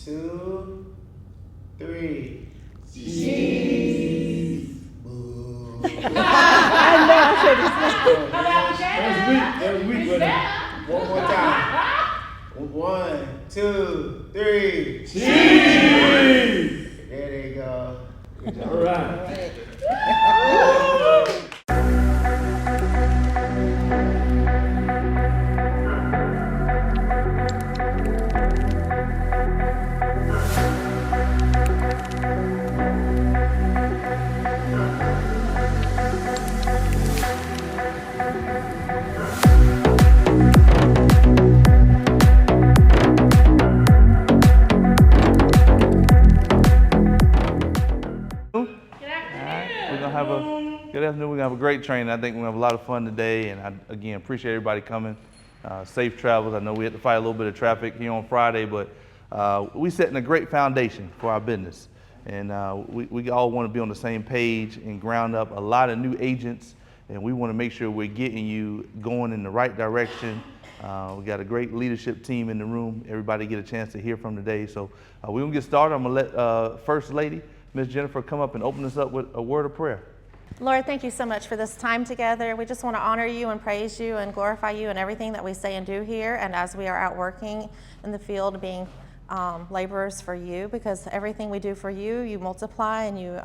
2, 3. Cheese. Boo. I know I should have That was weak, wasn't it? One more time. 1, 2, 3. Cheese. There they go. Good job. All right. Good afternoon. We're gonna have a great training. I think we're gonna have a lot of fun today, and I again appreciate everybody coming. Safe travels. I know we had to fight a little bit of traffic here on Friday, but we're setting a great foundation for our business, and we all want to be on the same page and ground up a lot of new agents, and we want to make sure we're getting you going in the right direction. We got a great leadership team in the room. Everybody get a chance to hear from today. So we're gonna get started. I'm gonna let First Lady, Ms. Jennifer, come up and open us up with a word of prayer. Lord, thank you so much for this time together. We just want to honor you and praise you and glorify you in everything that we say and do here, and as we are out working in the field being laborers for you, because everything we do for you, you multiply and you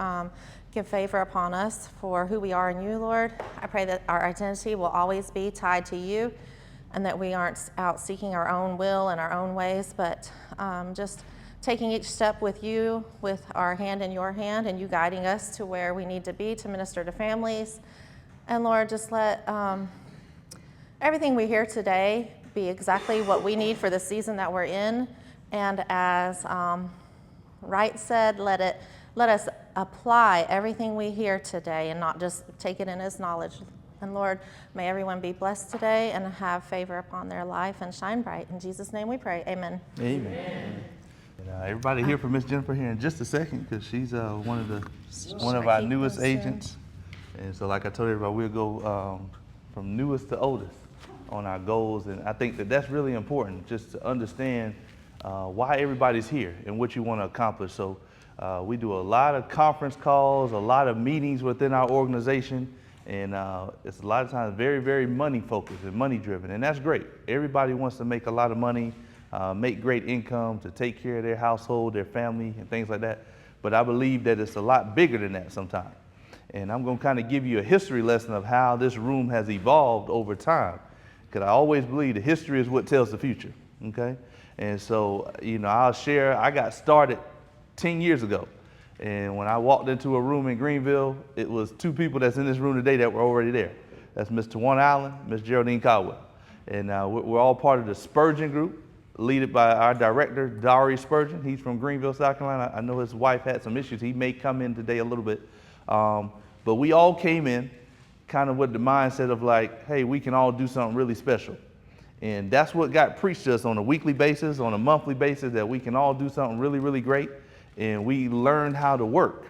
give favor upon us for who we are in you, Lord. I pray that our identity will always be tied to you and that we aren't out seeking our own will and our own ways, but just taking each step with you, with our hand in your hand, and you guiding us to where we need to be to minister to families. And Lord, just let everything we hear today be exactly what we need for the season that we're in. And as Wright said, let us apply everything we hear today and not just take it in as knowledge. And Lord, may everyone be blessed today and have favor upon their life and shine bright. In Jesus' name we pray, amen. Amen. Everybody hear from Miss Jennifer here in just a second, because she's one of our newest agents. And so like I told everybody, we'll go from newest to oldest on our goals. And I think that that's really important, just to understand why everybody's here and what you want to accomplish. So we do a lot of conference calls, a lot of meetings within our organization. And it's a lot of times very, very money focused and money driven. And that's great. Everybody wants to make a lot of money, make great income, to take care of their household, their family, and things like that. But I believe that it's a lot bigger than that sometimes. And I'm going to kind of give you a history lesson of how this room has evolved over time, because I always believe the history is what tells the future, okay? And so, I'll share, I got started 10 years ago. And when I walked into a room in Greenville, it was 2 people that's in this room today that were already there. That's Ms. Tawana Allen, Ms. Geraldine Caldwell. And we're all part of the Spurgeon group, led by our director, Dari Spurgeon. He's from Greenville, South Carolina. I know his wife had some issues. He may come in today a little bit. But we all came in kind of with the mindset of like, hey, we can all do something really special. And that's what got preached to us on a weekly basis, on a monthly basis, that we can all do something really, really great. And we learned how to work.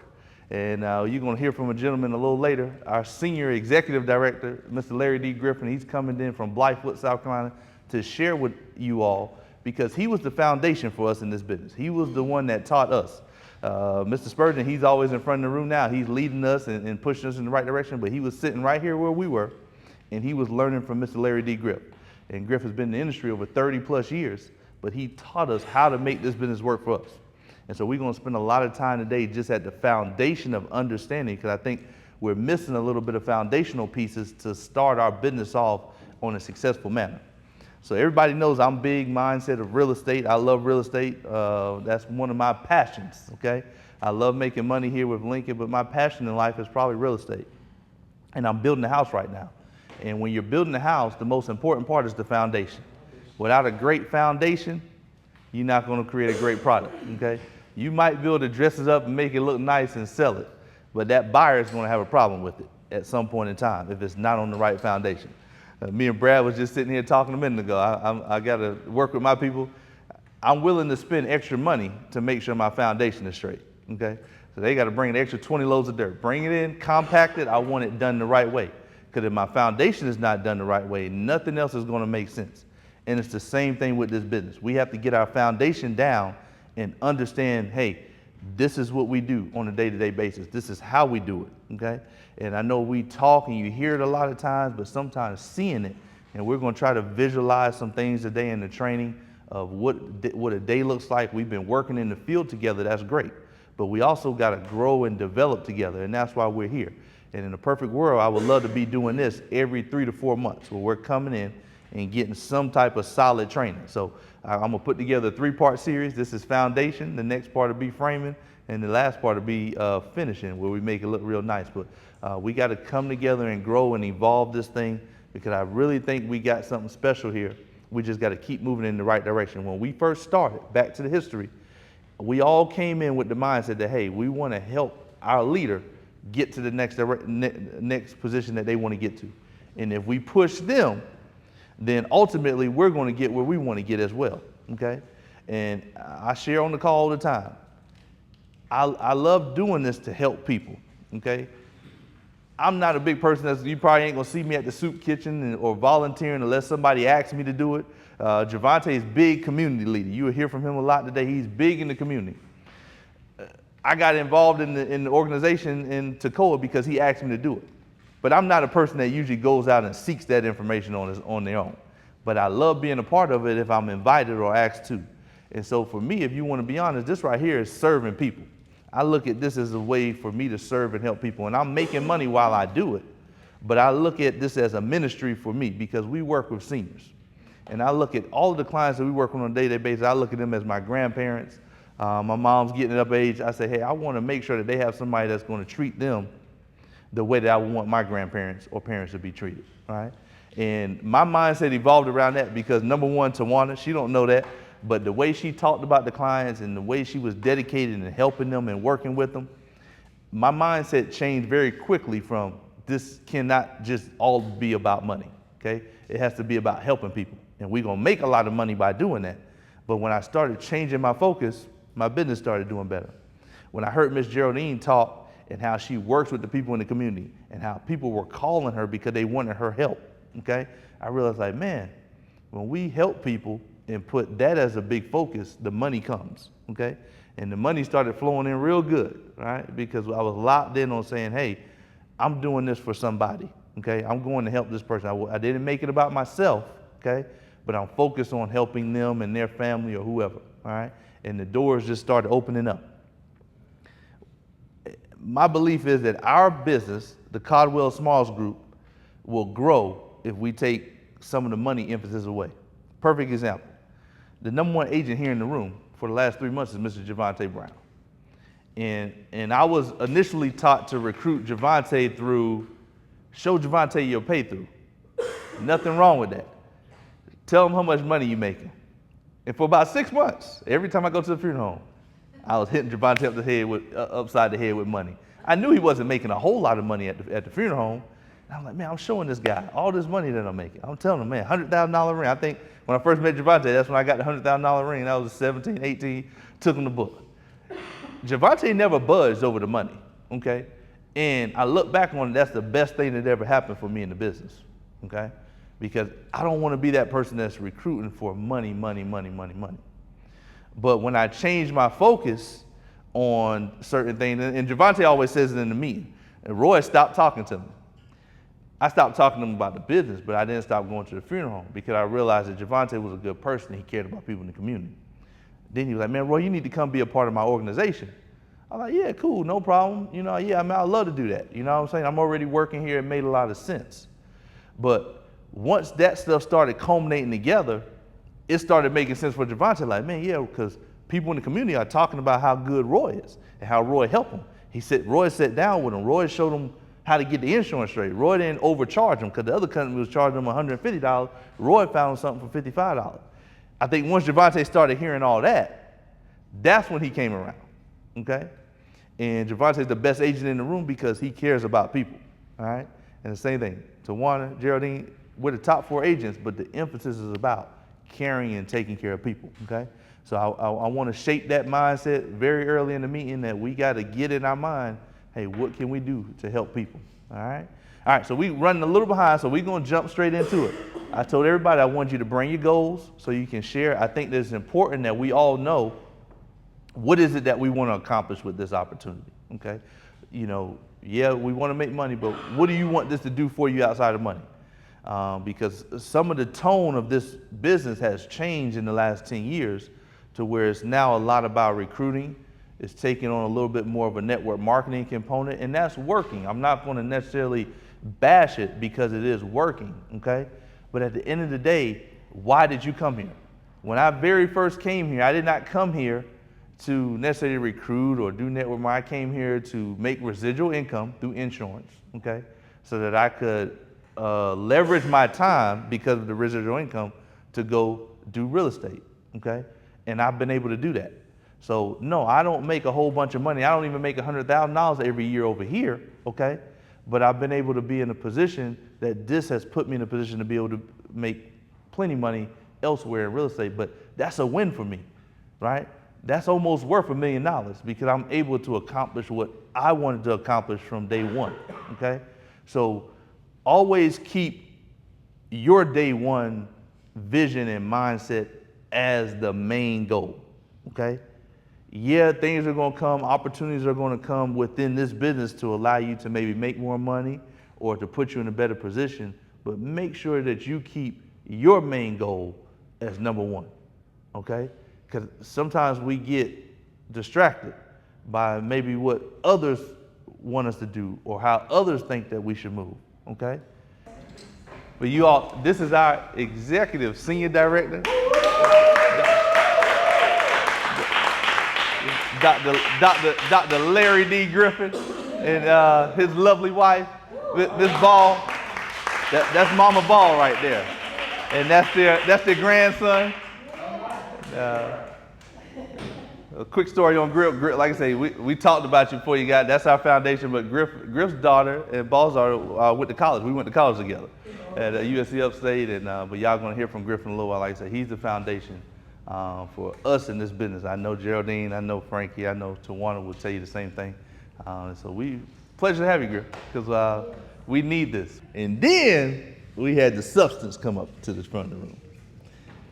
And you're going to hear from a gentleman a little later, our senior executive director, Mr. Larry D. Griffin. He's coming in from Blythewood, South Carolina, to share with you all, because he was the foundation for us in this business. He was the one that taught us. Mr. Spurgeon, he's always in front of the room now. He's leading us and pushing us in the right direction, but he was sitting right here where we were, and he was learning from Mr. Larry D. Griff. And Griff has been in the industry over 30 plus years, but he taught us how to make this business work for us. And so we're going to spend a lot of time today just at the foundation of understanding, because I think we're missing a little bit of foundational pieces to start our business off on a successful manner. So everybody knows I'm big mindset of real estate. I love real estate. That's one of my passions, okay? I love making money here with Lincoln, but my passion in life is probably real estate. And I'm building a house right now. And when you're building a house, the most important part is the foundation. Without a great foundation, you're not going to create a great product, okay? You might be able to dress it up and make it look nice and sell it, but that buyer is going to have a problem with it at some point in time if it's not on the right foundation. Me and Brad was just sitting here talking a minute ago. I got to work with my people. I'm willing to spend extra money to make sure my foundation is straight, okay? So they got to bring an extra 20 loads of dirt. Bring it in, compact it. I want it done the right way. Because if my foundation is not done the right way, nothing else is going to make sense. And it's the same thing with this business. We have to get our foundation down and understand, hey, this is what we do on a day-to-day basis. This is how we do it, okay? And I know we talk and you hear it a lot of times, but sometimes seeing it, and we're gonna try to visualize some things today in the training of what a day looks like. We've been working in the field together, that's great. But we also gotta grow and develop together, and that's why we're here. And in a perfect world, I would love to be doing this every 3 to 4 months, where we're coming in and getting some type of solid training. So I'm gonna put together a 3-part series. This is foundation, the next part will be framing, and the last part will be finishing, where we make it look real nice. But we gotta come together and grow and evolve this thing, because I really think we got something special here. We just gotta keep moving in the right direction. When we first started, back to the history, we all came in with the mindset that, hey, we wanna help our leader get to the next position that they wanna get to. And if we push them, then ultimately we're going to get where we want to get as well, okay? And I share on the call all the time. I love doing this to help people, okay? I'm not a big person, you probably ain't going to see me at the soup kitchen or volunteering unless somebody asks me to do it. Javante is big community leader. You will hear from him a lot today. He's big in the community. I got involved in the organization in Toccoa because he asked me to do it. But I'm not a person that usually goes out and seeks that information on their own. But I love being a part of it if I'm invited or asked to. And so for me, if you want to be honest, this right here is serving people. I look at this as a way for me to serve and help people. And I'm making money while I do it. But I look at this as a ministry for me because we work with seniors. And I look at all of the clients that we work on a day-to-day basis, I look at them as my grandparents. My mom's getting up age. I say, hey, I want to make sure that they have somebody that's going to treat them the way that I would want my grandparents or parents to be treated, right? And my mindset evolved around that because number one, Tawana, she don't know that, but the way she talked about the clients and the way she was dedicated in helping them and working with them, my mindset changed very quickly from this cannot just all be about money, okay? It has to be about helping people. And we're gonna make a lot of money by doing that. But when I started changing my focus, my business started doing better. When I heard Miss Geraldine talk and how she works with the people in the community and how people were calling her because they wanted her help, okay? I realized like, man, when we help people and put that as a big focus, the money comes, okay? And the money started flowing in real good, right? Because I was locked in on saying, hey, I'm doing this for somebody, okay? I'm going to help this person. I didn't make it about myself, okay? But I'm focused on helping them and their family or whoever, all right? And the doors just started opening up. My belief is that our business, the Caldwell Smalls Group, will grow if we take some of the money emphasis away. Perfect example. The number one agent here in the room for the last 3 months is Mr. Javante Brown. And I was initially taught to recruit Javante through, show Javante your pay through. Nothing wrong with that. Tell him how much money you're making. And for about 6 months, every time I go to the funeral home, I was hitting Javante upside the head with money. I knew he wasn't making a whole lot of money at the funeral home. And I'm like, man, I'm showing this guy all this money that I'm making. I'm telling him, man, $100,000 ring. I think when I first met Javante, that's when I got the $100,000 ring. I was 17, 18, took him the book. Javante never budged over the money, okay? And I look back on it, that's the best thing that ever happened for me in the business, okay? Because I don't want to be that person that's recruiting for money, money, money, money, money. But when I changed my focus on certain things, and Javante always says it in the meeting, and Roy stopped talking to me. I stopped talking to him about the business, but I didn't stop going to the funeral home because I realized that Javante was a good person. He cared about people in the community. Then he was like, man, Roy, you need to come be a part of my organization. I'm like, yeah, cool, no problem. You know, yeah, I mean, I'd love to do that. You know what I'm saying? I'm already working here. It made a lot of sense. But once that stuff started culminating together, it started making sense for Javante, like, man, yeah, because people in the community are talking about how good Roy is and how Roy helped him. Roy sat down with him. Roy showed him how to get the insurance straight. Roy didn't overcharge him because the other company was charging him $150. Roy found something for $55. I think once Javante started hearing all that, that's when he came around, okay? And Javante's the best agent in the room because he cares about people, all right? And the same thing, Tawana, Geraldine, we're the top 4 agents, but the emphasis is about caring and taking care of people, okay? So I want to shape that mindset very early in the meeting that we got to get in our mind, hey, what can we do to help people, all right? All right, so we running a little behind, so we're going to jump straight into it. I told everybody I want you to bring your goals so you can share. I think that it's important that we all know what is it that we want to accomplish with this opportunity, okay? You know, yeah, we want to make money, but what do you want this to do for you outside of money? Because some of the tone of this business has changed in the last 10 years to where it's now a lot about recruiting. It's taking on a little bit more of a network marketing component, and that's working. I'm not going to necessarily bash it because it is working, okay? But at the end of the day, why did you come here? When I very first came here, I did not come here to necessarily recruit or do network marketing. I came here to make residual income through insurance, okay? So that I could leverage my time because of the residual income to go do real estate, okay? And I've been able to do that. So no, I don't make a whole bunch of money. I don't even make $100,000 every year over here, okay? But I've been able to be in a position that this has put me in a position to be able to make plenty of money elsewhere in real estate. But that's a win for me, right? That's almost worth $1 million because I'm able to accomplish what I wanted to accomplish from day one, okay? So always keep your day one vision and mindset as the main goal, okay? Yeah, things are gonna come, opportunities are gonna come within this business to allow you to maybe make more money or to put you in a better position, but make sure that you keep your main goal as number one, okay? Because sometimes we get distracted by maybe what others want us to do or how others think that we should move, okay? But you all, this is our executive senior director, Dr. Larry D. Griffin, and his lovely wife, Miss Ball. That's Mama Ball right there, and that's their grandson. A quick story on Griff. Like I say, we talked about you before you got. That's our foundation. But Griff's daughter and Ball's daughter went to college. We went to college together at USC Upstate, and but y'all gonna hear from Griffin in a little while. Like I said, he's the foundation for us in this business. I know Geraldine, I know Frankie, I know Tawana will tell you the same thing. So pleasure to have you, Griff, because we need this. And then we had the substance come up to the front of the room.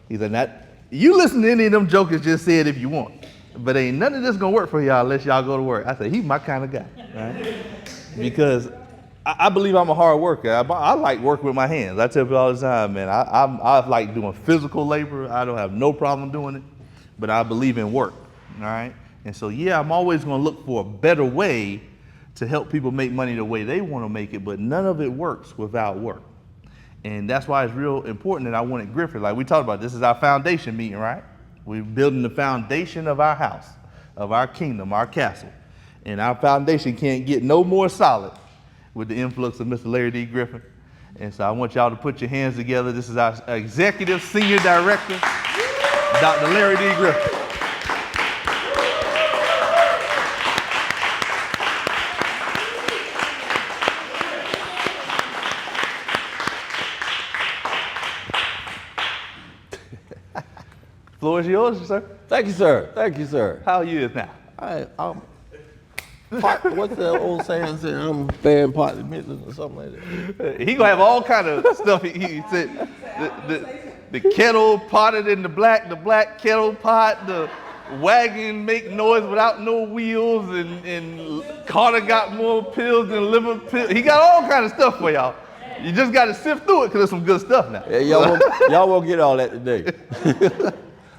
He's like, you listen to any of them jokers just said if you want, but ain't none of this gonna work for y'all unless y'all go to work. I said, he's my kind of guy, right? Because I believe I'm a hard worker. I like working with my hands. I tell people all the time, man, I like doing physical labor. I don't have no problem doing it, but I believe in work, all right? And so, yeah, I'm always gonna look for a better way to help people make money the way they wanna make it, but none of it works without work. And that's why it's real important that I wanted Griffin. Like we talked about, this is our foundation meeting, right? We're building the foundation of our house, of our kingdom, our castle. And our foundation can't get no more solid with the influx of Mr. Larry D. Griffin. And so I want y'all to put your hands together. This is our executive senior director, Dr. Larry D. Griffin. Floor is yours, sir. Thank you, sir. Thank you, sir. How are you now? What's the old saying? I'm bearing part of business or something like that. He gonna have all kind of stuff. He said the kettle potted in the black kettle pot, the wagon make noise without no wheels, and Carter got more pills than liver pills. He got all kind of stuff for y'all. You just got to sift through it because there's some good stuff now. Yeah, y'all won't get all that today.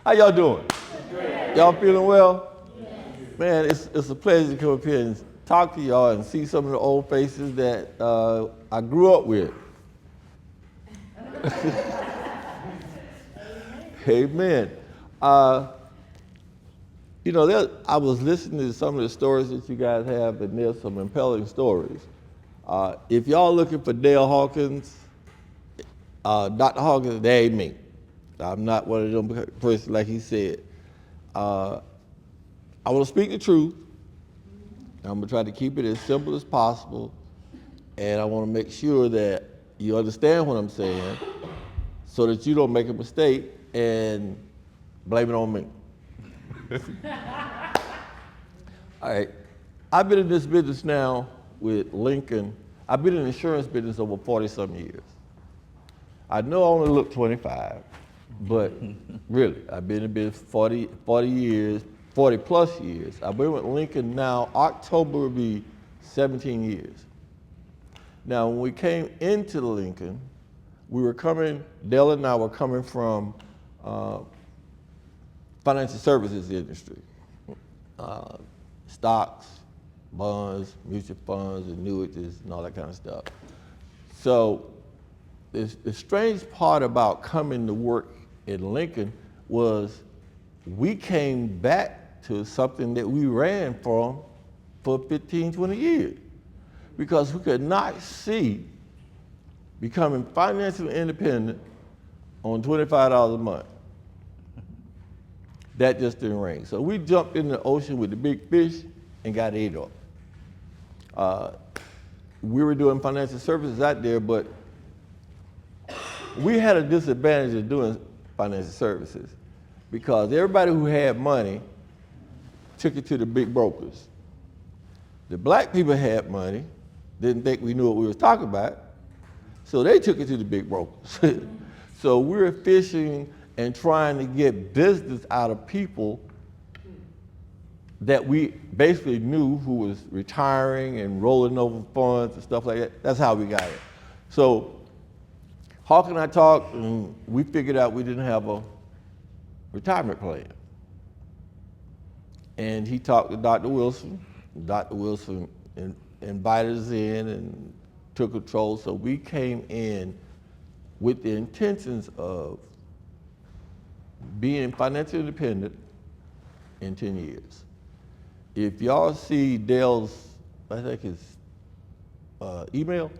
How y'all doing? Y'all feeling well? Man, it's a pleasure to come up here and talk to y'all and see some of the old faces that I grew up with. Amen. You know, I was listening to some of the stories that you guys have, and there's some compelling stories. If y'all looking for Dale Hawkins, Dr. Hawkins, that ain't me. I'm not one of them persons like he said. I want to speak the truth. I'm gonna try to keep it as simple as possible, and I want to make sure that you understand what I'm saying so that you don't make a mistake and blame it on me. All right, I've been in this business now with Lincoln. I've been in the insurance business over 40-some years. I know I only look 25, but really, I've been in business 40 years, 40 plus years. I've been with Lincoln now, October will be 17 years. Now, when we came into Lincoln, Dale and I were coming from financial services industry. Stocks, bonds, mutual funds, annuities, and all that kind of stuff. So the strange part about coming to work in Lincoln was we came back to something that we ran from for 15, 20 years because we could not see becoming financially independent on $25 a month. That just didn't ring. So we jumped in the ocean with the big fish and got ate up. We were doing financial services out there, but we had a disadvantage of doing financial services because everybody who had money took it to the big brokers. The black people had money, didn't think we knew what we was talking about, so they took it to the big brokers. So we were fishing and trying to get business out of people that we basically knew who was retiring and rolling over funds and stuff like that. That's how we got it. So Hawk and I talked, and we figured out we didn't have a retirement plan. And he talked to Dr. Wilson. Dr. Wilson invited us in and took control. So we came in with the intentions of being financially independent in 10 years. If y'all see Dale's, I think his email,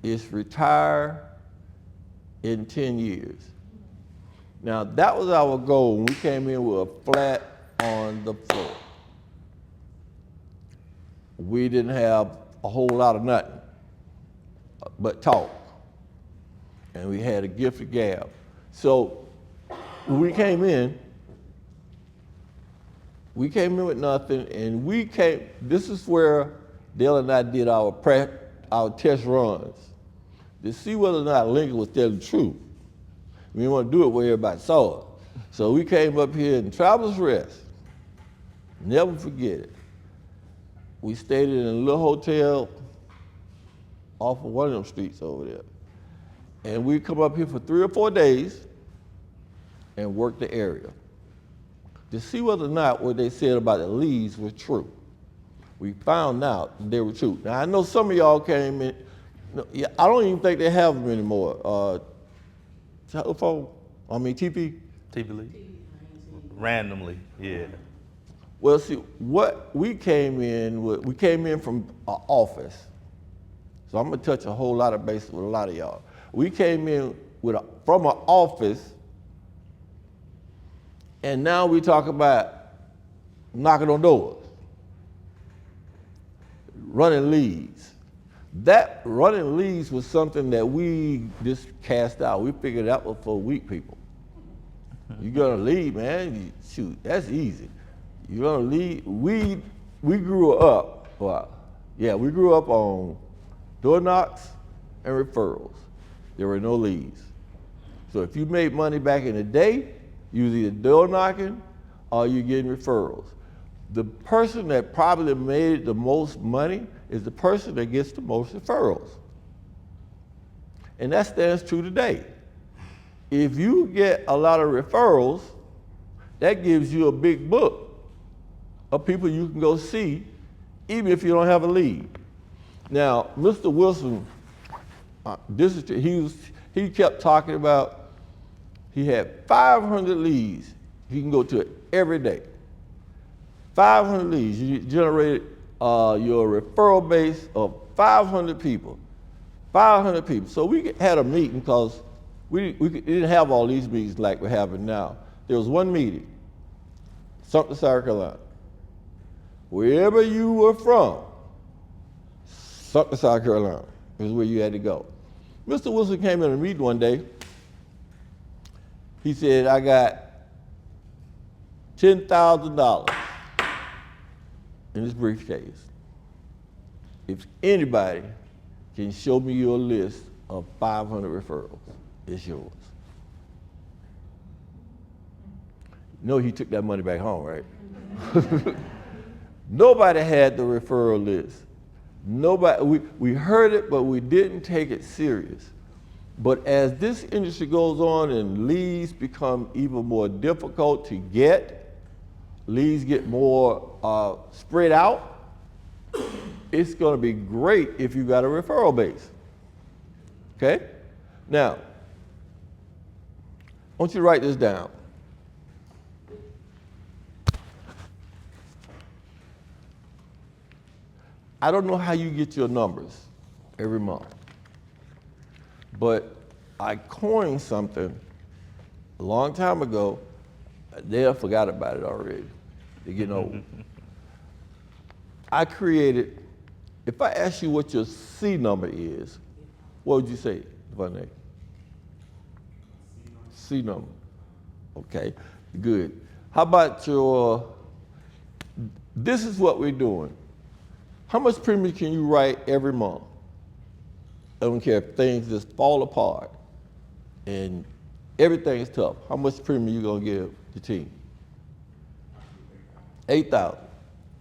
it's retire in 10 years. Now that was our goal when we came in with a flat on the floor. We didn't have a whole lot of nothing but talk. And we had a gift of gab. So when we came in with nothing, and this is where Dale and I did our test runs to see whether or not Lincoln was telling the truth. We didn't want to do it where everybody saw it. So we came up here in Travelers Rest. Never forget it. We stayed in a little hotel off of one of them streets over there. And we come up here for 3 or 4 days and work the area to see whether or not what they said about the leads was true. We found out they were true. Now I know some of y'all came in, I don't even think they have them anymore. Telephone, TV? TV lead. Randomly, yeah. Well, see, what we came in from an office. So I'm gonna touch a whole lot of bases with a lot of y'all. We came in from an office, and now we talk about knocking on doors, running leads. That running leads was something that we just cast out. We figured that was for weak people. You're gonna lead, man, shoot, that's easy. You're gonna lead. We grew up, we grew up on door knocks and referrals. There were no leads. So if you made money back in the day, you was either door knocking or you're getting referrals. The person that probably made the most money is the person that gets the most referrals. And that stands true today. If you get a lot of referrals, that gives you a big book of people you can go see, even if you don't have a lead. Now, Mr. Wilson, he kept talking about, he had 500 leads he can go to every day. 500 leads, you generated your referral base of 500 people. 500 people. So we had a meeting because we didn't have all these meetings like we're having now. There was one meeting, Sumter, South Carolina. Wherever you were from, Sumter, South Carolina is where you had to go. Mr. Wilson came in a meeting one day. He said, I got $10,000 in this briefcase. If anybody can show me your list of 500 referrals, it's yours. No, he took that money back home, right? Nobody had the referral list. Nobody, we heard it, but we didn't take it serious. But as this industry goes on and leads become even more difficult to get, leads get more spread out, it's gonna be great if you got a referral base, okay? Now, I want you to write this down. I don't know how you get your numbers every month, but I coined something a long time ago. They forgot about it already. They're getting old. I created, if I ask you what your C number is, what would you say, Vanessa? C number. Okay, good. How about your, this is what we're doing. How much premium can you write every month? I don't care if things just fall apart and everything is tough. How much premium you gonna give the team? 8,000.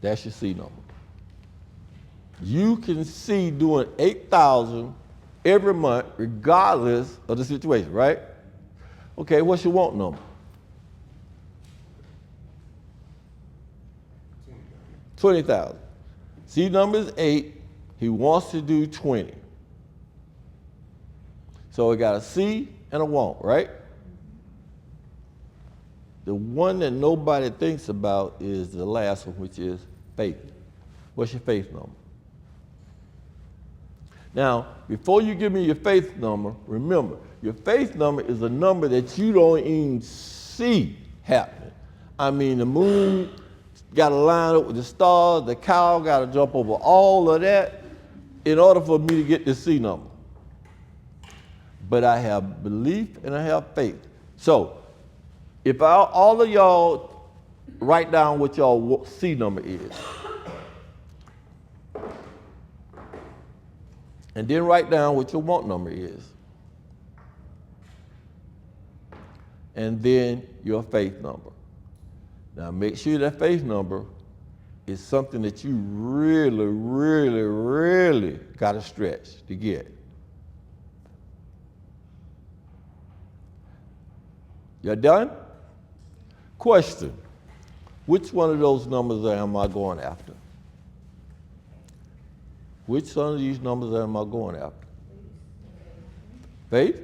That's your C number. You can see doing 8,000 every month regardless of the situation, right? Okay, what's your want number? 20,000. C number is 8, he wants to do 20. So we got a C and a want, right? The one that nobody thinks about is the last one, which is faith. What's your faith number? Now, before you give me your faith number, remember, your faith number is a number that you don't even see happening. I mean, the moon got to line up with the stars, the cow got to jump over all of that in order for me to get the C number. But I have belief and I have faith. So, if all of y'all write down what y'all C number is, and then write down what your want number is, and then your faith number. Now make sure that faith number is something that you really, really, really got to stretch to get. You done? Question. Which one of those numbers am I going after? Which one of these numbers am I going after? Faith?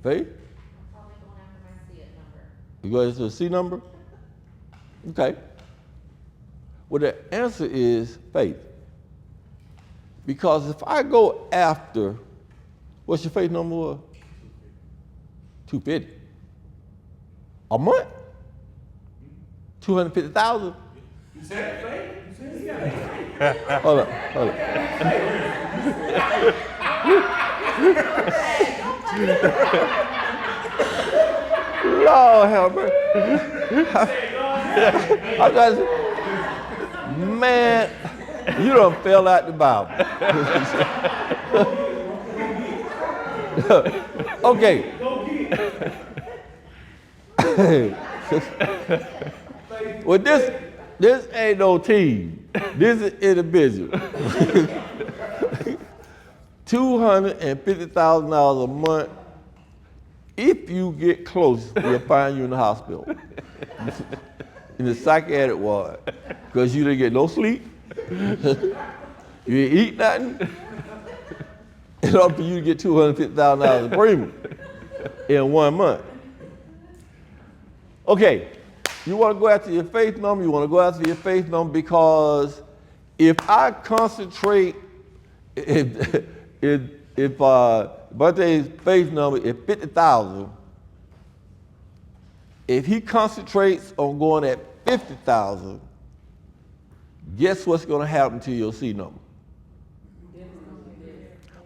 Faith? You go to the C number? Okay. Well, the answer is faith. Because if I go after, what's your faith number? 250. A month? 250,000? You said faith? You said you got faith. Hold up. Lord have mercy. I'm just, man, you done fell out the Bible. Okay. Well, this ain't no team. This is individual. $250,000 a month. If you get close, we'll find you in the hospital, in the psychiatric ward, because you didn't get no sleep, you didn't eat nothing, in order for you to get $250,000 of premium in 1 month. Okay, you want to go after your faith number, you want to go after your faith number because if I concentrate, if Bunte's faith number is 50,000, if he concentrates on going at 50,000, guess what's going to happen to your C number?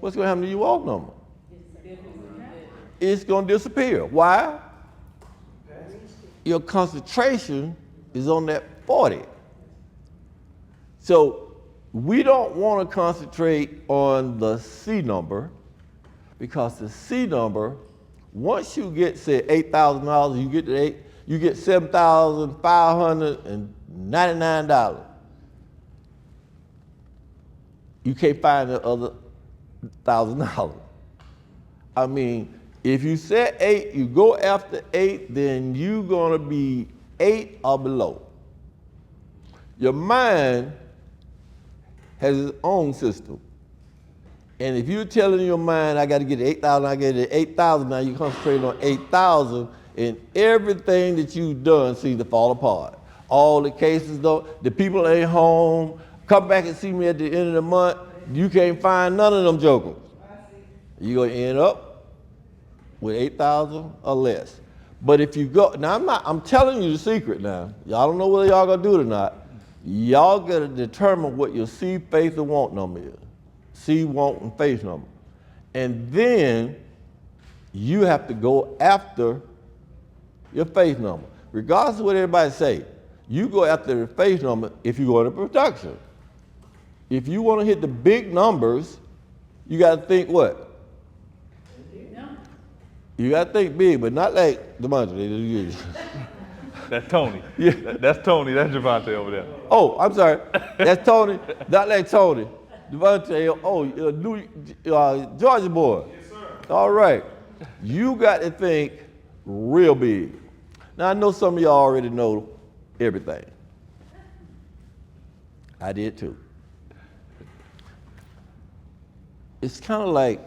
What's going to happen to your alt number? It's going to disappear. Why? Your concentration is on that 40. So we don't want to concentrate on the C number because the C number, once you get, say, $8,000, you get to you get $7,599. You can't find the other $1,000. I mean, if you set 8, you go after 8, then you're gonna be 8 or below. Your mind has its own system. And if you're telling your mind, I gotta get 8,000, I gotta get 8,000, now you concentrate on 8,000, and everything that you've done seems to fall apart. All the cases though, the people ain't home, come back and see me at the end of the month, you can't find none of them jokers. You're gonna end up with 8,000 or less. But if you go, now I'm telling you the secret now. Y'all don't know whether y'all gonna do it or not. Y'all gotta determine what your seed, faith, and want number is. Seed, want, and faith number. And then you have to go after your faith number. Regardless of what everybody say, you go after the faith number if you go into production. If you wanna hit the big numbers, you gotta think what? You gotta think big, but not like the money. That's Tony. Yeah. That's Tony. That's Javante over there. Oh, I'm sorry. That's Tony. Not like Tony. Devontae, Georgia boy. Yes, sir. All right. You got to think real big. Now, I know some of y'all already know everything. I did too. It's kind of like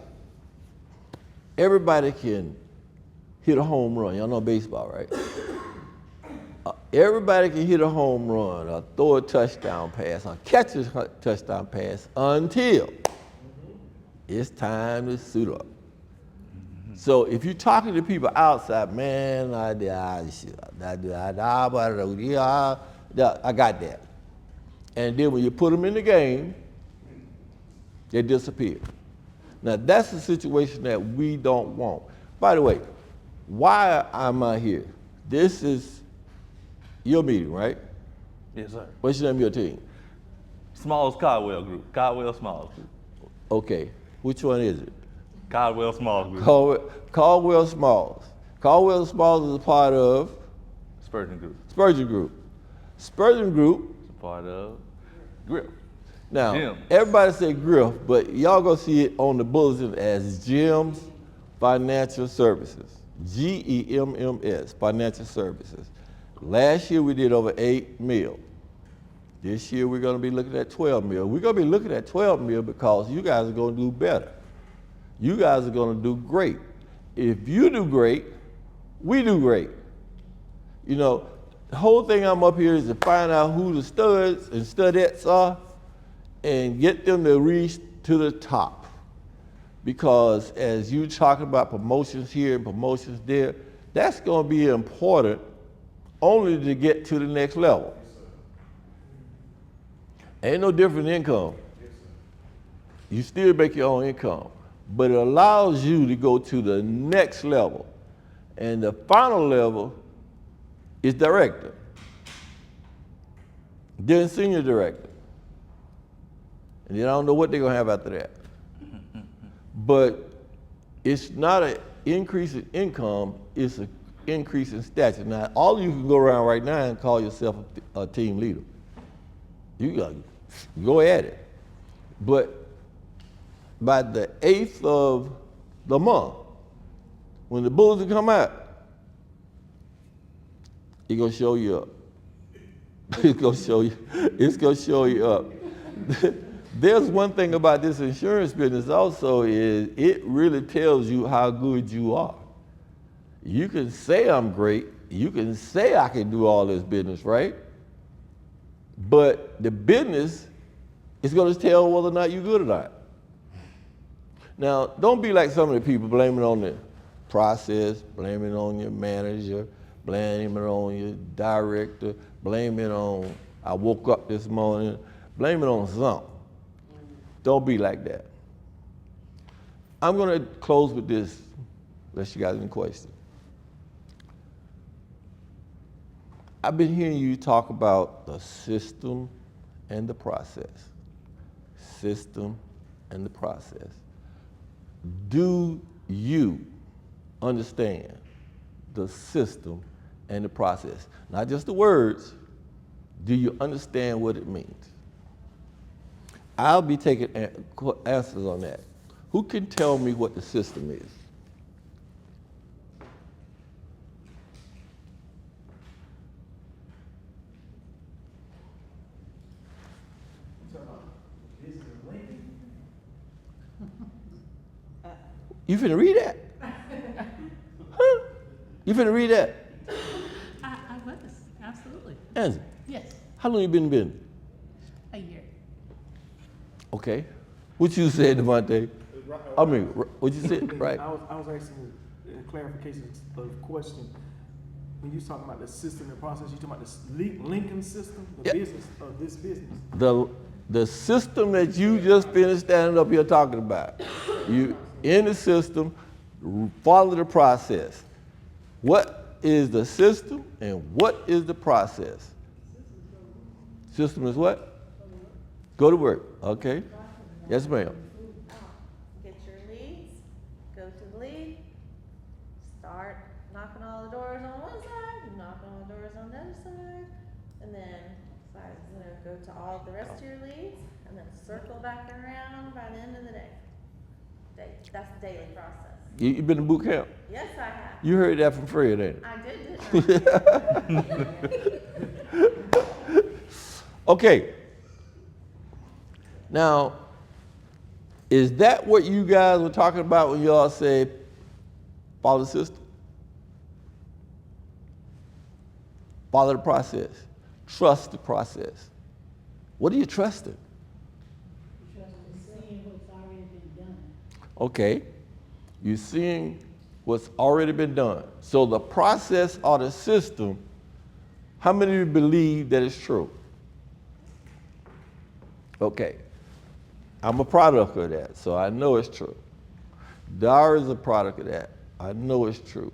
everybody can hit a home run. Y'all know baseball, right? Everybody can hit a home run or throw a touchdown pass or catch a touchdown pass until it's time to suit up. So if you're talking to people outside, man, I got that. And then when you put them in the game, they disappear. Now that's the situation that we don't want. By the way, why am I here? This is your meeting, right? Yes, sir. What's the name of your team? Smalls Caldwell Group. Caldwell Smalls Group. Okay, which one is it? Caldwell Smalls Group. Caldwell Smalls. Caldwell Smalls is a part of Spurgeon Group. Spurgeon Group. Spurgeon Group. It's a part of Griff. Now, Jim. everybody say Griff, but y'all gonna see it on the bulletin as Jim's Financial Services. GEMMS, Financial Services. Last year we did over 8 mil. This year we're gonna be looking at 12 mil. We're gonna be looking at 12 mil because you guys are gonna do better. You guys are gonna do great. If you do great, we do great. You know, the whole thing I'm up here is to find out who the studs and studettes are and get them to reach to the top. Because as you talking about promotions here and promotions there, that's gonna be important only to get to the next level. Ain't no different income. You still make your own income, but it allows you to go to the next level. And the final level is director, then senior director. And then I don't know what they're gonna have after that. But it's not an increase in income, it's an increase in stature. Now, all of you can go around right now and call yourself a team leader. You gotta go at it. But by the 8th of the month, when the bulletin come out, it's gonna show you up. It's gonna show you up. There's one thing about this insurance business also is it really tells you how good you are. You can say I'm great, you can say I can do all this business, right? But the business is gonna tell whether or not you're good or not. Now, don't be like some of the people blaming on the process, blaming on your manager, blaming on your director, blaming on, I woke up this morning, blaming on something. Don't be like that. I'm gonna close with this, unless you guys have any questions. I've been hearing you talk about the system and the process. System and the process. Do you understand the system and the process. Not just the words, do you understand what it means? I'll be taking answers on that. Who can tell me what the system is? You finna read that? Huh? You finna read that? I was, absolutely. Angie, Yes, how long you been in business? a year. Okay. What you said, Devontae? I mean, what you said, right? I was asking a clarification of question. When you talking about the system and process, you talking about the Lincoln system, the Yeah. business of this business. The system that you just finished standing up here talking about, you in the system, follow the process. What is the system and what is the process? System is what? Go to work. Okay. Yes, ma'am. Get your leads, go to the lead, start knocking all the doors on one side, knock on the doors on the other side, and then go to all the rest of your leads, and then circle back around by the end of the day. That's the daily process. You been to boot camp? Yes, I have. You heard that from Fred, ain't it? I did, didn't I? Okay. Now, is that what you guys were talking about when y'all said follow the system? Follow the process. Trust the process. What are you trusting? Okay. You're seeing what's already been done. So the process or the system, how many of you believe that it's true? Okay. I'm a product of that, so I know it's true. Dar is a product of that. I know it's true.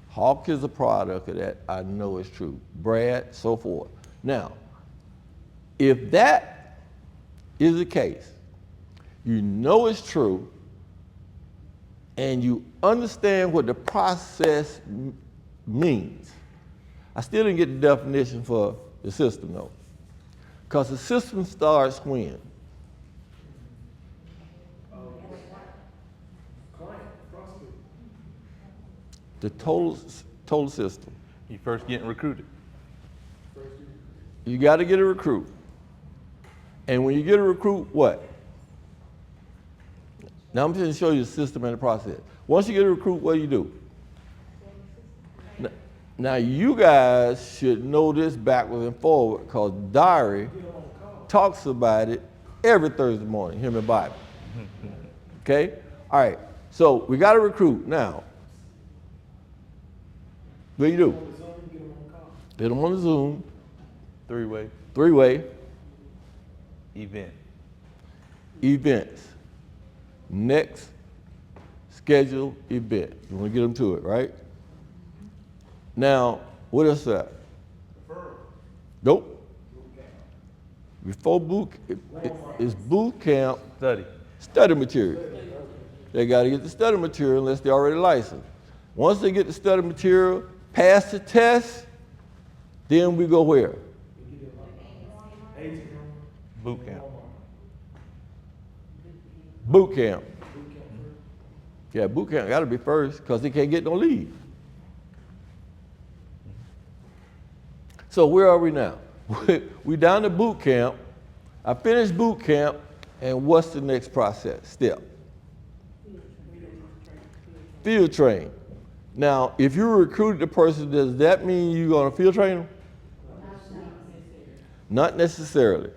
Hawk is a product of that. I know it's true. Brad, so forth. Now, if that is the case, you know it's true, and you understand what the process means. I still didn't get the definition for the system though. Because the system starts when? The total system. You first getting recruited. You got to get a recruit. And when you get a recruit, what? Now I'm going to show you the system and the process. Once you get a recruit, what do? Now you guys should know this backwards and forward because Diary talks about it every Thursday morning, him and Bible. Okay? All right. So we got a recruit now. What do? Get them on the Zoom. Three-way Three-way event. events. Next scheduled event. You want to get them to it, right? Now, what is that? Nope. Before it's boot camp study material. They got to get the study material unless they're already licensed. Once they get the study material, pass the test, then we go where? Boot camp. Boot camp. Yeah, boot camp got to be first because they can't get no leave. So where are we now? We down to boot camp. I finished boot camp, and what's the next process step? Field train. Now, if you recruited the person, does that mean you're going to field train them? Not necessarily,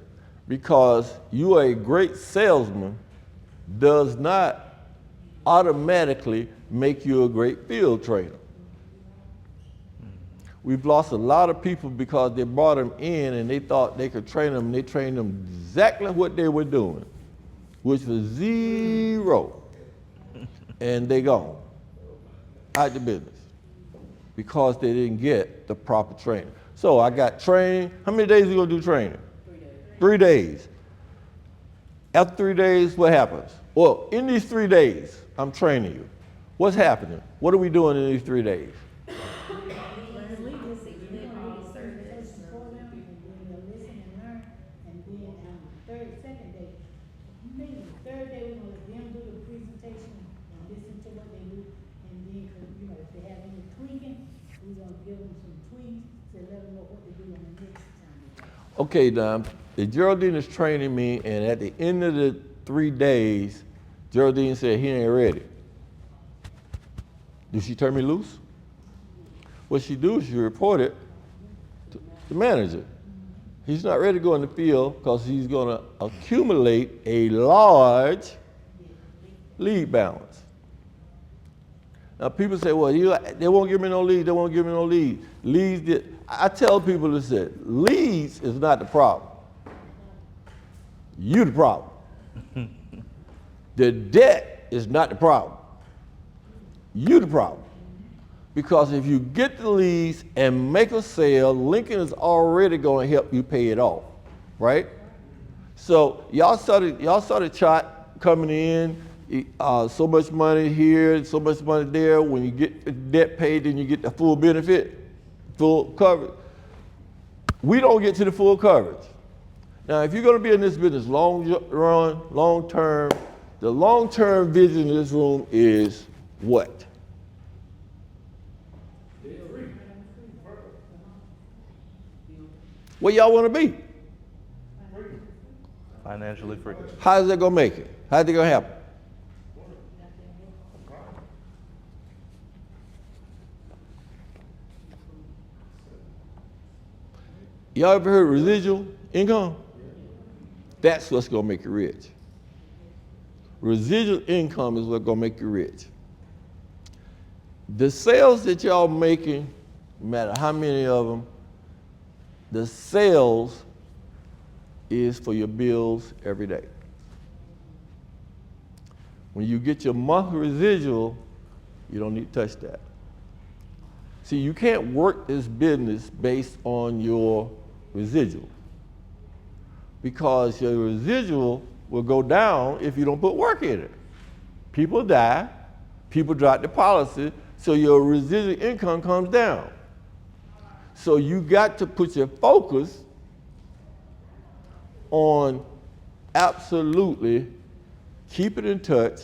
because you are a great salesman does not automatically make you a great field trainer. We've lost a lot of people because they brought them in and they thought they could train them, and they trained them exactly what they were doing, which was zero, and they gone out the business because they didn't get the proper training. So I got trained. How many days are you gonna do training? 3 days. After 3 days, what happens? Well, in these 3 days, I'm training you. What's happening? What are we doing in these 3 days? Okay, now, Geraldine is training me, and at the end of the 3 days, Geraldine said he ain't ready. Do she turn me loose? What she do is she report it to the manager. He's not ready to go in the field because he's gonna accumulate a large lead balance. Now people say, well, they won't give me no leads, they won't give me no leads. I tell people this, leads is not the problem. You the problem. The debt is not the problem. You the problem. Because if you get the leads and make a sale, Lincoln is already going to help you pay it off, right? So y'all started chart coming in, so much money here, so much money there. When you get the debt paid, then you get the full benefit, full coverage. We don't get to the full coverage. Now, if you're going to be in this business long run, long term, the long-term vision in this room is what? Where y'all want to be? Financially free. How's that gonna make it? How's it gonna happen? Y'all ever heard residual income? That's what's gonna make you rich. Residual income is what's gonna make you rich. The sales that y'all making, no matter how many of them, the sales is for your bills every day. When you get your monthly residual, you don't need to touch that. See, you can't work this business based on your residual because your residual will go down if you don't put work in it. People die, people drop the policy, so your residual income comes down. So you got to put your focus on absolutely keeping in touch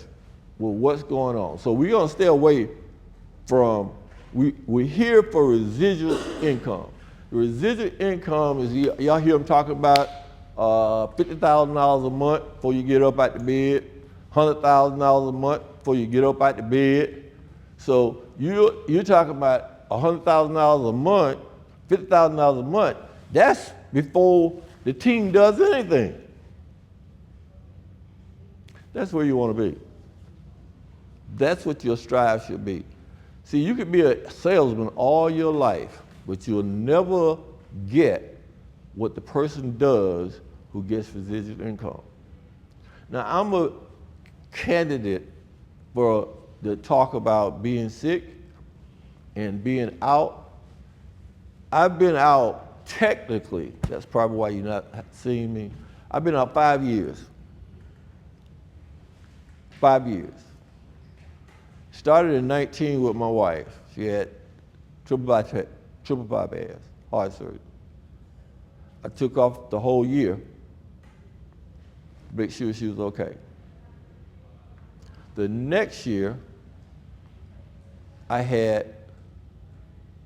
with what's going on. So we're gonna stay away from, we're here for residual income. The residual income is, y'all hear them talking about $50,000 a month before you get up out the bed, $100,000 a month before you get up out the bed. So you're talking about $100,000 a month, $50,000 a month. That's before the team does anything. That's where you want to be. That's what your strive should be. See, you could be a salesman all your life, but you'll never get what the person does who gets residual income. Now, I'm a candidate for the talk about being sick and being out. I've been out technically, that's probably why you're not seeing me. I've been out 5 years. 5 years. Started in 19 with my wife. She had triple bypass, heart surgery. I took off the whole year to make sure she was okay. The next year, I had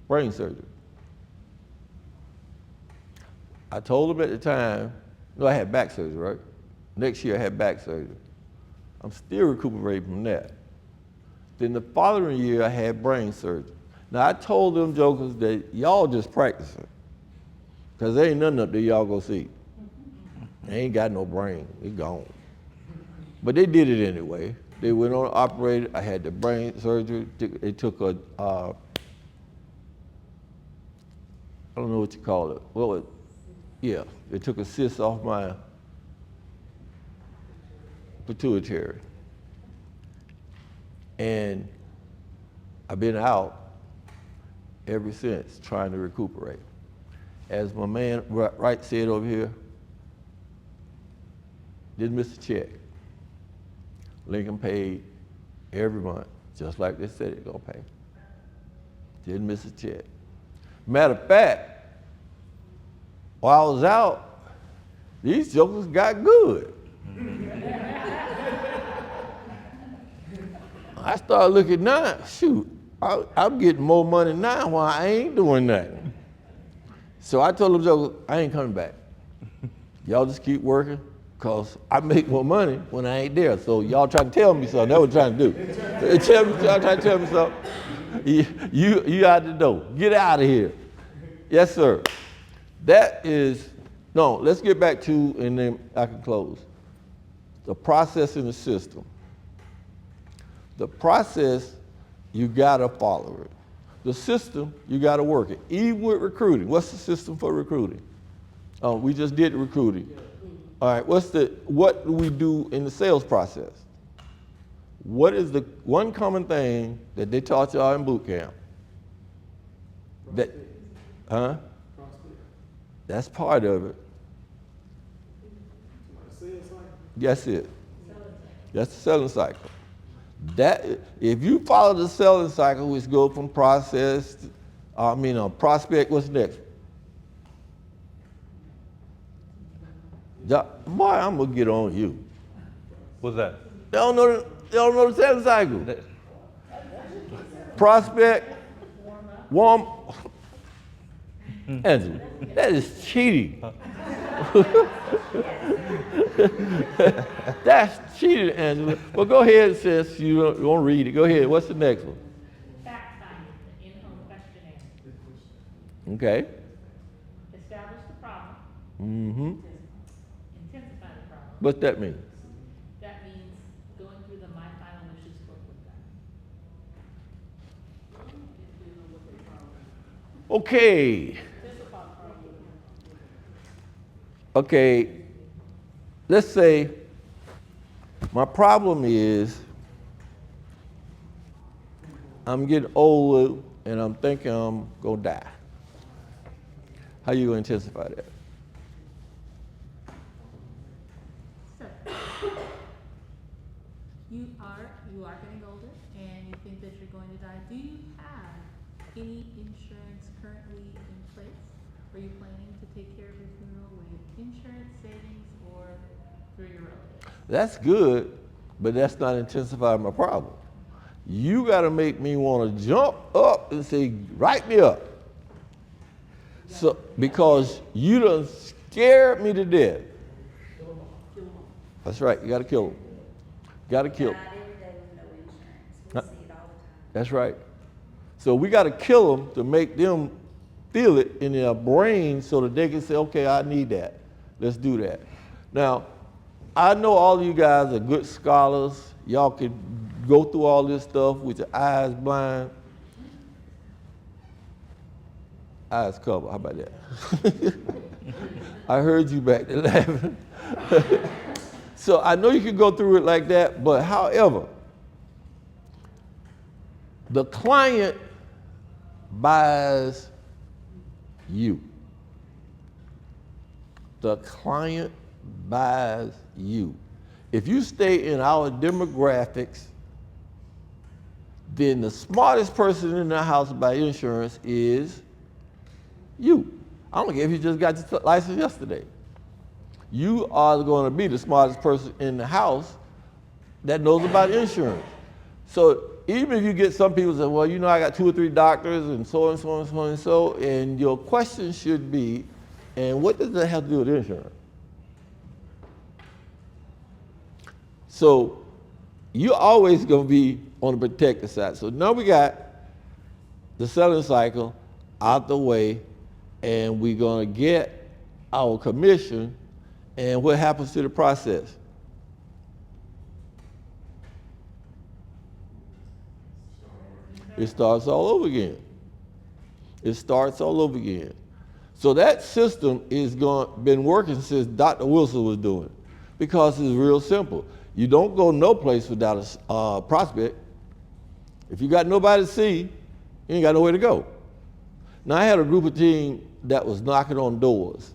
brain surgery. I told them at the time, no, I had back surgery, right? Next year I had back surgery. I'm still recuperating from that. Then the following year I had brain surgery. Now I told them jokers that y'all just practicing, because there ain't nothing up there y'all go see. They ain't got no brain, it gone. But they did it anyway. They went on operated, I had the brain surgery. They took a, I don't know what you call it. Well, yeah, they took a cyst off my pituitary. And I've been out ever since trying to recuperate. As my man Wright said over here, didn't miss a check. Lincoln paid every month, just like they said it gonna pay. Didn't miss a check. Matter of fact, while I was out, these jokers got good. I started looking now, shoot, I'm getting more money now while I ain't doing nothing. So I told them jokers, I ain't coming back. Y'all just keep working, cause I make more money when I ain't there. So y'all trying to tell me something. That's what you're trying to do. Y'all trying to tell me something. You out the door. Get out of here. Yes, sir. That is, no, let's get back to, and then I can close. The process in the system. The process, you gotta follow it. The system, you gotta work it. Even with recruiting, what's the system for recruiting? Oh, we just did the recruiting. All right, what do we do in the sales process? What is the one common thing that they taught y'all in boot camp? That's part of it. That's it. That's the selling cycle. That if you follow the selling cycle, which goes from process, prospect. What's next? Boy, I'm gonna get on you. What's that? They don't know the selling cycle. Prospect, warm. Angela, that is cheating. That's cheating, Angela. Well, go ahead, sis. You don't read it. Go ahead. What's the next one? Fact finding, the in-home questionnaire. Okay. Establish the problem. Mm-hmm. Intensify the problem. What's that mean? That means going through the My Final Wishes book with them. Okay. Okay. Let's say my problem is I'm getting older and I'm thinking I'm gonna die. How you gonna intensify that? So, you are getting older and you think that you're going to die. Do you have any insurance currently in place? Are you planning to take care of your funeral with insurance, savings, or through your relatives? That's good, but that's not intensifying my problem. You gotta make me wanna jump up and say, write me up. So, because you done scared me to death. That's right, you gotta kill them. Gotta kill them. Every day with no insurance. We see it all the time. That's right. So we gotta kill them to make them feel it in their brain so that they can say, okay, I need that. Let's do that. Now, I know all of you guys are good scholars. Y'all could go through all this stuff with your eyes blind. Eyes covered, how about that? I heard you back there laughing. So I know you can go through it like that, but however, the client buys you. The client buys you. If you stay in our demographics, then the smartest person in the house to buy insurance is you. I don't care if you just got your license yesterday. You are going to be the smartest person in the house that knows about insurance. So even if you get some people say, well, you know, I got 2 or 3 doctors and so and so and so and so, and your question should be, and what does that have to do with insurance? So you're always going to be on the protected side. So now we got the selling cycle out the way, and we're going to get our commission. And what happens to the process? It starts all over again. It starts all over again. So that system is been working since Dr. Wilson was doing it, because it's real simple. You don't go no place without a prospect. If you got nobody to see, you ain't got nowhere to go. Now I had a group of team that was knocking on doors.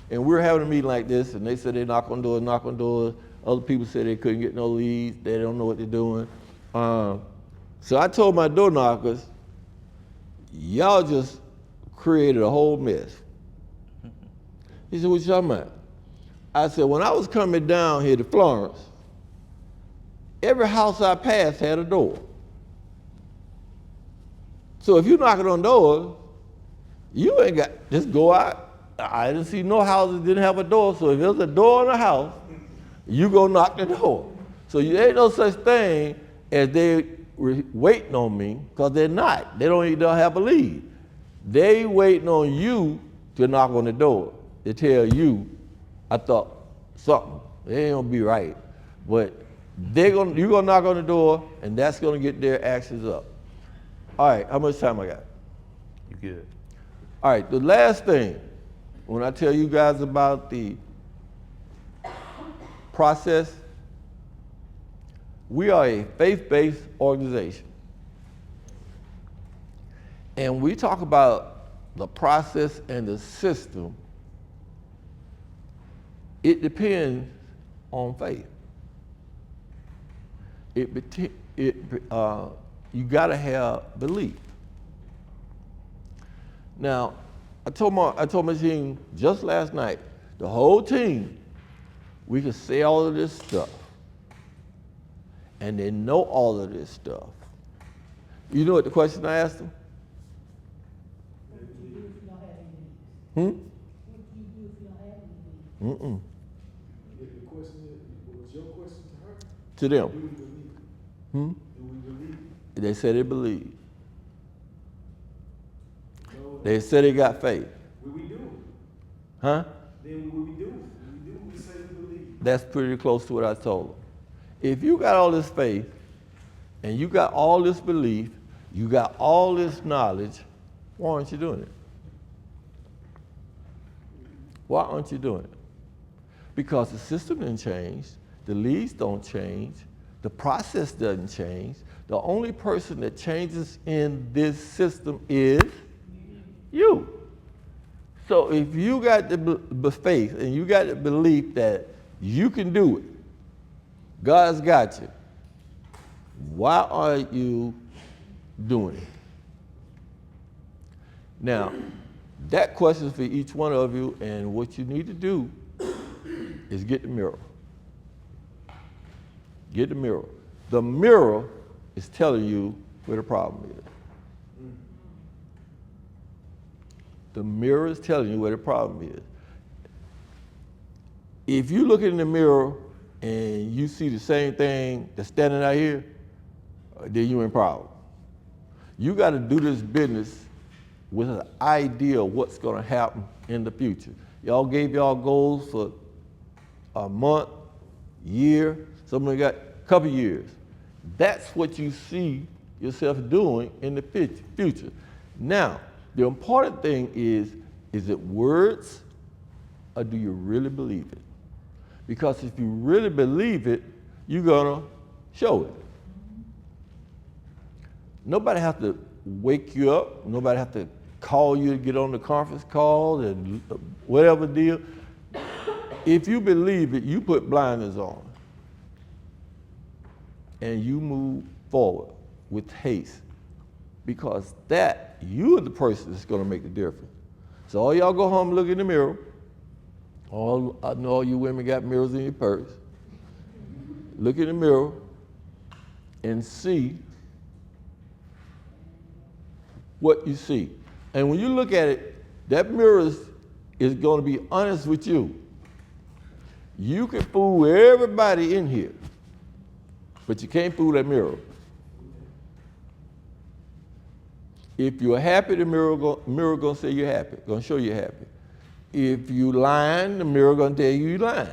And we were having a meeting like this, and they said they knock on doors. Other people said they couldn't get no leads. They don't know what they're doing. So I told my door knockers, y'all just created a whole mess. He said, what you talking about? I said, when I was coming down here to Florence, every house I passed had a door. So if you're knocking on doors, you ain't got, just go out I didn't see no houses that didn't have a door, so if there's a door in a house, you go knock the door. So you ain't no such thing as they waiting on me, because they're not. They don't have a lead. They waiting on you to knock on the door to tell you, I thought something. It ain't gonna be right. But you're gonna knock on the door, and that's gonna get their actions up. All right, how much time I got? You good. All right, the last thing, when I tell you guys about the process, we are a faith-based organization. And we talk about the process and the system. It depends on faith. You gotta have belief. Now, I told my team just last night, the whole team, we can say all of this stuff, and they know all of this stuff. You know what the question I asked them? Mm-mm. The question is, what was your question to her? To them. Do we believe? Hmm? Do we believe? They said they believe. No. They said they got faith. Will we do? Huh? Then what we do? We do what we say we believe. That's pretty close to what I told them. If you got all this faith, and you got all this belief, you got all this knowledge, why aren't you doing it? Why aren't you doing it? Because the system didn't change, the leads don't change, the process doesn't change. The only person that changes in this system is you. So if you got the faith and you got the belief that you can do it, God's got you, why are you doing it? Now, that question is for each one of you, and what you need to do is get the mirror. Get the mirror. The mirror is telling you where the problem is. The mirror is telling you where the problem is. If you look in the mirror and you see the same thing that's standing out here, then you're in problem. You got to do this business with an idea of what's going to happen in the future. Y'all gave y'all goals for a month, year, some of you got a couple years. That's what you see yourself doing in the future. Now, the important thing is it words or do you really believe it? Because if you really believe it, you're gonna show it. Nobody has to wake you up. Nobody has to call you to get on the conference call and whatever deal. If you believe it, you put blinders on and you move forward with haste, because that, you are the person that's gonna make the difference. So all y'all go home and look in the mirror. I know all you women got mirrors in your purse. Look in the mirror and see what you see. And when you look at it, that mirror is gonna be honest with you. You can fool everybody in here, but you can't fool that mirror. If you're happy, the mirror gonna say you're happy, gonna show you happy. If you lying, the mirror gonna tell you you lying.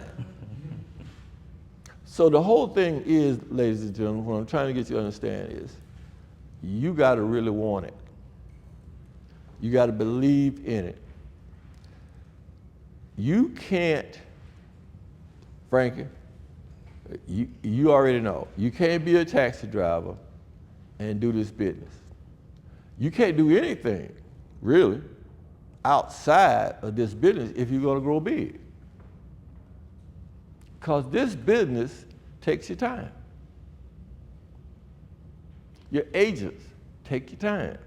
So the whole thing is, ladies and gentlemen, what I'm trying to get you to understand is, you gotta really want it. You gotta believe in it. You can't, Frankie, you already know, you can't be a taxi driver and do this business. You can't do anything, really, outside of this business if you're gonna grow big. Because this business takes your time. Your agents take your time.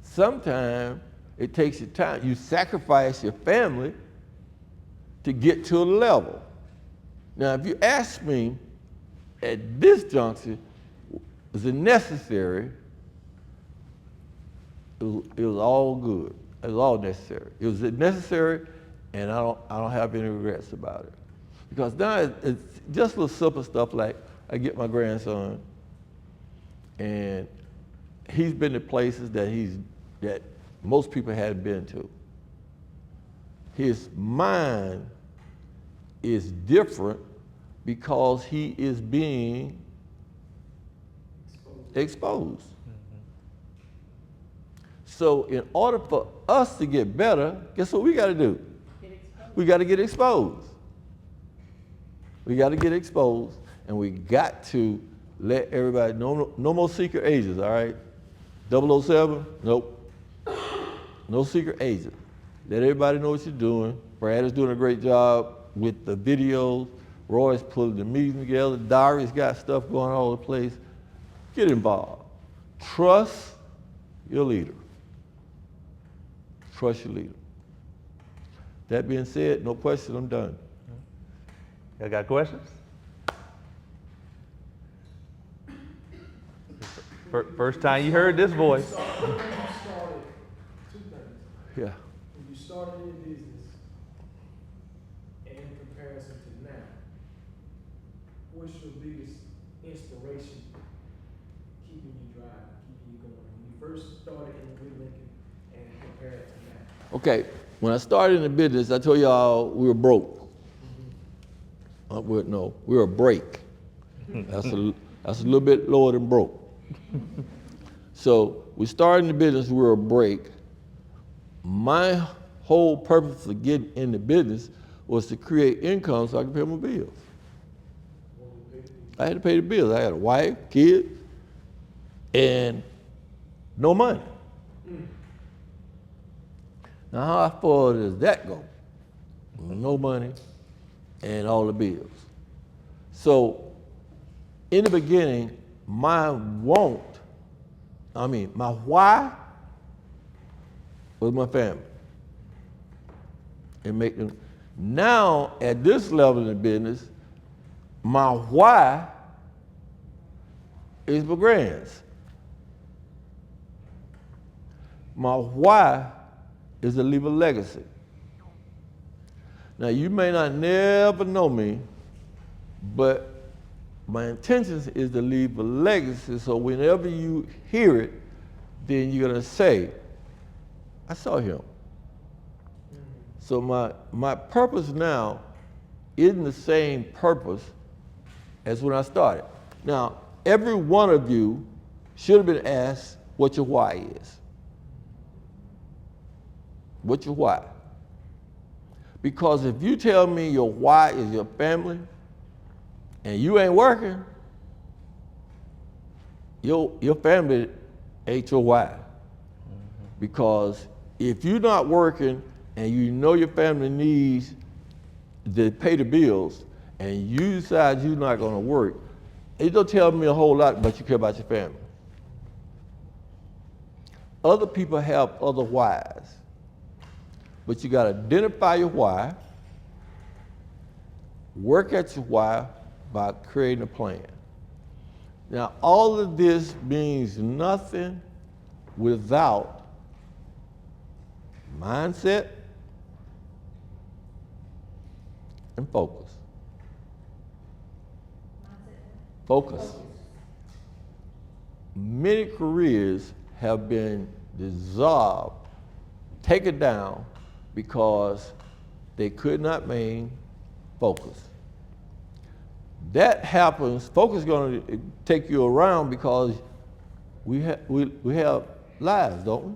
Sometimes it takes your time. You sacrifice your family to get to a level. Now, if you ask me at this juncture, is it necessary? It was all good. It was all necessary. It was necessary, and I don't have any regrets about it. Because now it's just little simple stuff like I get my grandson, and he's been to places that most people hadn't been to. His mind is different because he is being exposed. So in order for us to get better, guess what we got to do? We got to get exposed. We got to get exposed, and we got to let everybody know. No more secret agents, all right? 007, nope. No secret agent. Let everybody know what you're doing. Brad is doing a great job with the videos. Roy's pulling the meeting together. Diary's got stuff going all over the place. Get involved. Trust your leader. Trust your leader. That being said, no questions, I'm done. Y'all got questions? First time you heard this voice. When you started, two things. Yeah. When you started your business, and in comparison to now, what's your biggest inspiration keeping you driving, keeping you going? When you first started in Good Lincoln and compare it to now. Okay, when I started in the business, I told y'all we were broke. We were break. That's a little bit lower than broke. So we started in the business, we were a break. My whole purpose for getting in the business was to create income so I could pay my bills. I had to pay the bills. I had a wife, kids, and no money. Now how far does that go? No money and all the bills. So in the beginning, my why was my family. And make them. Now at this level in the business, my why is my grands. My why is to leave a legacy. Now you may not never know me, but my intention is to leave a legacy so whenever you hear it, then you're gonna say, I saw him. So my purpose now isn't the same purpose as when I started. Now, every one of you should have been asked what your why is. What's your why? Because if you tell me your why is your family and you ain't working, your family ain't your why. Because if you're not working and you know your family needs to pay the bills and you decide you're not gonna work, it don't tell me a whole lot, but you care about your family. Other people have other whys. But you gotta identify your why, work at your why by creating a plan. Now, all of this means nothing without mindset and focus. Focus. Many careers have been dissolved, taken down, because they could not maintain focus. That happens, focus is going to take you around because we have lives, don't we?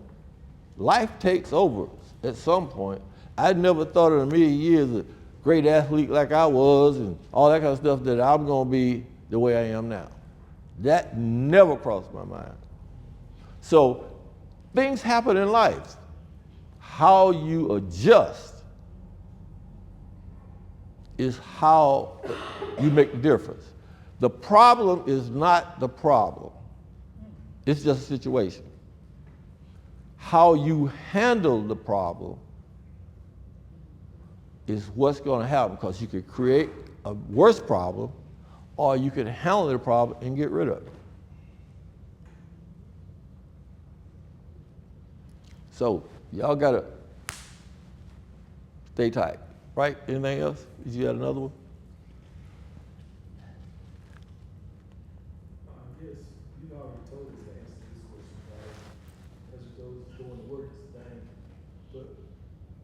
Life takes over at some point. I never thought in a million years a great athlete like I was and all that kind of stuff that I'm going to be the way I am now. That never crossed my mind. So things happen in life. How you adjust is how you make the difference. The problem is not the problem. It's just a situation. How you handle the problem is what's going to happen, because you could create a worse problem or you can handle the problem and get rid of it. So Y'all gotta stay tight, right? Anything else? Did you have another one? I guess you already told us to answer this question, right? As you going to work, it's a thing. But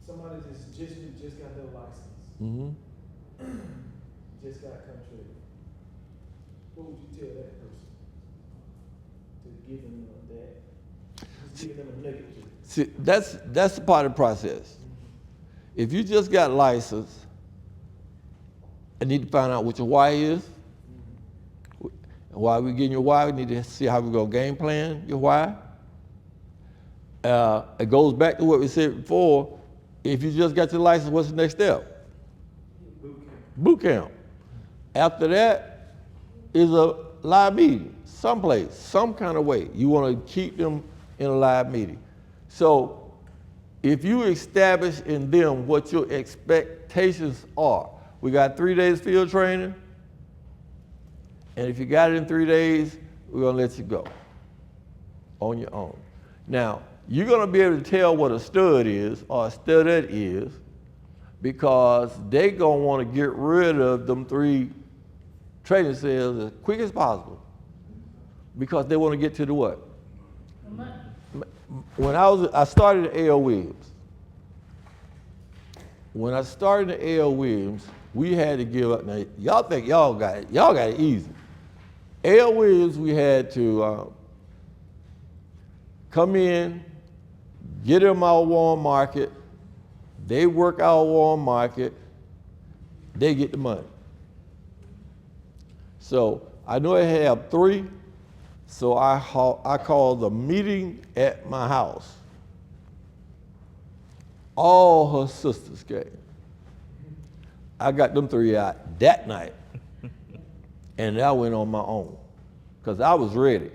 somebody just got their license, Mm-hmm. just got contract. What would you tell that person to give them that? Just give them a nugget to. See, that's the part of the process. If you just got licensed, I need to find out what your why is. And why we getting your why, we need to see how we're gonna game plan your why. It goes back to what we said before. If you just got your license, what's the next step? Boot camp. After that is a live meeting, someplace, some kind of way. You want to keep them in a live meeting. So if you establish in them what your expectations are, we got 3 days field training, and if you got it in 3 days, we're gonna let you go on your own. Now, you're gonna be able to tell what a stud is or a studette is because they gonna wanna get rid of them 3 training cells as quick as possible because they wanna get to the what? When I started at A.L. Williams. When I started at A.L. Williams, we had to give up. Now, y'all think y'all got it easy. A.L. Williams, we had to come in, get them our warm market, they work our warm market, they get the money. So I know I have 3, so I called a meeting at my house. All her sisters came. I got them 3 out that night, and I went on my own, because I was ready.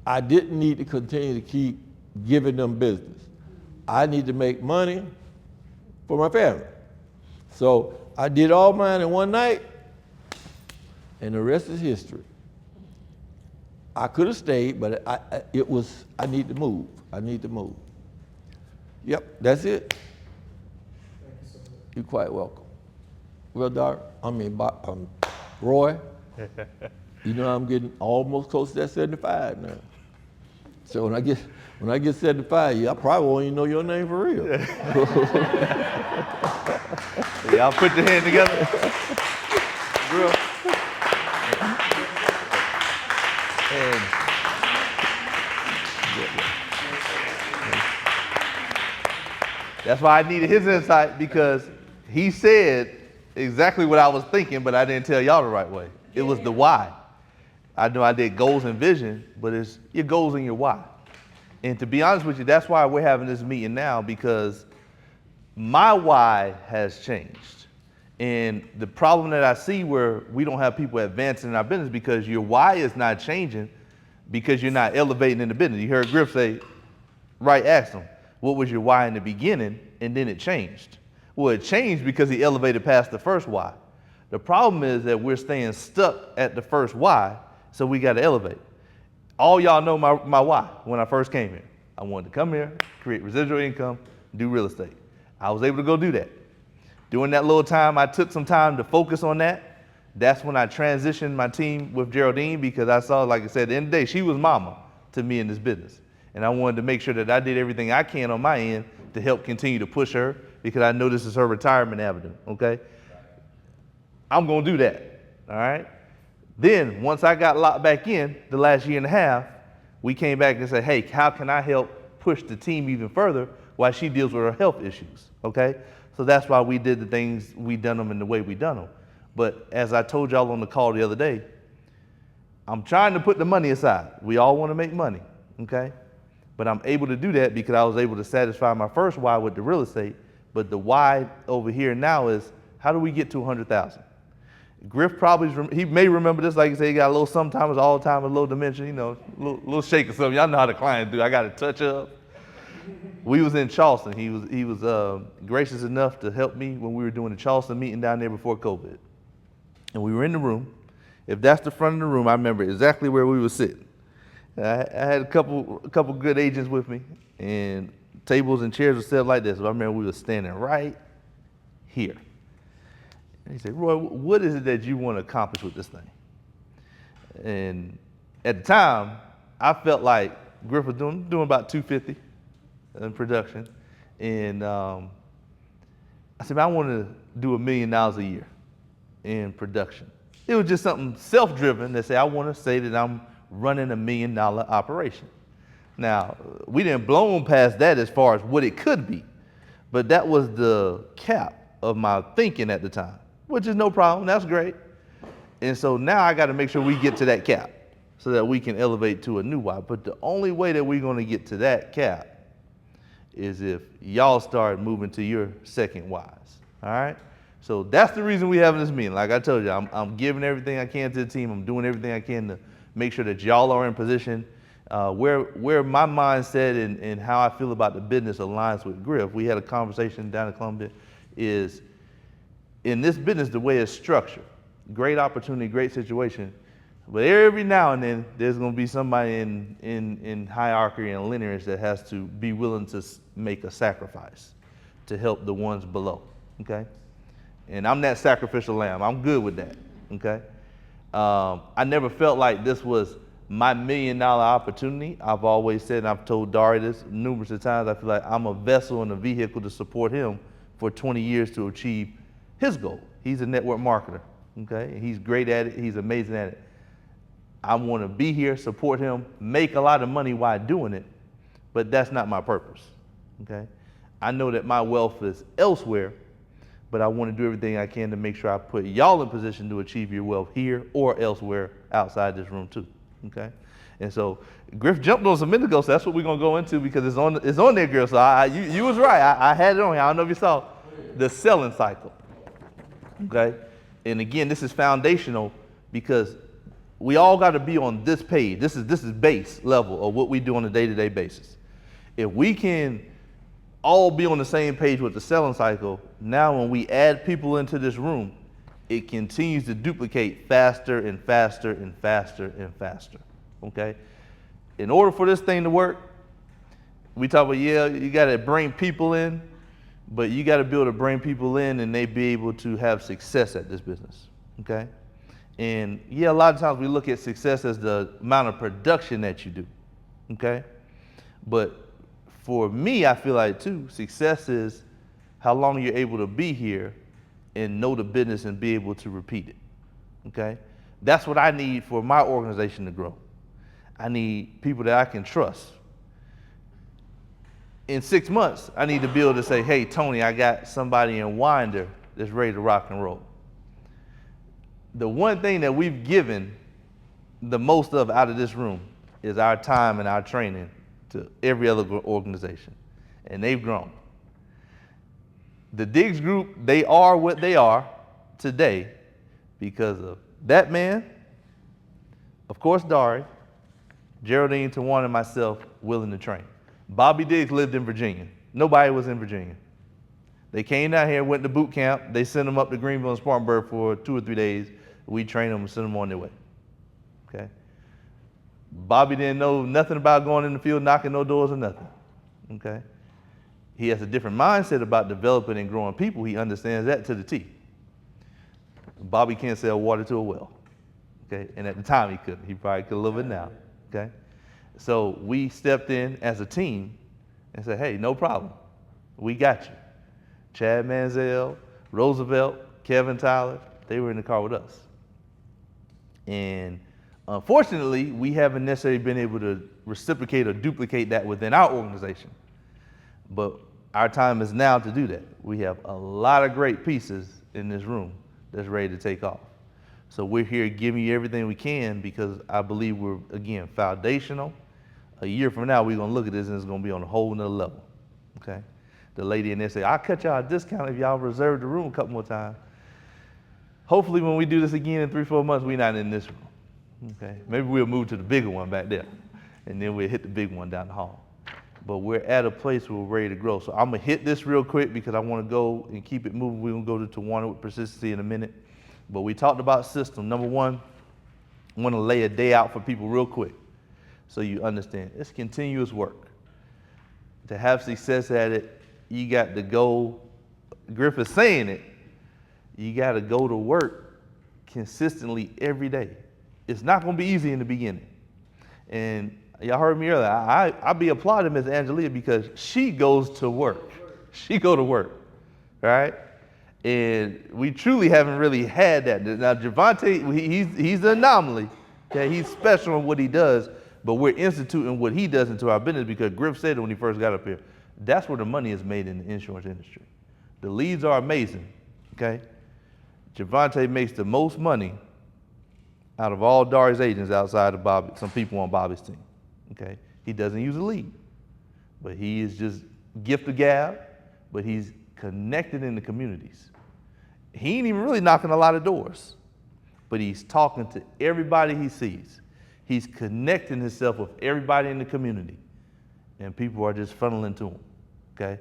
I didn't need to continue to keep giving them business. I need to make money for my family. So I did all mine in one night, and the rest is history. I could have stayed, but I need to move. I need to move. Yep, that's it. Thank you so much. You're quite welcome. Well, Roy, you know I'm getting almost close to that 75 now. So when I get 75, I probably won't even know your name for real. Y'all put your hand together. Real. And that's why I needed his insight, because he said exactly what I was thinking, but I didn't tell y'all the right way. It was the why. I know I did goals and vision, but it's your goals and your why. And to be honest with you, that's why we're having this meeting now, because my why has changed. And the problem that I see where we don't have people advancing in our business because your why is not changing because you're not elevating in the business. You heard Griff say, right, ask him, what was your why in the beginning? And then it changed. Well, it changed because he elevated past the first why. The problem is that we're staying stuck at the first why, so we got to elevate. All y'all know my why when I first came here. I wanted to come here, create residual income, do real estate. I was able to go do that. During that little time, I took some time to focus on that. That's when I transitioned my team with Geraldine, because I saw, like I said, at the end of the day, she was mama to me in this business. And I wanted to make sure that I did everything I can on my end to help continue to push her, because I know this is her retirement avenue, okay? I'm gonna do that, all right? Then, once I got locked back in the last year and a half, we came back and said, hey, how can I help push the team even further while she deals with her health issues, okay? So that's why we did the things we done them in the way we done them. But as I told y'all on the call the other day, I'm trying to put the money aside. We all want to make money, okay? But I'm able to do that because I was able to satisfy my first why with the real estate. But the why over here now is, how do we get to 100,000? Griff probably, he may remember this, like you say, he got a little, sometimes all the time, a little dementia, you know, little shake or something. Y'all know how the clients do. I got to touch up. We was in Charleston. He was gracious enough to help me when we were doing the Charleston meeting down there before COVID. And we were in the room. If that's the front of the room, I remember exactly where we were sitting. I had a couple good agents with me, and tables and chairs were set like this. But I remember we were standing right here. And he said, Roy, what is it that you want to accomplish with this thing? And at the time, I felt like Griffin was doing about 250 in production. And I said, man, I want to do $1 million a year in production. It was just something self-driven that said, I want to say that I'm running $1 million operation. Now, we didn't blow past that as far as what it could be, but that was the cap of my thinking at the time, which is no problem. That's great. And so now I got to make sure we get to that cap so that we can elevate to a new Y. But the only way that we're going to get to that cap is if y'all start moving to your second Ys. All right? So that's the reason we having this meeting. Like I told you, I'm giving everything I can to the team. I'm doing everything I can to make sure that y'all are in position. Where my mindset and how I feel about the business aligns with Griff. We had a conversation down in Columbia, is in this business, the way it's structured, great opportunity, great situation, but every now and then there's going to be somebody in hierarchy and lineage that has to be willing to make a sacrifice to help the ones below, okay? And I'm that sacrificial lamb. I'm good with that, okay? I never felt like this was my $1 million opportunity. I've always said, and I've told Dari this numerous of times, I feel like I'm a vessel and a vehicle to support him for 20 years to achieve his goal. He's a network marketer, okay? He's great at it. He's amazing at it. I want to be here, support him, make a lot of money while doing it, but that's not my purpose, okay? I know that my wealth is elsewhere, but I want to do everything I can to make sure I put y'all in position to achieve your wealth here or elsewhere outside this room too, okay? And so Griff jumped on some minutes ago, so that's what we're going to go into because it's on there, girl. So you was right. I had it on here. I don't know if you saw the selling cycle, okay? And again, this is foundational because we all got to be on this page. This is base level of what we do on a day-to-day basis. If we can all be on the same page with the selling cycle, now when we add people into this room, it continues to duplicate faster and faster and faster and faster, okay? In order for this thing to work, we talk about, yeah, you got to bring people in, but you got to be able to bring people in and they be able to have success at this business, okay? And yeah, a lot of times we look at success as the amount of production that you do, okay? But for me, I feel like too, success is how long you're able to be here and know the business and be able to repeat it, okay? That's what I need for my organization to grow. I need people that I can trust. In 6 months, I need to be able to say, hey, Tony, I got somebody in Winder that's ready to rock and roll. The one thing that we've given the most of out of this room is our time and our training to every other organization, and they've grown. The Diggs Group, they are what they are today because of that man, of course, Dari, Geraldine, Tawana, and myself willing to train. Bobby Diggs lived in Virginia. Nobody was in Virginia. They came down here, went to boot camp. They sent them up to Greenville and Spartanburg for 2 or 3 days. We trained them and sent them on their way, okay? Bobby didn't know nothing about going in the field, knocking no doors or nothing, okay? He has a different mindset about developing and growing people. He understands that to the T. Bobby can't sell water to a well, okay? And at the time he couldn't. He probably could a little bit now, okay? So we stepped in as a team and said, hey, no problem. We got you. Chad Manziel, Roosevelt, Kevin Tyler, they were in the car with us. And unfortunately, we haven't necessarily been able to reciprocate or duplicate that within our organization. But our time is now to do that. We have a lot of great pieces in this room that's ready to take off. So we're here giving you everything we can because I believe we're, again, foundational. A year from now, we're going to look at this and it's going to be on a whole nother level, okay? The lady in there say, I'll cut y'all a discount if y'all reserve the room a couple more times. Hopefully when we do this again in 3-4 months, we're not in this room, okay? Maybe we'll move to the bigger one back there, and then we'll hit the big one down the hall. But we're at a place where we're ready to grow. So I'm going to hit this real quick because I want to go and keep it moving. We're going to go to Tawana with persistency in a minute. But we talked about system. Number one, I want to lay a day out for people real quick so you understand. It's continuous work. To have success at it, you got to go, Griffin's saying it, you got to go to work consistently every day. It's not going to be easy in the beginning. And y'all heard me earlier, I be applauding Miss Angelia because she goes to work. She go to work, right? And we truly haven't really had that. Now, Javante, he's the anomaly. Okay? He's special in what he does, but we're instituting what he does into our business because Griff said it when he first got up here. That's where the money is made in the insurance industry. The leads are amazing, okay? Javante makes the most money out of all Dari's agents outside of Bobby, some people on Bobby's team, okay? He doesn't use a lead, but he is just gift of gab, but he's connected in the communities. He ain't even really knocking a lot of doors, but he's talking to everybody he sees. He's connecting himself with everybody in the community, and people are just funneling to him, okay?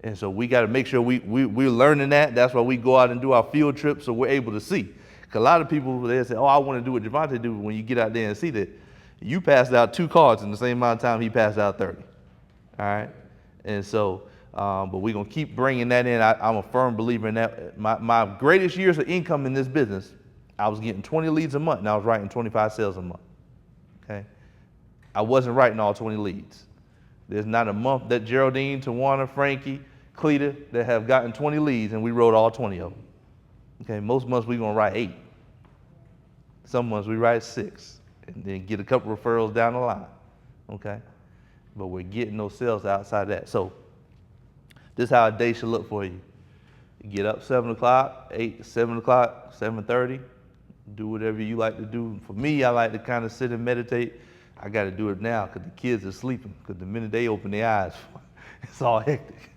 And so we got to make sure we're learning that. That's why we go out and do our field trips so we're able to see. Because a lot of people, they say, oh, I want to do what Javante do. When you get out there and see that you passed out 2 cards in the same amount of time he passed out 30, all right? And so, but we're going to keep bringing that in. I'm a firm believer in that. My greatest years of income in this business, I was getting 20 leads a month, and I was writing 25 sales a month, okay? I wasn't writing all 20 leads. There's not a month that Geraldine, Tawana, Frankie, Cleta that have gotten 20 leads, and we wrote all 20 of them, okay? Most months we're going to write 8. Some months we write 6, and then get a couple referrals down the line, okay? But we're getting those sales outside of that. So this is how a day should look for you. You get up 7 o'clock, 7 o'clock, 7:30, do whatever you like to do. For me, I like to kind of sit and meditate. I got to do it now because the kids are sleeping, because the minute they open their eyes, it's all hectic.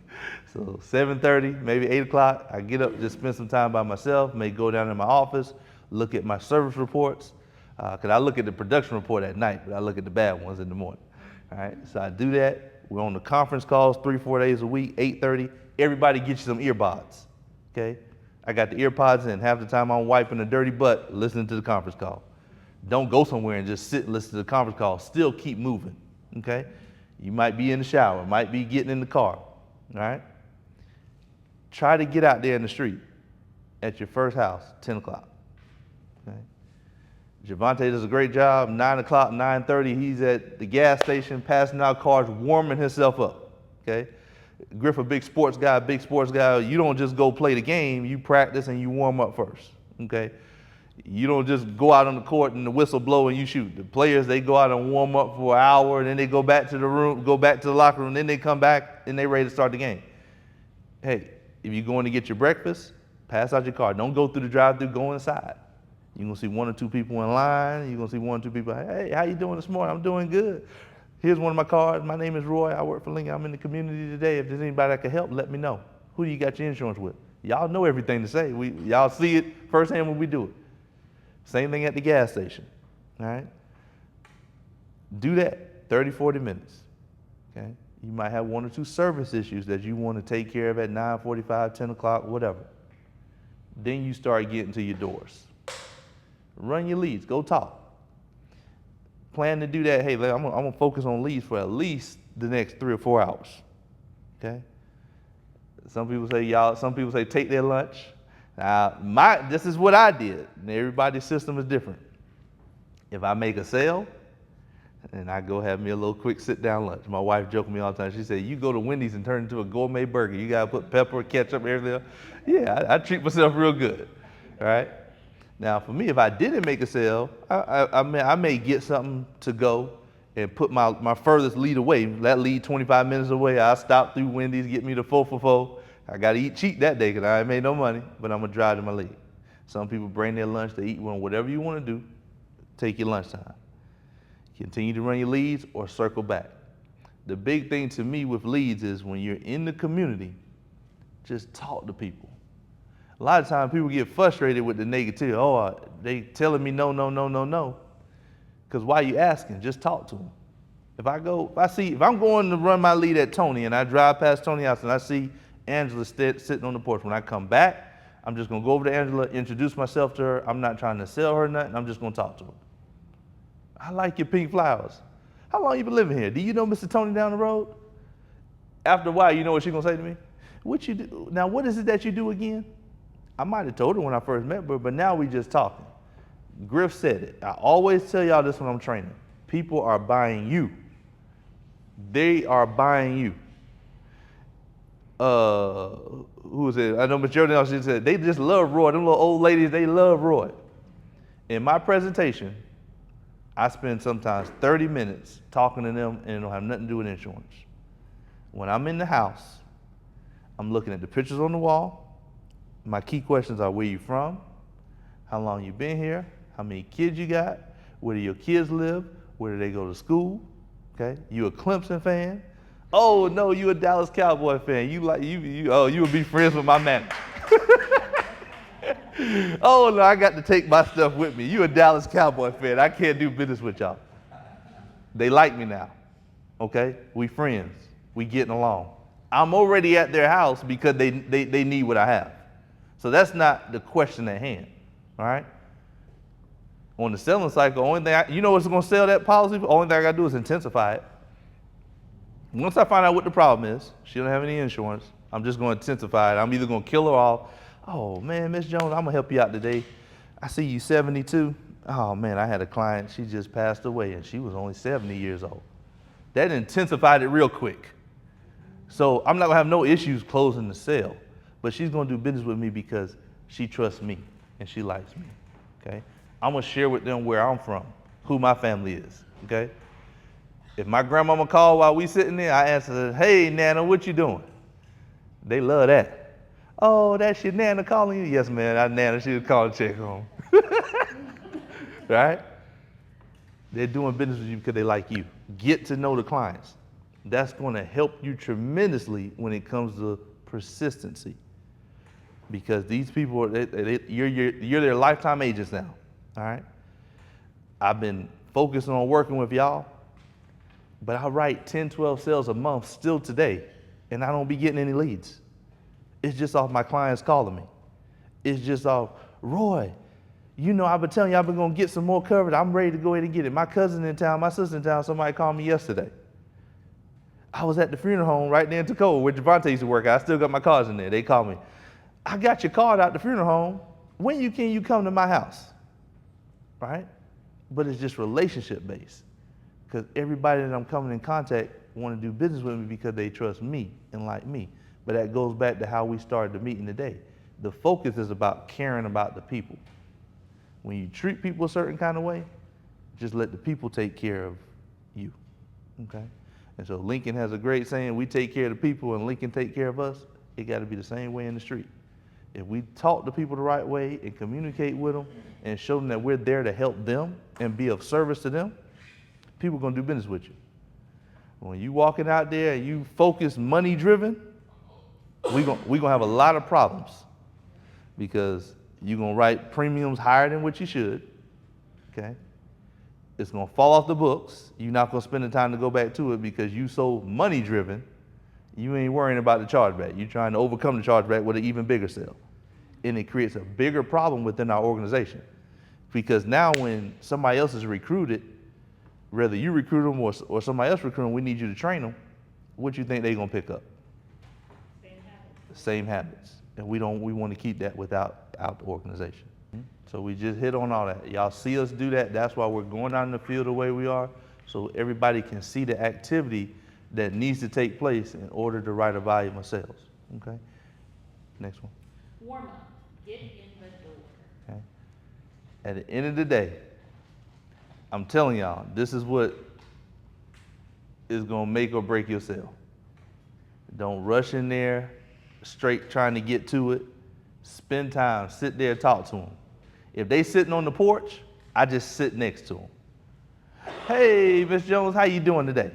So 7:30, maybe 8 o'clock, I get up, just spend some time by myself, may go down in my office, look at my service reports, because I look at the production report at night, but I look at the bad ones in the morning. All right, so I do that. We're on the conference calls 3-4 days a week, 8:30. Everybody get you some earbuds, okay? I got the earpods in. Half the time I'm wiping a dirty butt listening to the conference call. Don't go somewhere and just sit and listen to the conference call. Still keep moving, okay? You might be in the shower, might be getting in the car, all right? Try to get out there in the street at your first house, 10 o'clock, okay? Javante does a great job. 9 o'clock, 9:30, he's at the gas station passing out cards, warming himself up, okay? Griff, a big sports guy. You don't just go play the game. You practice and you warm up first, okay? You don't just go out on the court and the whistle blow and you shoot. The players, they go out and warm up for an hour, and then they go back to the room, go back to the locker room, then they come back and they're ready to start the game. Hey, if you're going to get your breakfast, pass out your card. Don't go through the drive-thru, go inside. You're going to see 1 or 2 people in line. You're going to see 1 or 2 people, hey, how you doing this morning? I'm doing good. Here's one of my cards. My name is Roy. I work for Lincoln. I'm in the community today. If there's anybody that can help, let me know. Who do you got your insurance with? Y'all know everything to say. Y'all see it firsthand when we do it. Same thing at the gas station, all right? Do that 30, 40 minutes, okay? You might have 1 or 2 service issues that you want to take care of at 9:45, 10 o'clock, whatever. Then you start getting to your doors. Run your leads, go talk. Plan to do that, hey, I'm gonna focus on leads for at least the next 3 or 4 hours, okay? Some people say take their lunch. Now, this is what I did, and everybody's system is different. If I make a sale, and I go have me a little quick sit-down lunch. My wife joked with me all the time. She said, you go to Wendy's and turn it into a gourmet burger. You got to put pepper, ketchup, everything else. Yeah, I treat myself real good, all right? Now, for me, if I didn't make a sale, I may get something to go and put my furthest lead away. That lead 25 minutes away, I'll stop through Wendy's, get me the 4 for 4. I got to eat cheap that day because I ain't made no money, but I'm going to drive to my lead. Some people bring their lunch, they eat one, whatever you want to do, take your lunchtime. Continue to run your leads or circle back. The big thing to me with leads is when you're in the community, just talk to people. A lot of times people get frustrated with the negativity. Oh, they telling me no. Because why are you asking? Just talk to them. If I'm going to run my lead at Tony and I drive past Tony's house and I see Angela sitting on the porch, when I come back, I'm just going to go over to Angela, introduce myself to her. I'm not trying to sell her nothing. I'm just going to talk to her. I like your pink flowers. How long you been living here? Do you know Mr. Tony down the road? After a while, you know what she's gonna say to me? What you do? Now, what is it that you do again? I might have told her when I first met her, but now we just talking. Griff said it. I always tell y'all this when I'm training. People are buying you. They are buying you. Who was it? I know Miss Jordan, she said, they just love Roy. Them little old ladies, they love Roy. In my presentation, I spend sometimes 30 minutes talking to them and it don't have nothing to do with insurance. When I'm in the house, I'm looking at the pictures on the wall. My key questions are where you from, how long you been here, how many kids you got, where do your kids live, where do they go to school, okay? You a Clemson fan? Oh no, you a Dallas Cowboy fan. You would be friends with my manager. Oh no, I got to take my stuff with me. You a Dallas Cowboy fan. I can't do business with y'all. They like me now, okay? We friends, we getting along. I'm already at their house because they need what I have. So that's not the question at hand, all right? On the selling cycle, only thing you know what's gonna sell that policy? The only thing I gotta do is intensify it. Once I find out what the problem is, she don't have any insurance, I'm just gonna intensify it. I'm either gonna kill her off. Oh man, Miss Jones, I'm gonna help you out today. I see you 72. Oh man, I had a client, she just passed away and she was only 70 years old. That intensified it real quick. So I'm not gonna have no issues closing the sale, but she's gonna do business with me because she trusts me and she likes me, okay? I'm gonna share with them where I'm from, who my family is, okay? If my grandmama called while we sitting there, I answer, hey Nana, what you doing? They love that. Oh, that's your Nana calling you? Yes, man, our Nana, she was calling to check home. Right? They're doing business with you because they like you. Get to know the clients. That's gonna help you tremendously when it comes to persistency. Because these people, you're their lifetime agents now, all right? I've been focusing on working with y'all, but I write 10, 12 sales a month still today, and I don't be getting any leads. It's just off my clients calling me. It's just off, Roy, you know I've been telling you I've been gonna get some more coverage. I'm ready to go ahead and get it. My cousin in town, my sister in town, somebody called me yesterday. I was at the funeral home right there in Tacoma where Javante used to work at. I still got my cards in there. They called me. I got your card out the funeral home. When can you come to my house? Right? But it's just relationship based. Because everybody that I'm coming in contact want to do business with me because they trust me and like me. But that goes back to how we started the meeting today. The focus is about caring about the people. When you treat people a certain kind of way, just let the people take care of you, okay? And so Lincoln has a great saying, we take care of the people and Lincoln take care of us. It got to be the same way in the street. If we talk to people the right way and communicate with them and show them that we're there to help them and be of service to them, people are going to do business with you. When you walking out there and you focus money driven, we're gonna have a lot of problems because you're going to write premiums higher than what you should, okay? It's going to fall off the books. You're not going to spend the time to go back to it because you so money driven, you ain't worrying about the chargeback. You're trying to overcome the chargeback with an even bigger sale. And it creates a bigger problem within our organization. Because now when somebody else is recruited, whether you recruit them or somebody else recruit them, we need you to train them. What you think they're gonna pick up? Same habits. Same habits. And we want to keep that without the organization. So we just hit on all that. Y'all see us do that. That's why we're going out in the field the way we are, so everybody can see the activity that needs to take place in order to write a volume of sales. Okay? Next one. Warm up. Get in the door. Okay. At the end of the day, I'm telling y'all, this is what is gonna make or break your sale. Don't rush in there, straight trying to get to it. Spend time, sit there, talk to them. If they sitting on the porch, I just sit next to them. Hey, Miss Jones, how you doing today?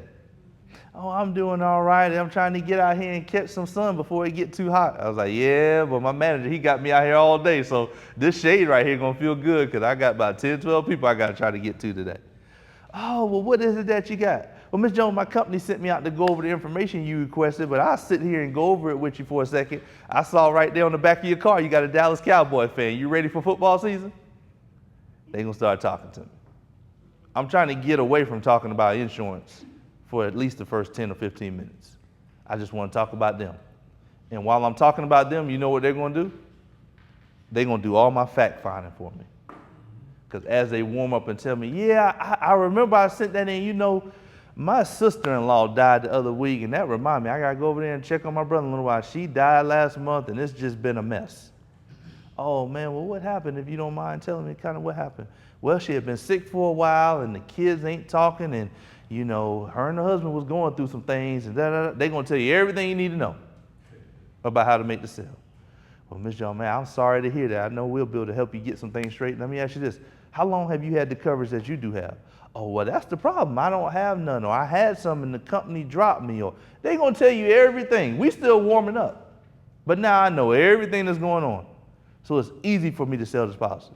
Oh, I'm doing all right. I'm trying to get out here and catch some sun before it get too hot. I was like, yeah, but my manager, he got me out here all day, so this shade right here gonna feel good because I got about 10, 12 people I gotta try to get to today. Oh, well, what is it that you got? Well, Miss Jones, my company sent me out to go over the information you requested, but I'll sit here and go over it with you for a second. I saw right there on the back of your car, you got a Dallas Cowboy fan. You ready for football season? They gonna start talking to me. I'm trying to get away from talking about insurance for at least the first 10 or 15 minutes. I just want to talk about them. And while I'm talking about them, you know what they're going to do? They're going to do all my fact finding for me. Because as they warm up and tell me, yeah, I remember I sent that in, you know, my sister-in-law died the other week, and that reminded me, I got to go over there and check on my brother-in-law. She died last month, and it's just been a mess. Oh, man, well, what happened, if you don't mind telling me kind of what happened? Well, she had been sick for a while, and the kids ain't talking, and, you know, her and her husband was going through some things, and they're going to tell you everything you need to know about how to make the sale. Well, Ms. Jones, man, I'm sorry to hear that. I know we'll be able to help you get some things straight. Let me ask you this. How long have you had the coverage that you do have? Oh, well, that's the problem. I don't have none, or I had some and the company dropped me, or they're going to tell you everything. We still warming up. But now I know everything that's going on. So it's easy for me to sell this policy.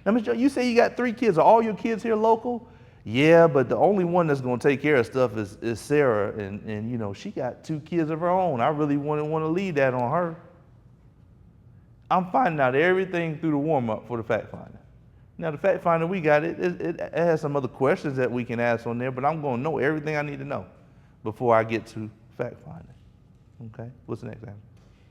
Now, Ms. Jones, you say you got 3 kids. Are all your kids here local? Yeah, but the only one that's going to take care of stuff is Sarah, and you know, she got 2 kids of her own. I really wouldn't want to leave that on her. I'm finding out everything through the warm-up for the fact finder. Now, the fact finder we got, it has some other questions that we can ask on there, but I'm going to know everything I need to know before I get to fact finding. Okay, what's the next answer?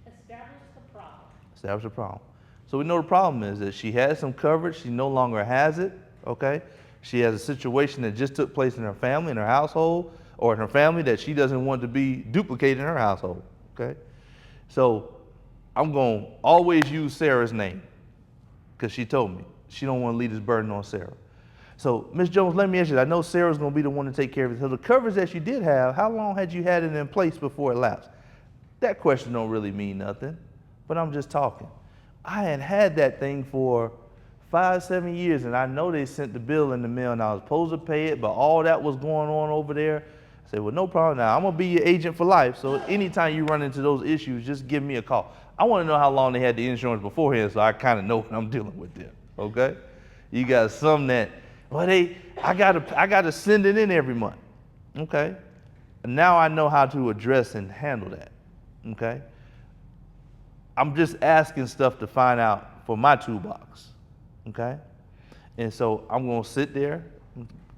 Establish the problem. Establish the problem. So we know the problem is that she has some coverage, she no longer has it, okay? She has a situation that just took place in her family, in her household, or in her family that she doesn't want to be duplicated in her household, okay? So I'm going to always use Sarah's name because she told me she don't want to leave this burden on Sarah. So Ms. Jones, let me ask you, I know Sarah's going to be the one to take care of it. So the coverage that you did have, how long had you had it in place before it lapsed? That question don't really mean nothing, but I'm just talking. I had that thing for 5-7 years, and I know they sent the bill in the mail, and I was supposed to pay it, but all that was going on over there. I said, well, no problem. Now, I'm going to be your agent for life, so anytime you run into those issues, just give me a call. I want to know how long they had the insurance beforehand, so I kind of know what I'm dealing with there, okay? You got some that, well, I gotta send it in every month, okay? And now I know how to address and handle that, okay? I'm just asking stuff to find out for my toolbox, okay? And so I'm gonna sit there,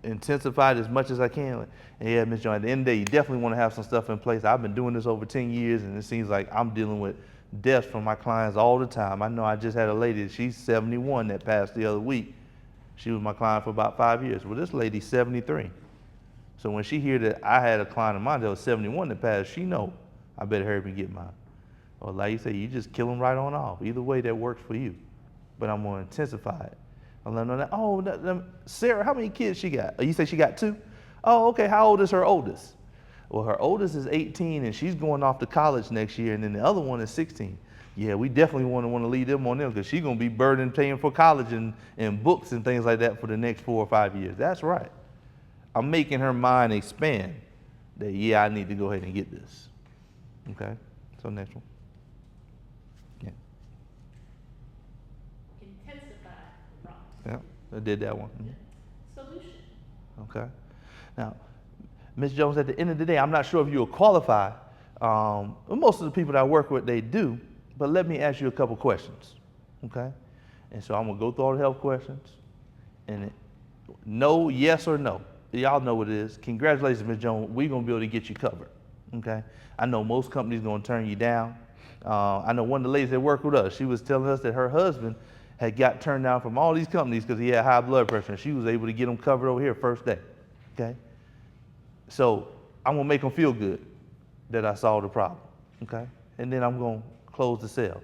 intensify it as much as I can. And yeah, Ms. Jones, at the end of the day, you definitely wanna have some stuff in place. I've been doing this over 10 years, and it seems like I'm dealing with deaths from my clients all the time. I know I just had a lady, she's 71, that passed the other week. She was my client for about 5 years. Well, this lady's 73. So when she hear that I had a client of mine that was 71 that passed, she know I better hurry up and get mine. Or like you say, you just kill them right on off. Either way, that works for you. But I'm going to intensify it. I'm letting them know, oh, Sarah, how many kids she got? Oh, you say she got 2? Oh, okay, how old is her oldest? Well, her oldest is 18, and she's going off to college next year, and then the other one is 16. Yeah, we definitely want to lead them on them because she's going to be burdened paying for college and books and things like that for the next 4 or 5 years. That's right. I'm making her mind expand that, yeah, I need to go ahead and get this. Okay, so next one. Yeah. Intensify the problem. Yeah, I did that one. Solution. Okay. Now, Ms. Jones, at the end of the day, I'm not sure if you'll qualify. Most of the people that I work with, they do. But let me ask you a couple questions, okay? And so I'm gonna go through all the health questions, and no, yes or no. Y'all know what it is. Congratulations, Ms. Jones. We're gonna be able to get you covered, okay? I know most companies gonna turn you down. I know one of the ladies that work with us, she was telling us that her husband had got turned down from all these companies because he had high blood pressure, and she was able to get him covered over here first day, okay? So I'm gonna make them feel good that I solved the problem, okay? And then I'm gonna close the sale.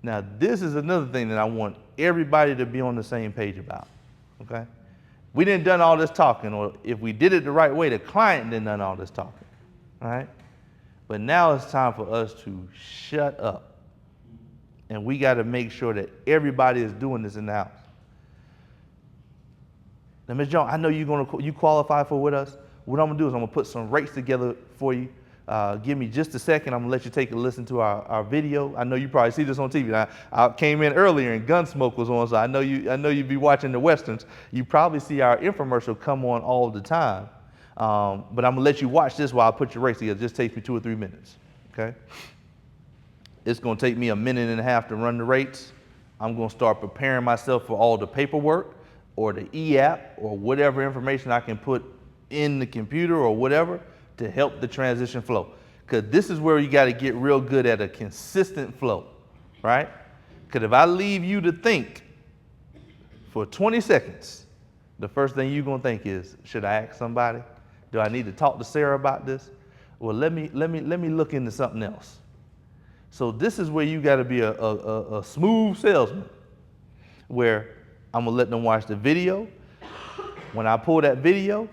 Now, this is another thing that I want everybody to be on the same page about, okay? We didn't done all this talking, or if we did it the right way, the client didn't done all this talking, all right? But now it's time for us to shut up. And we gotta make sure that everybody is doing this in the house. Now, Ms. Jones, I know you qualify for with us. What I'm gonna do is I'm gonna put some rates together for you. Give me just a second. I'm gonna let you take a listen to our video. I know you probably see this on TV. I came in earlier and Gunsmoke was on, so I know you'd be watching the Westerns. You probably see our infomercial come on all the time. But I'm gonna let you watch this while I put your rates together. It just takes me 2 or 3 minutes, okay? It's gonna take me 1.5 minutes to run the rates. I'm gonna start preparing myself for all the paperwork or the e-app or whatever information I can put in the computer or whatever to help the transition flow. Because this is where you got to get real good at a consistent flow, right? Because if I leave you to think for 20 seconds, the first thing you're going to think is, should I ask somebody? Do I need to talk to Sarah about this? Well, let me look into something else. So this is where you got to be a smooth salesman, where I'm going to let them watch the video. When I pull that video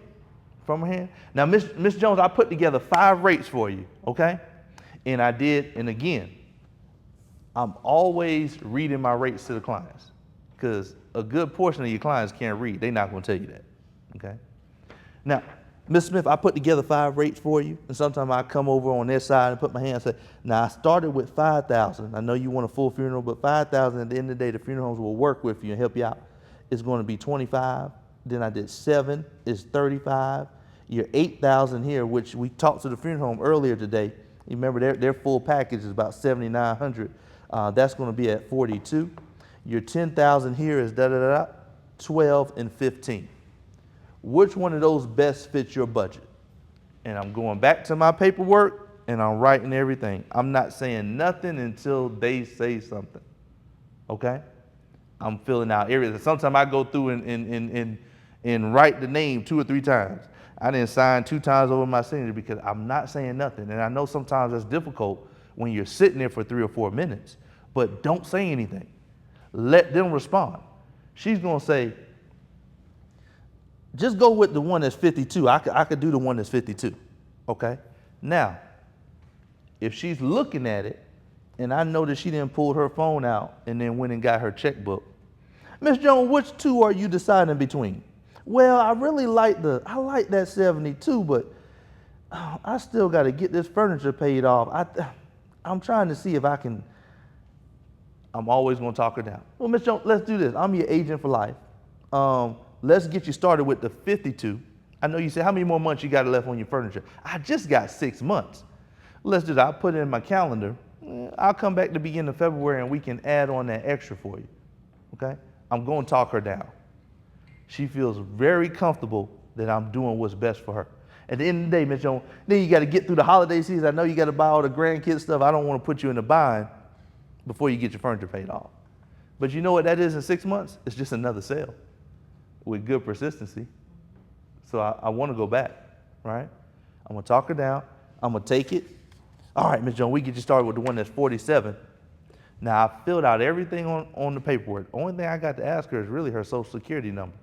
from her hand. Now, Miss Jones, I put together 5 rates for you, okay? And I did, and again, I'm always reading my rates to the clients, because a good portion of your clients can't read. They're not going to tell you that, okay? Now, Ms. Smith, I put together 5 rates for you, and sometimes I come over on their side and put my hand and say, now I started with $5,000. I know you want a full funeral, but $5,000 at the end of the day, the funeral homes will work with you and help you out. It's going to be $25. Then I did 7 is $35. Your $8,000 here, which we talked to the funeral home earlier today. You remember their full package is about $7,900. That's going to be at $42. Your $10,000 here is 12 and 15. Which one of those best fits your budget? And I'm going back to my paperwork and I'm writing everything. I'm not saying nothing until they say something. Okay? I'm filling out areas. Sometimes I go through and write the name 2 or 3 times. I didn't sign 2 times over my signature because I'm not saying nothing. And I know sometimes that's difficult when you're sitting there for 3 or 4 minutes, but don't say anything. Let them respond. She's going to say, just go with the one that's 52. I could do the one that's 52, okay? Now, if she's looking at it, and I know that she didn't pull her phone out and then went and got her checkbook, Miss Jones, which 2 are you deciding between? Well, I really like that 72, but I still got to get this furniture paid off. I'm trying to see if I can. I'm always going to talk her down. Well, Miss Jones, let's do this. I'm your agent for life. Let's get you started with the 52. I know you said, how many more months you got left on your furniture? I just got 6 months. Let's do that. I'll put it in my calendar. I'll come back the beginning of February and we can add on that extra for you. Okay? I'm going to talk her down. She feels very comfortable that I'm doing what's best for her. At the end of the day, Ms. Jones, then you got to get through the holiday season. I know you got to buy all the grandkids stuff. I don't want to put you in a bind before you get your furniture paid off. But you know what that is in 6 months? It's just another sale with good persistency. So I want to go back, right? I'm going to talk her down. I'm going to take it. All right, Ms. Jones, we get you started with the one that's 47. Now, I filled out everything on the paperwork. The only thing I got to ask her is really her social security number.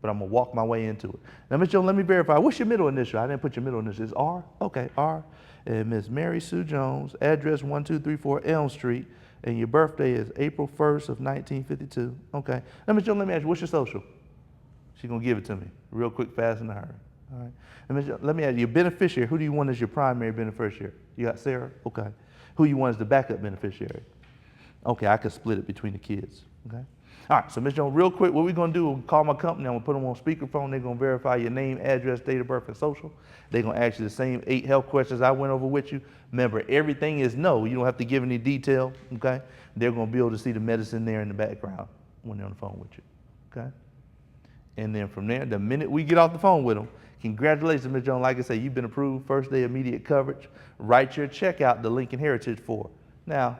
But I'm going to walk my way into it. Now, Ms. Jones, let me verify. What's your middle initial? I didn't put your middle initial. It's R? Okay, R. And Ms. Mary Sue Jones, address 1234 Elm Street, and your birthday is April 1st of 1952. Okay. Now, Ms. Jones, let me ask you, what's your social? She's going to give it to me real quick, fast, and in a hurry. All right. And Ms. Jones, let me ask you, your beneficiary, who do you want as your primary beneficiary? You got Sarah? Okay. Who you want as the backup beneficiary? Okay, I could split it between the kids. Okay. All right, so Ms. Jones, real quick, what we're going to do, we'll call my company. I'm going to put them on speakerphone. They're going to verify your name, address, date of birth, and social. They're going to ask you the same 8 health questions I went over with you. Remember, everything is no. You don't have to give any detail, okay? They're going to be able to see the medicine there in the background when they're on the phone with you, okay? And then from there, the minute we get off the phone with them, congratulations, Ms. Jones. Like I say, you've been approved, first day immediate coverage. Write your check out to Lincoln Heritage for. Now,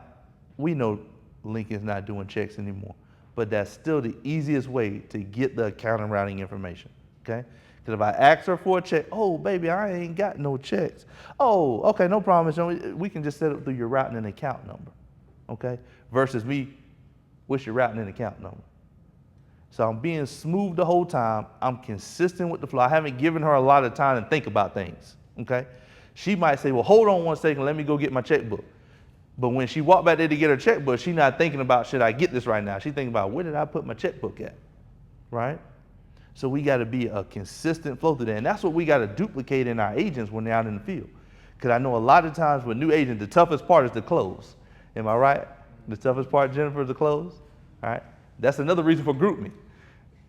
we know Lincoln's not doing checks anymore, but that's still the easiest way to get the account and routing information, okay? Because if I ask her for a check, oh, baby, I ain't got no checks. Oh, okay, no problem, Ms. Jones. We can just set it through your routing and account number, okay? Versus me, what's your routing and account number? So I'm being smooth the whole time. I'm consistent with the flow. I haven't given her a lot of time to think about things, okay? She might say, well, hold on one second. Let me go get my checkbook. But when she walked back there to get her checkbook, she's not thinking about, should I get this right now? She's thinking about, where did I put my checkbook at, right? So we got to be a consistent flow through that. And that's what we got to duplicate in our agents when they're out in the field. Because I know a lot of times with new agents, the toughest part is the close. Am I right? The toughest part, Jennifer, is the close, all right? That's another reason for GroupMe.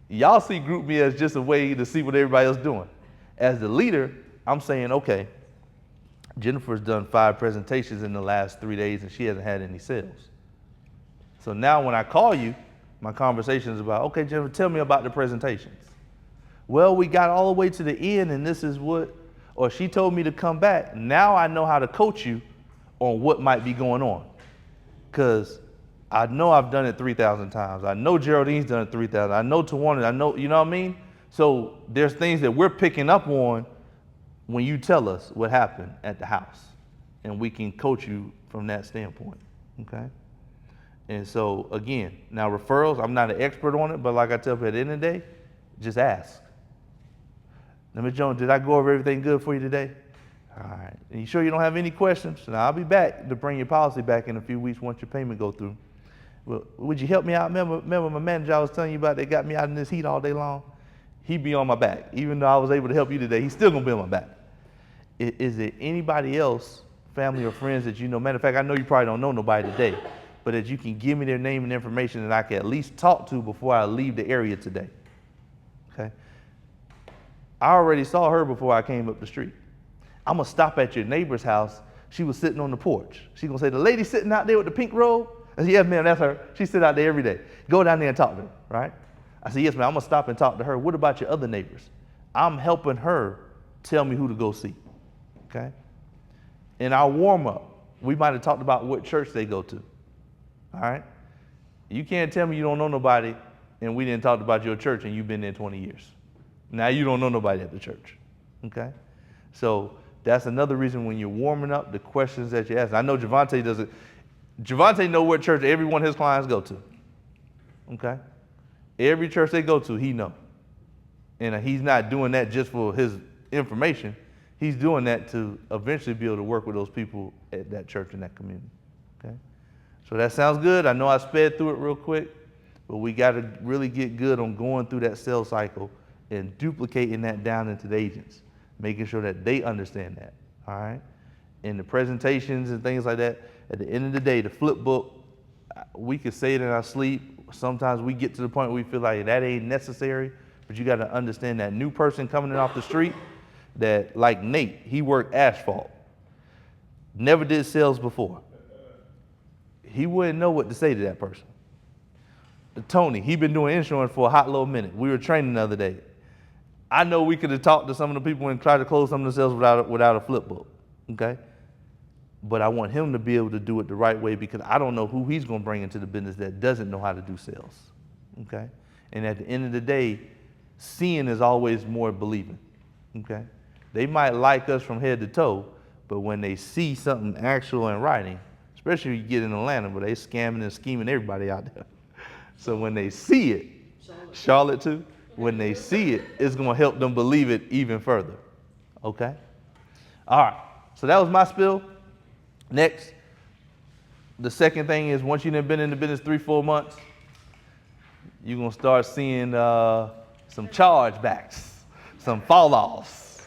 Y'all see GroupMe as just a way to see what everybody else is doing. As the leader, I'm saying, okay, Jennifer's done 5 presentations in the last 3 days and she hasn't had any sales. So now when I call you, my conversation is about, okay, Jennifer, tell me about the presentations. Well, we got all the way to the end and this is what, or she told me to come back, now I know how to coach you on what might be going on. Because I know I've done it 3,000 times. I know Geraldine's done it 3,000. I know Tawana, I know, you know what I mean? So there's things that we're picking up on when you tell us what happened at the house. And we can coach you from that standpoint, okay? And so again, now referrals, I'm not an expert on it, but like I tell you, at the end of the day, just ask. Now, Ms. Jones, did I go over everything good for you today? All right. And you sure you don't have any questions? Now, I'll be back to bring your policy back in a few weeks once your payment go through. Well, would you help me out? Remember my manager I was telling you about that got me out in this heat all day long? He'd be on my back. Even though I was able to help you today, he's still going to be on my back. Is there anybody else, family or friends that you know? Matter of fact, I know you probably don't know nobody today, but that you can give me their name and information that I can at least talk to before I leave the area today. Okay? I already saw her before I came up the street. I'm gonna stop at your neighbor's house. She was sitting on the porch. She's gonna say, the lady sitting out there with the pink robe? I said, yes, ma'am, that's her. She sit out there every day. Go down there and talk to her, right? I said, yes, ma'am, I'm gonna stop and talk to her. What about your other neighbors? I'm helping her tell me who to go see, okay? In our warm up, we might have talked about what church they go to, all right? You can't tell me you don't know nobody and we didn't talk about your church and you've been there 20 years. Now you don't know nobody at the church, okay? So that's another reason when you're warming up, the questions that you ask. I know Javante does it. Javante know what church every one of his clients go to, okay? Every church they go to, he know. And he's not doing that just for his information. He's doing that to eventually be able to work with those people at that church and that community, okay? So that sounds good. I know I sped through it real quick, but we got to really get good on going through that sales cycle and duplicating that down into the agents, making sure that they understand that, all right? In the presentations and things like that, at the end of the day, the flip book, we could say it in our sleep. Sometimes we get to the point where we feel like that ain't necessary, but you got to understand that new person coming in off the street, that like Nate, he worked asphalt, never did sales before. He wouldn't know what to say to that person. Tony, he been doing insurance for a hot little minute. We were training the other day. I know we could have talked to some of the people and tried to close some of the sales without a flip book, okay? But I want him to be able to do it the right way because I don't know who he's going to bring into the business that doesn't know how to do sales, okay? And at the end of the day, seeing is always more believing, okay? They might like us from head to toe, but when they see something actual in writing, especially when you get in Atlanta where they scamming and scheming everybody out there. So when they see it, Charlotte too, when they see it, it's going to help them believe it even further, okay? All right, so that was my spill. Next, the second thing is once you've been in the business 3-4 months, you're going to start seeing some chargebacks, some fall-offs.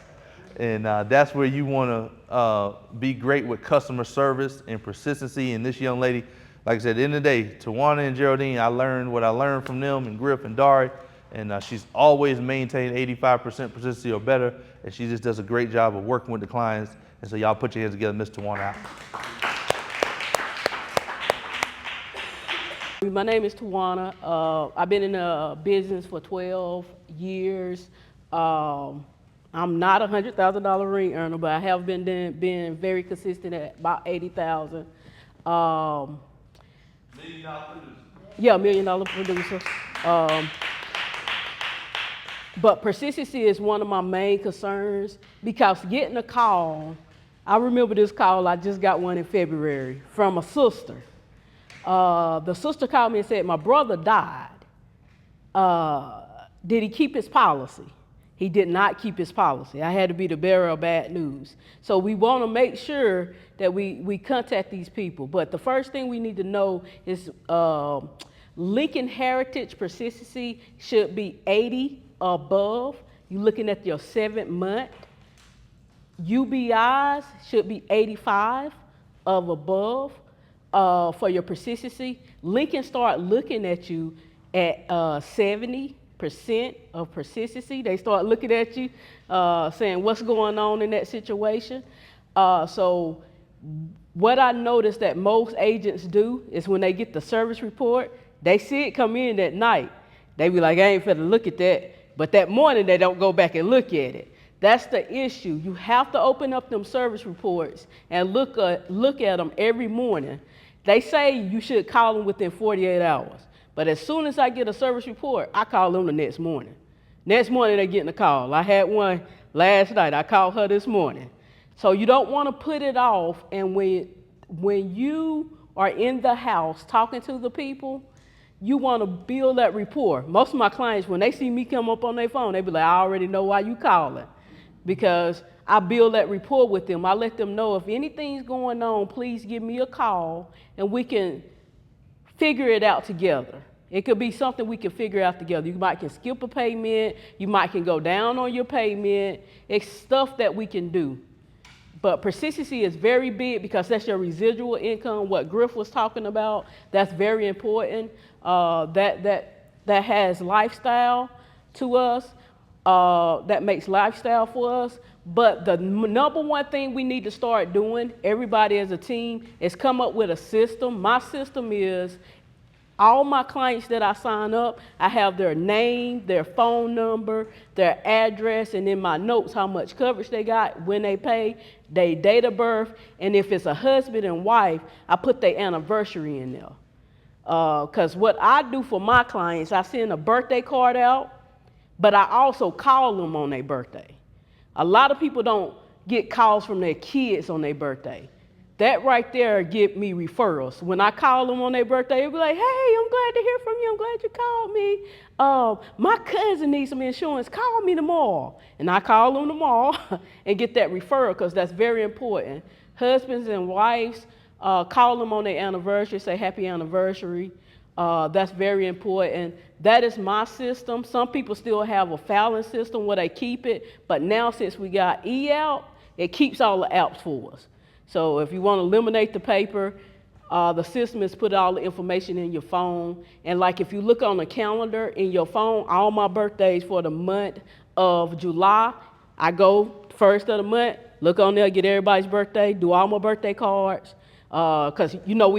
And that's where you want to be great with customer service and persistency. And this young lady, like I said, at the end of the day, Tawana and Geraldine, I learned what I learned from them, and Griffin and Dari. And she's always maintained 85% persistency or better, and she just does a great job of working with the clients. And so y'all put your hands together, Miss Tawana out. My name is Tawana. I've been in the business for 12 years. I'm not a $100,000 ring earner, but I have been very consistent at about 80,000. $1 million producer. Yeah, $1 million producer. But persistency is one of my main concerns because getting a call, I remember this call, I just got one in February from a sister. The sister called me and said, my brother died. Did he keep his policy? He did not keep his policy. I had to be the bearer of bad news. So we want to make sure that we contact these people. But the first thing we need to know is Lincoln Heritage persistency should be 80 above. You're looking at your 7th month. UBIs should be 85 of above for your persistency. Lincoln start looking at you at 70% of persistency. They start looking at you saying what's going on in that situation. So what I noticed that most agents do is when they get the service report, they see it come in at night. They be like, I ain't finna look at that. But that morning, they don't go back and look at it. That's the issue. You have to open up them service reports and look at them every morning. They say you should call them within 48 hours. But as soon as I get a service report, I call them the next morning. Next morning, they're getting a call. I had one last night. I called her this morning. So you don't want to put it off. And when you are in the house talking to the people, you want to build that rapport. Most of my clients, when they see me come up on their phone, they be like, I already know why you calling. Because I build that rapport with them. I let them know if anything's going on, please give me a call and we can figure it out together. It could be something we can figure out together. You might can skip a payment. You might can go down on your payment. It's stuff that we can do. But persistency is very big because that's your residual income, what Griff was talking about. That's very important. That has lifestyle to us. That makes lifestyle for us. But the number one thing we need to start doing, everybody as a team, is come up with a system. My system is all my clients that I sign up, I have their name, their phone number, their address, and in my notes how much coverage they got, when they pay, their date of birth, and if it's a husband and wife, I put their anniversary in there. Because what I do for my clients, I send a birthday card out, but I also call them on their birthday. A lot of people don't get calls from their kids on their birthday. That right there get me referrals. When I call them on their birthday, they'll be like, hey, I'm glad to hear from you. I'm glad you called me. My cousin needs some insurance. Call me tomorrow. And I call them tomorrow and get that referral because that's very important. Husbands and wives, call them on their anniversary, say happy anniversary. That's very important. That is my system. Some people still have a filing system where they keep it, but now since we got e-out, it keeps all the apps for us. So if you want to eliminate the paper, the system has put all the information in your phone. And like if you look on the calendar in your phone, all my birthdays for the month of July, I go first of the month, look on there, get everybody's birthday, do all my birthday cards. Because, you know,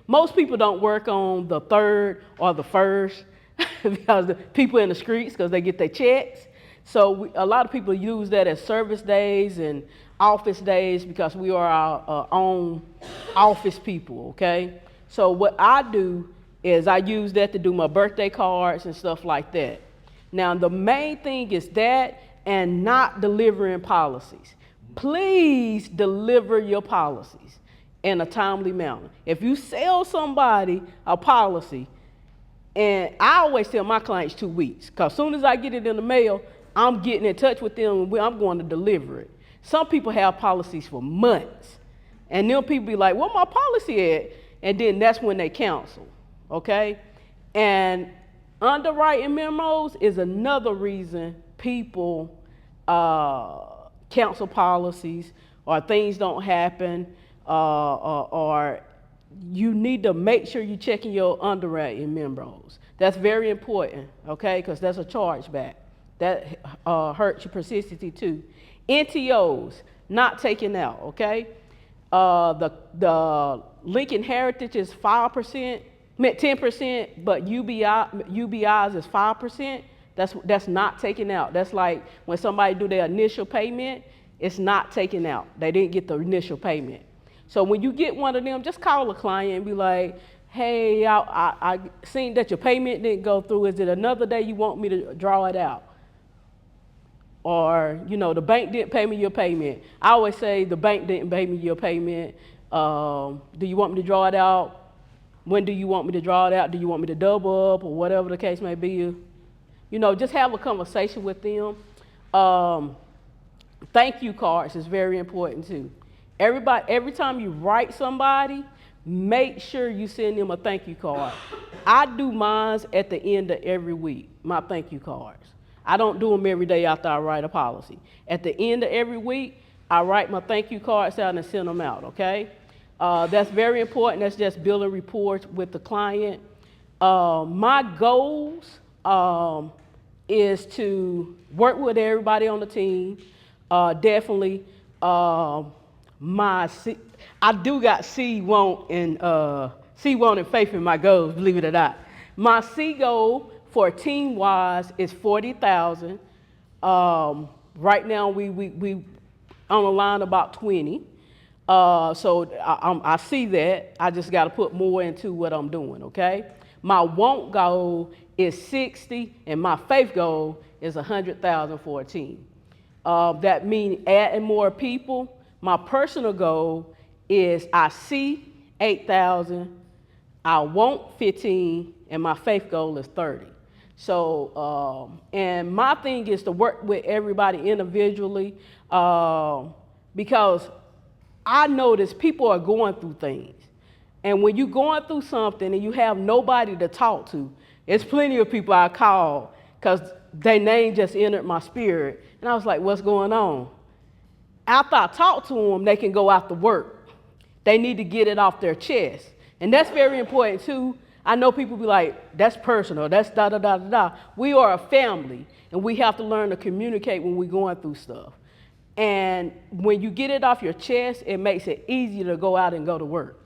most people don't work on the 3rd or the 1st because the people in the streets, because they get their checks. So a lot of people use that as service days and office days because we are our own office people, okay? So what I do is I use that to do my birthday cards and stuff like that. Now, the main thing is that and not delivering policies. Please deliver your policies in a timely manner. If you sell somebody a policy, and I always tell my clients 2 weeks, because as soon as I get it in the mail, I'm getting in touch with them and I'm going to deliver it. Some people have policies for months, and then people be like, "Where my policy at?" And then that's when they cancel, okay? And underwriting memos is another reason people cancel policies or things don't happen, or you need to make sure you're checking your underwriting memos. That's very important, okay? Because that's a chargeback. That hurts your persistency too. NTOs, not taken out, okay? The Lincoln Heritage is 5%, 10%, but UBIs is 5%. That's not taken out. That's like when somebody do their initial payment, it's not taken out. They didn't get the initial payment. So when you get one of them, just call a client and be like, hey, I seen that your payment didn't go through. Is it another day you want me to draw it out? Or, you know, the bank didn't pay me your payment. I always say the bank didn't pay me your payment. Do you want me to draw it out? When do you want me to draw it out? Do you want me to double up or whatever the case may be? You know, just have a conversation with them. Thank you cards is very important too. Every time you write somebody, make sure you send them a thank you card. I do mine at the end of every week, my thank you cards. I don't do them every day after I write a policy. At the end of every week, I write my thank you cards out and send them out, okay? That's very important. That's just building reports with the client. My goals is to work with everybody on the team. Definitely. I do got C, want, and faith in my goals, believe it or not. My C goal for team-wise is 40,000. Right now, we on the line about 20. So I see that. I just got to put more into what I'm doing, okay? My want goal is 60, and my faith goal is 100,000 for a team. That means adding more people. My personal goal is I see 8,000, I want 15, and my faith goal is 30. So, and my thing is to work with everybody individually because I notice people are going through things. And when you're going through something and you have nobody to talk to, there's plenty of people I call because their name just entered my spirit. And I was like, what's going on? After I talk to them, they can go out to work. They need to get it off their chest. And that's very important too. I know people be like, that's personal, that's da da da da da. We are a family and we have to learn to communicate when we're going through stuff. And when you get it off your chest, it makes it easier to go out and go to work.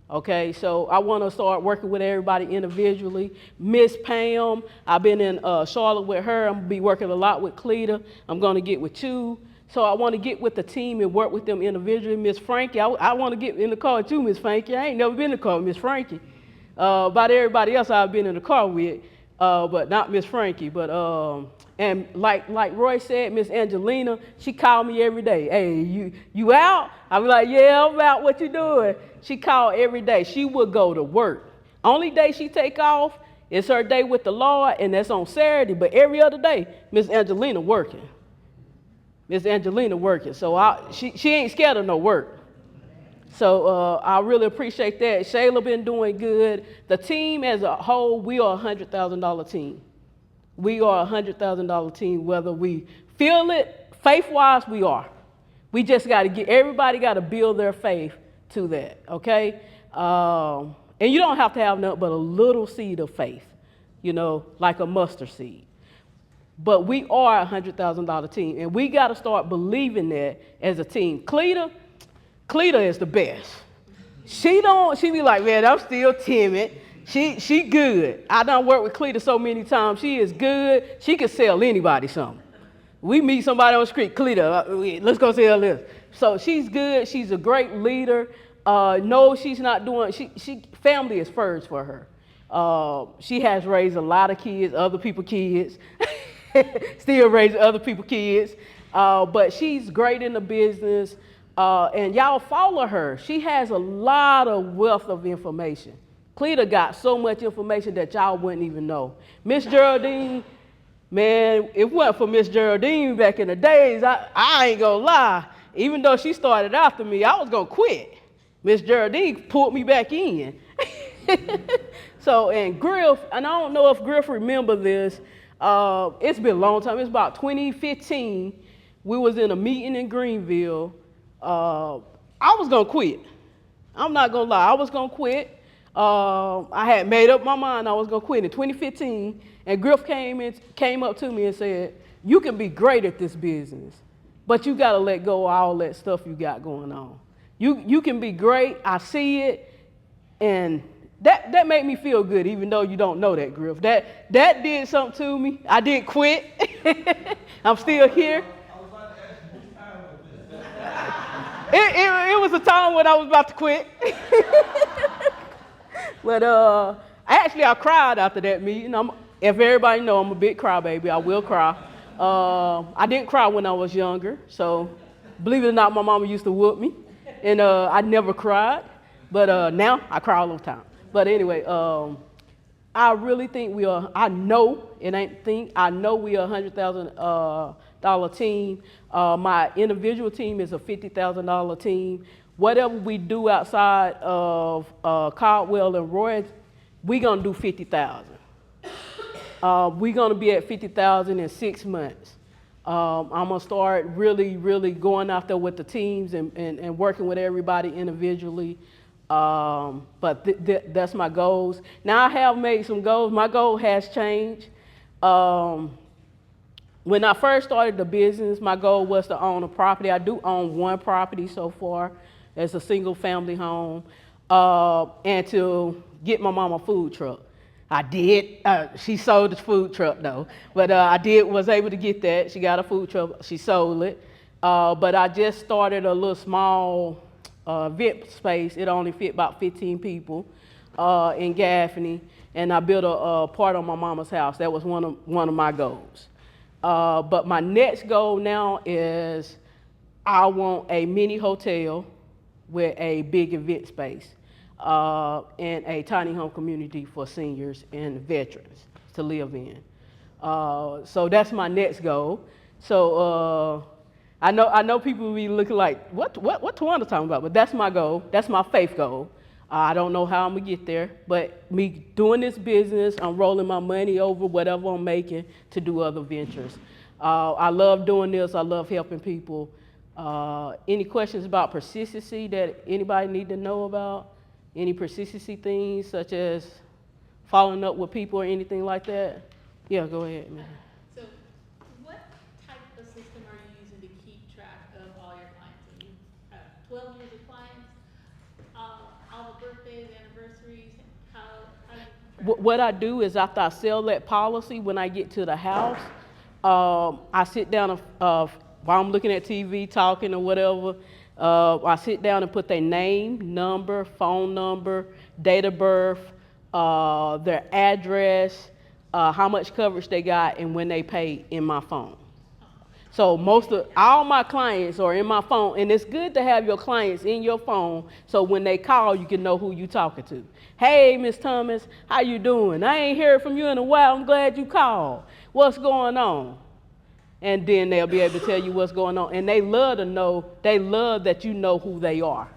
Okay, so I want to start working with everybody individually. Miss Pam, I've been in Charlotte with her. I'm going to be working a lot with Cleta. I'm going to get with you. So I want to get with the team and work with them individually. Miss Frankie, I want to get in the car with you, Miss Frankie. I ain't never been in the car with Miss Frankie. About everybody else I've been in the car with, but not Miss Frankie. But and like Roy said, Miss Angelina, she called me every day. Hey, you out? I be like, yeah, I'm out. What you doing? She called every day. She would go to work. Only day she take off is her day with the Lord, and that's on Saturday. But every other day, Miss Angelina working. Miss Angelina working. So she ain't scared of no work. So I really appreciate that. Shayla been doing good. The team as a whole, we are a $100,000 team. We are a $100,000 team, whether we feel it, faith-wise, we are. We just got to everybody got to build their faith to that, okay? And you don't have to have nothing but a little seed of faith, you know, like a mustard seed. But we are a $100,000 team, and we got to start believing that as a team. Cleta is the best. She be like, man, I'm still timid. She good. I done worked with Cleta so many times. She is good. She can sell anybody something. We meet somebody on the street, Cleta, let's go sell this. So she's good. She's a great leader. No, she's not doing, she family is first for her. She has raised a lot of kids, other people's kids, still raising other people's kids. But she's great in the business. And y'all follow her. She has a lot of wealth of information. Cleta got so much information that y'all wouldn't even know. Miss Geraldine, man, if it wasn't for Miss Geraldine back in the days, I ain't gonna lie. Even though she started after me, I was gonna quit. Miss Geraldine pulled me back in. So, and Griff, and I don't know if Griff remember this, it's been a long time. It's about 2015. We was in a meeting in Greenville. I was gonna quit. I'm not gonna lie, I was gonna quit. I had made up my mind I was gonna quit in 2015, and Griff came up to me and said, you can be great at this business, but you gotta let go of all that stuff you got going on. You can be great, I see it, and that made me feel good, even though you don't know that, Griff. That did something to me. I didn't quit. I'm still here. It was a time when I was about to quit. But I cried after that meeting. If everybody know, I'm a big crybaby. I will cry. I didn't cry when I was younger. So believe it or not, my mama used to whoop me. And I never cried. But now I cry all the time. But anyway, I really think I know we are a $100,000 team. My individual team is a $50,000 team. Whatever we do outside of Caldwell and Roy, we're gonna do 50,000. We're gonna be at 50,000 in 6 months. I'm gonna start really, really going out there with the teams and working with everybody individually. But that's my goals. Now I have made some goals. My goal has changed. When I first started the business, my goal was to own a property. I do own one property so far. It's a single family home, and to get my mama a food truck. I did. She sold the food truck though, but was able to get that. She got a food truck. She sold it. But I just started a little small event space. It only fit about 15 people in Gaffney, and I built a part on my mama's house. That was one of my goals. But my next goal now is I want a mini hotel with a big event space and a tiny home community for seniors and veterans to live in. So that's my next goal. So I know people will be looking like, what Tawanda talking about? But that's my goal. That's my faith goal. I don't know how I'm gonna get there, but me doing this business, I'm rolling my money over whatever I'm making to do other ventures. I love doing this. I love helping people. Any questions about persistency that anybody need to know about? Any persistency things such as following up with people or anything like that? Yeah, go ahead, man. So what type of system are you using to keep track of all your clients? So you have 12 years of clients, all the birthdays, anniversaries, how do you keep track? What I do is after I sell that policy, when I get to the house, I sit down while I'm looking at TV, talking or whatever, I sit down and put their name, number, phone number, date of birth, their address, how much coverage they got, and when they paid in my phone. So all my clients are in my phone, and it's good to have your clients in your phone so when they call, you can know who you talking to. Hey, Miss Thomas, how you doing? I ain't heard from you in a while. I'm glad you called. What's going on? And then they'll be able to tell you what's going on. And they love that you know who they are.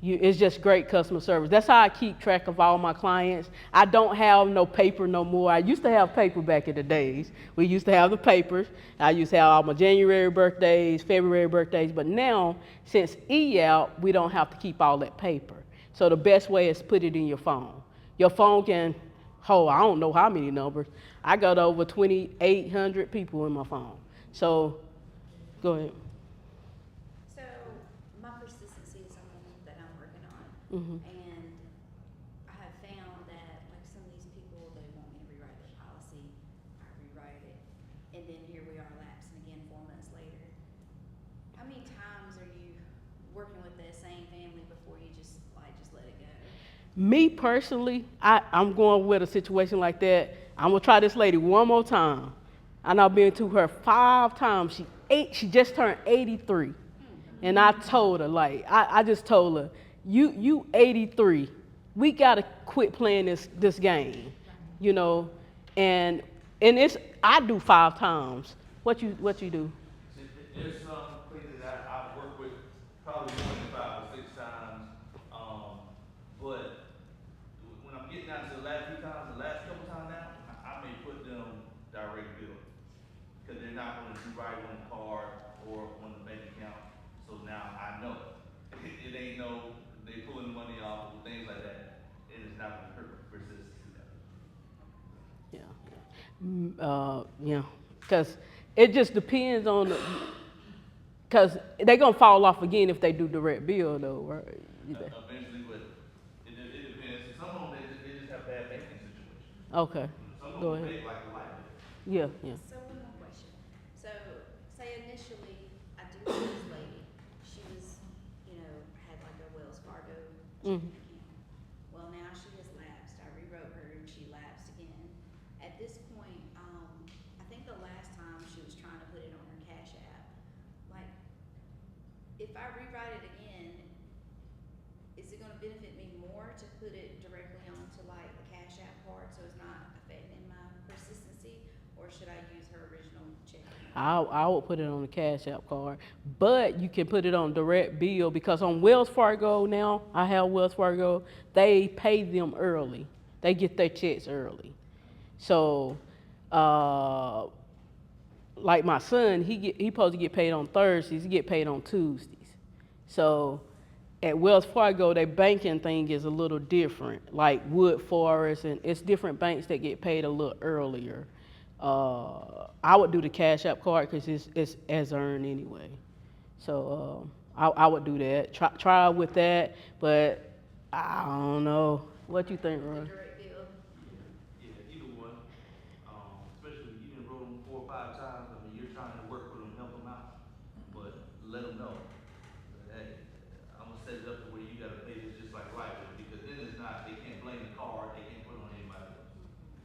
It's just great customer service. That's how I keep track of all my clients. I don't have no paper no more. I used to have paper back in the days. We used to have the papers. I used to have all my January birthdays, February birthdays. But now, since e-out, we don't have to keep all that paper. So the best way is put it in your phone. Your phone can hold, I don't know how many numbers. I got over 2,800 people in my phone. So, go ahead. So my persistency is something that I'm working on. Mm-hmm. And I have found that like some of these people, they want me to rewrite their policy. I rewrite it. And then here we are lapsing again 4 months later. How many times are you working with that same family before you just let it go? Me personally, I'm going with a situation like that. I'm gonna try this lady one more time. And I've been to her 5 times. She just turned 83. And I told her, I just told her, you 83. We gotta quit playing this game, you know. And I do 5 times. What you do? There's some places that I've worked with probably 25 or 6 times, but when I'm getting down to the last couple times now, I may put them direct bill because they're not going to write on the card or on the bank account. So now I know it ain't no they pulling the money off or things like that, and it's not going to persist to that. Yeah, because it just depends on because they're gonna fall off again if they do direct bill though, right? Eventually, but it depends. Some of them they just have bad banking situations. Okay, Some of go them ahead. pay like a life. Yeah. So one more question. So say initially I do know this lady. She was, had like a Wells Fargo checking account. Well, now she has lapsed. I rewrote her and she lapsed again. At this point, I think the last time she was trying to put it on her Cash App. Like, if I rewrite it again, is it going to benefit me more to put it directly onto like the Cash App card so it's not affecting my persistency, or should I use her original check? I would put it on the Cash App card, but you can put it on direct bill because on Wells Fargo now, I have Wells Fargo, they pay them early. They get their checks early. So, like my son, he supposed to get paid on Thursdays, he get paid on Tuesdays. So at Wells Fargo, their banking thing is a little different, like Wood Forest, and it's different banks that get paid a little earlier. I would do the Cash App card because it's as earned anyway. So I would do that. Try with that, but I don't know. What you think, Ron? Direct bill.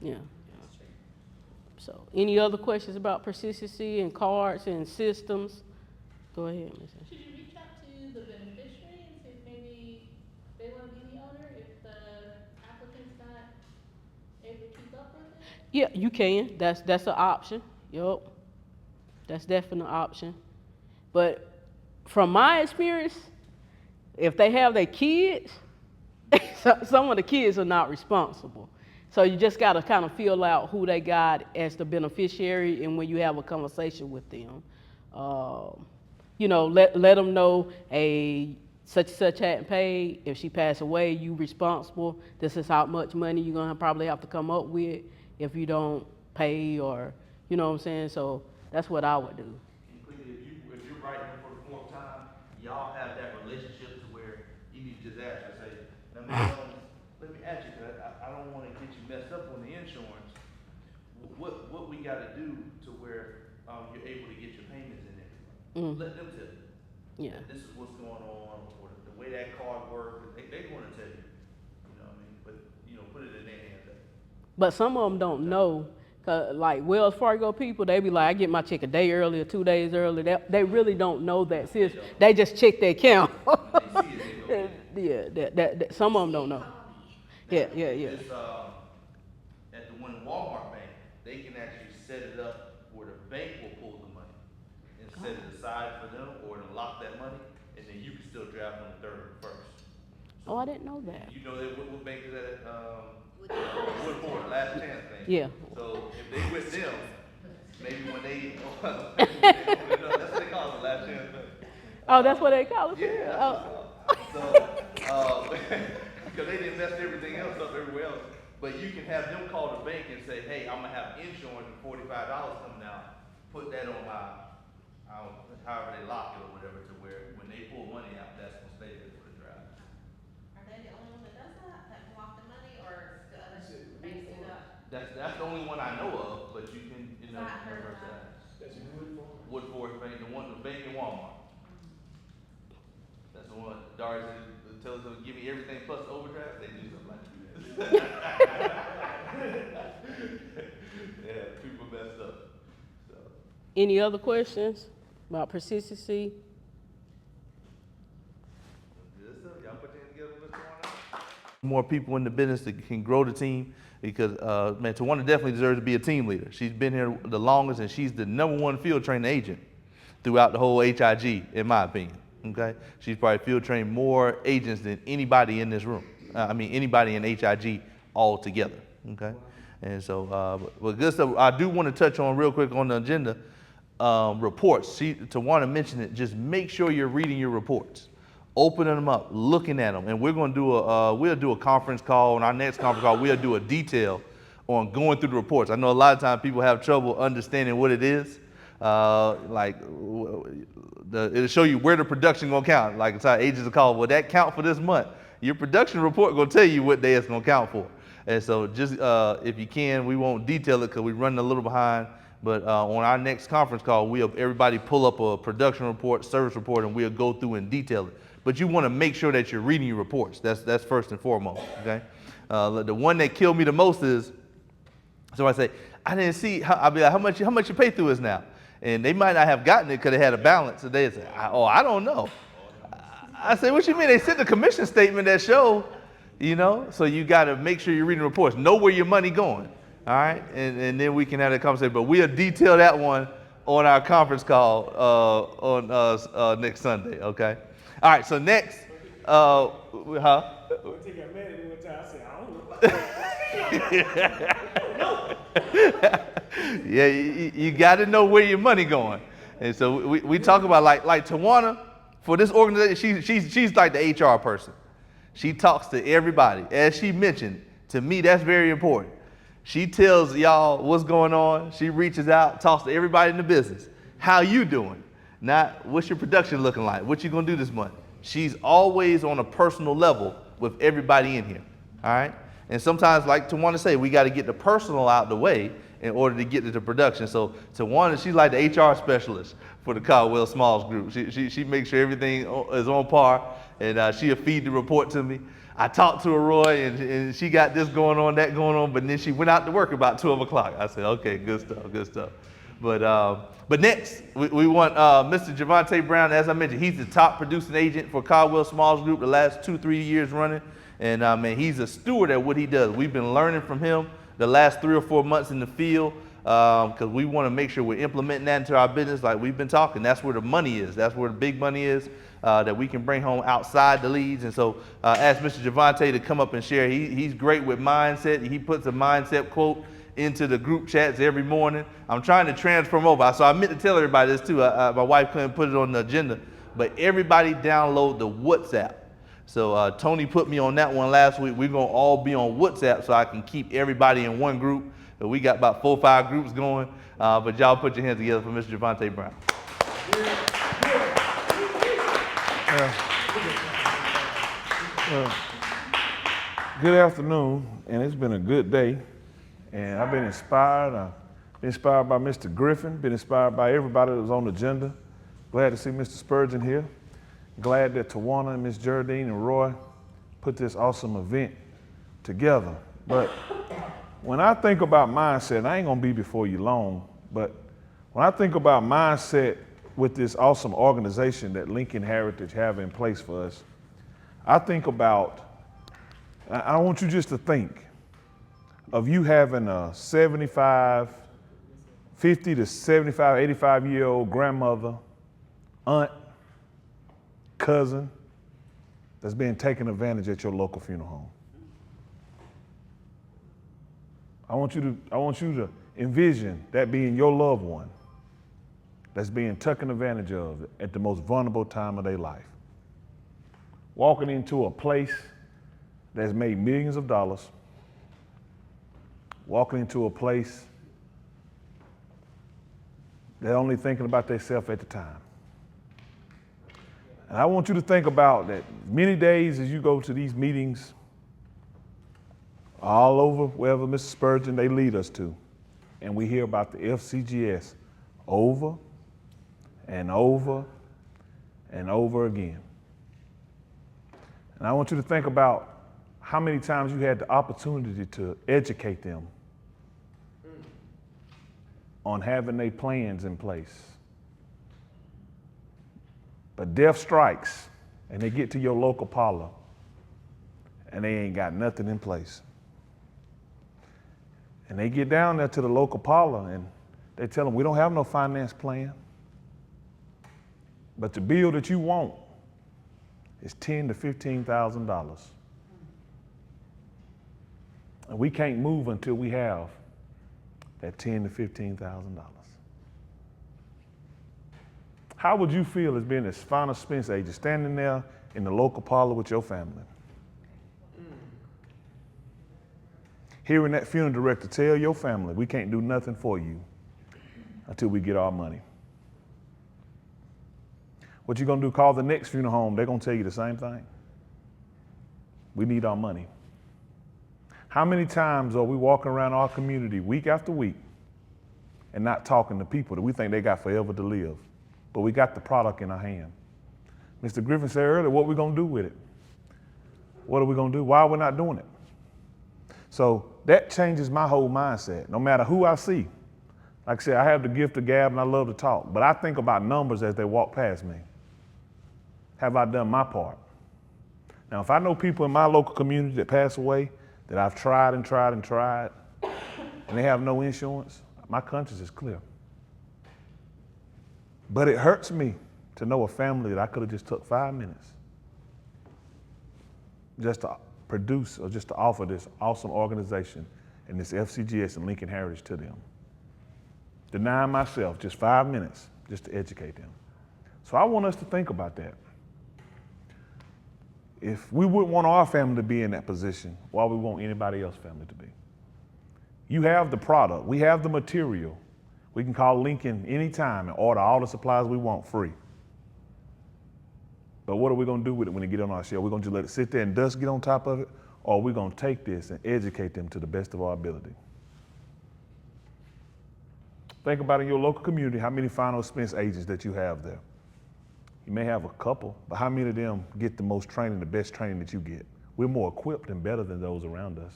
Yeah. So, any other questions about persistency and cards and systems? Go ahead, Ms. Ashley. Should you reach out to the beneficiary and see if maybe they wanna be the owner if the applicant's not able to keep up with it? Yeah, you can. That's an option. Yup. That's definitely an option. But from my experience, if they have their kids, some of the kids are not responsible. So you just got to kind of feel out who they got as the beneficiary, and when you have a conversation with them, let them know, hey, such and such hadn't paid. If she passed away, you responsible. This is how much money you're gonna probably have to come up with if you don't pay, or you know what I'm saying. So that's what I would do. And quickly, if you're writing for the fourth time, y'all have that relationship to where you need to just ask her, say, now, let me ask you, cause I don't want to get you messed up on the insurance. What we got to do to where you're able to get your payments in there? Let them tell you. Yeah. This is what's going on, or the way that card works. They want to tell you. You know what I mean? But put it in their hands. But some of them don't know. Cause like Wells Fargo people, they be like, I get my check a day early or 2 days early. They really don't know that system. They just check their account. When they see it, they go. Yeah, that some of them don't know. Yeah. This, at the one Walmart bank, they can actually set it up where the bank will pull the money and set it aside for them, or to lock that money, and then you can still draft on the 3rd or 1st. Oh, I didn't know that. You know what bank is that? Woodford, Last Chance Bank. Yeah. So if they with them, maybe when they open it up, that's what they call it, the Last Chance Bank. Oh, that's what they call it? Yeah, that's Oh. what it's called. So, because they didn't mess everything else up everywhere else. But you can have them call the bank and say, hey, I'm gonna have insurance and $45 coming out. Put that on my, however they lock it or whatever, to where when they pull money out, that's gonna stay there for the drive. Are they the only one that does that can block the money, or the other banks do that? That's the only one I know of, but you can, I heard reverse that. That's a good one. Woodford Bank, the bank in Walmart. That's the one, Doris tells them, give me everything plus the overdraft, they do something like that. Yeah, people messed up, so. Any other questions about persistency? Yes, sir. Y'all put that together, Mr. Warner? More people in the business that can grow the team, because, man, Tawana definitely deserves to be a team leader. She's been here the longest, and she's the #1 field training agent throughout the whole HIG, in my opinion. Okay, she's probably field trained more agents than anybody in this room. Anybody in HIG all together. Okay, and so, but good stuff. I do want to touch on real quick on the agenda, reports. Tawana mentioned it. Just make sure you're reading your reports, opening them up, looking at them, and we're going to we'll do a conference call. On our next conference call, we'll do a detail on going through the reports. I know a lot of times people have trouble understanding what it is. It'll show you where the production gonna count. Like it's how agents are called. Well, that count for this month. Your production report gonna tell you what day it's gonna count for. And so just if you can, we won't detail it because we're running a little behind. But on our next conference call, everybody pull up a production report, service report, and we'll go through and detail it. But you want to make sure that you're reading your reports. That's first and foremost. Okay. The one that killed me the most is, so I say, I didn't see. I'll be like, how much your pay through is now? And they might not have gotten it because they had a balance. So they say, I don't know. I say, what you mean? They sent the commission statement that show, so you got to make sure you're reading reports. Know where your money going, all right? And then we can have that conversation. But we'll detail that one on our conference call on next Sunday, okay? All right, so next, One thing I mad at me one time, I said, I don't know. Yeah, you got to know where your money going. And so we talk about like Tawana, for this organization, she's like the HR person. She talks to everybody. As she mentioned, to me, that's very important. She tells y'all what's going on. She reaches out, talks to everybody in the business. How you doing? Not what's your production looking like? What you gonna do this month? She's always on a personal level with everybody in here, all right? And sometimes, like Tawana say, we got to get the personal out the way in order to get to the production. So Tawana, she's like the HR specialist for the Caldwell Smalls group. She makes sure everything is on par, and she'll feed the report to me. I talked to her, Roy, and she got this going on, that going on, but then she went out to work about 12 o'clock. I said, okay, good stuff, good stuff. But next, we want Mr. Javante Brown. As I mentioned, he's the top producing agent for Caldwell Smalls Group the last 2-3 years running. And man, he's a steward at what he does. We've been learning from him the last 3 or 4 months in the field because we want to make sure we're implementing that into our business like we've been talking. That's where the money is. That's where the big money is that we can bring home outside the leads. And so ask Mr. Javante to come up and share. He's great with mindset. He puts a mindset quote into the group chats every morning. I'm trying to transfer him over. So I meant to tell everybody this too. My wife couldn't put it on the agenda, but everybody download the WhatsApp. So Tony put me on that one last week. We're going to all be on WhatsApp so I can keep everybody in one group. We got about 4 or 5 groups going, but y'all put your hands together for Mr. Javante Brown. Good afternoon, and it's been a good day, and I've been inspired. I've been inspired by Mr. Griffin, been inspired by everybody that was on the agenda. Glad to see Mr. Spurgeon here. Glad that Tawana and Ms. Jardine and Roy put this awesome event together. But when I think about mindset, I ain't gonna be before you long, but when I think about mindset with this awesome organization that Lincoln Heritage have in place for us, I think about, I want you just to think of you having a 50 to 75, 85-year-old grandmother, aunt, cousin that's being taken advantage at your local funeral home. I want you to envision that being your loved one that's being taken advantage of at the most vulnerable time of their life. Walking into a place that's made millions of dollars, walking into a place they're only thinking about themselves at the time. And I want you to think about that many days as you go to these meetings all over, wherever Mr. Spurgeon, they lead us to, and we hear about the FCGS over and over and over again. And I want you to think about how many times you had the opportunity to educate them on having their plans in place. But death strikes, and they get to your local parlor, and they ain't got nothing in place. And they get down there to the local parlor, and they tell them, we don't have no finance plan, but the bill that you want is $10,000 to $15,000. And we can't move until we have that $10,000 to $15,000. How would you feel as being this final expense agent, standing there in the local parlor with your family? Hearing that funeral director tell your family, we can't do nothing for you until we get our money. What you gonna do, call the next funeral home, they're gonna tell you the same thing. We need our money. How many times are we walking around our community week after week and not talking to people that we think they got forever to live? But we got the product in our hand. Mr. Griffin said earlier, what are we gonna do with it? What are we gonna do? Why are we not doing it? So that changes my whole mindset, no matter who I see. Like I said, I have the gift of gab and I love to talk, but I think about numbers as they walk past me. Have I done my part? Now, if I know people in my local community that pass away, that I've tried and tried and tried, and they have no insurance, my conscience is clear. But it hurts me to know a family that I could have just took 5 minutes just to produce or just to offer this awesome organization and this FCGS and Lincoln Heritage to them. Denying myself just 5 minutes just to educate them. So I want us to think about that. If we wouldn't want our family to be in that position, why would we want anybody else's family to be? You have the product, we have the material. We can call Lincoln anytime and order all the supplies we want free. But what are we gonna do with it when they get on our shelf? We're gonna just let it sit there and dust get on top of it, or are we gonna take this and educate them to the best of our ability? Think about in your local community, how many final expense agents that you have there. You may have a couple, but how many of them get the most training, the best training that you get? we're more equipped and better than those around us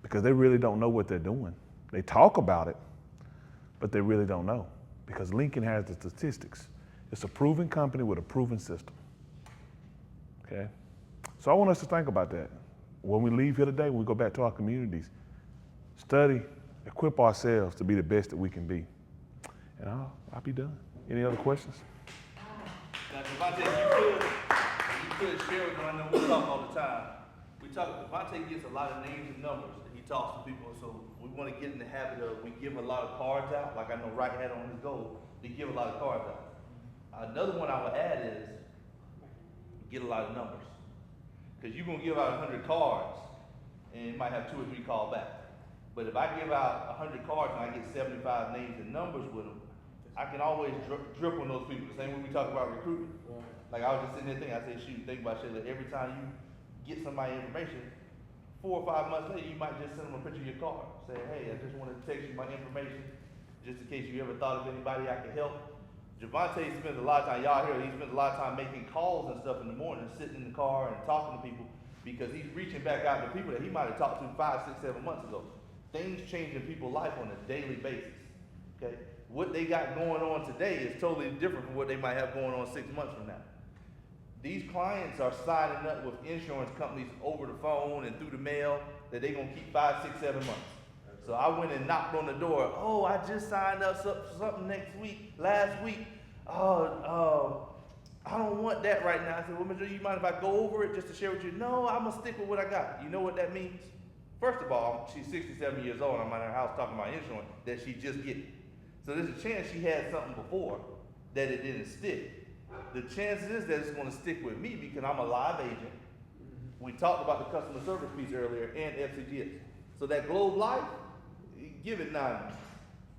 because they really don't know what they're doing. They talk about it, but they really don't know because Lincoln has the statistics. It's a proven company with a proven system. Okay? So I want us to think about that. When we leave here today, when we go back to our communities, study, equip ourselves to be the best that we can be. And I'll be done. Any other questions? Now, Devontae, you could share with them. I know we talk all the time. Devontae gets a lot of names and numbers that he talks to people, so we want to get in the habit of, we give a lot of cards out, like I know Wright had on his goal, they give a lot of cards out. Another one I would add is, get a lot of numbers. Because you're going to give out 100 cards, and you might have 2 or 3 call back. But if I give out 100 cards and I get 75 names and numbers with them, I can always drip on those people. The same way we talk about recruiting. Right. Like I was just sitting there thinking, I said, shoot, think about shit. Like every time you get somebody information, 4 or 5 months later, you might just send them a picture of your card. Say, hey, I just wanted to text you my information, just in case you ever thought of anybody I could help. Devontae spends a lot of time, y'all hear, he spends a lot of time making calls and stuff in the morning, sitting in the car and talking to people because he's reaching back out to people that he might have talked to 5, 6, 7 months ago. Things change in people's life on a daily basis, okay? What they got going on today is totally different from what they might have going on 6 months from now. These clients are signing up with insurance companies over the phone and through the mail that they're gonna keep 5, 6, 7 months. So I went and knocked on the door. Oh, I just signed up for something last week. I don't want that right now. I said, well, Mr. You mind if I go over it just to share with you? No, I'm gonna stick with what I got. You know what that means? First of all, she's 67 years old. I'm at her house talking about insurance that she just get. So there's a chance she had something before that it didn't stick. The chances is that it's gonna stick with me because I'm a live agent. We talked about the customer service piece earlier and FCGS. So that Globe Life, give it 9 months,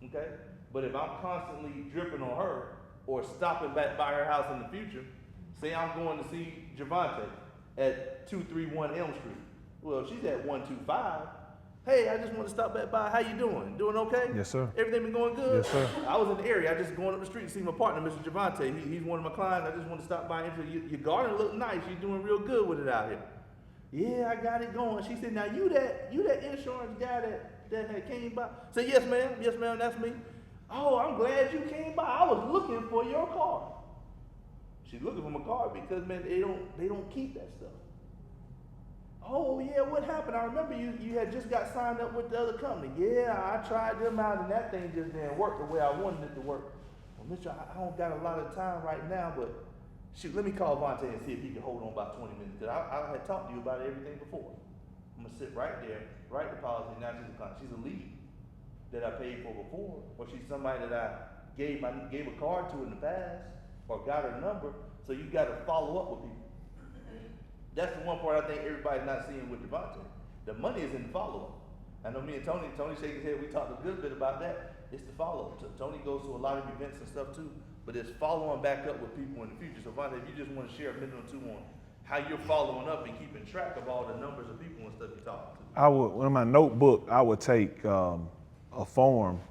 okay? But if I'm constantly dripping on her or stopping back by her house in the future, say I'm going to see Javante at 231 Elm Street. Well, if she's at 125, hey, I just want to stop back by. How you doing? Doing okay? Yes, sir. Everything been going good? Yes, sir. I was in the area. I just going up the street and see my partner, Mr. Javante. He's one of my clients. I just want to stop by and say, your garden look nice. You're doing real good with it out here. Yeah, I got it going. She said, now you that insurance guy that had came by? I said, yes, ma'am, that's me. Oh, I'm glad you came by. I was looking for your car. She's looking for my car because, man, they don't keep that stuff. Oh, yeah, what happened? I remember you had just got signed up with the other company. Yeah, I tried them out and that thing just didn't work the way I wanted it to work. Well, Mr., I don't got a lot of time right now, but shoot, let me call Vontae and see if he can hold on about 20 minutes. Because I had talked to you about everything before. I'm going to sit right there, write the policy. Now she's a client. She's a lead that I paid for before, or she's somebody that I gave a card to in the past, or got her number. So you got to follow up with people. That's the one part I think everybody's not seeing with Devontae. The money is in the follow-up. I know me and Tony shake his head, we talked a good bit about that. It's the follow-up. So Tony goes to a lot of events and stuff too, but it's following back up with people in the future. So Devontae, if you just want to share a minute or two on how you're following up and keeping track of all the numbers of people and stuff you're talking to. In my notebook, I would take a form.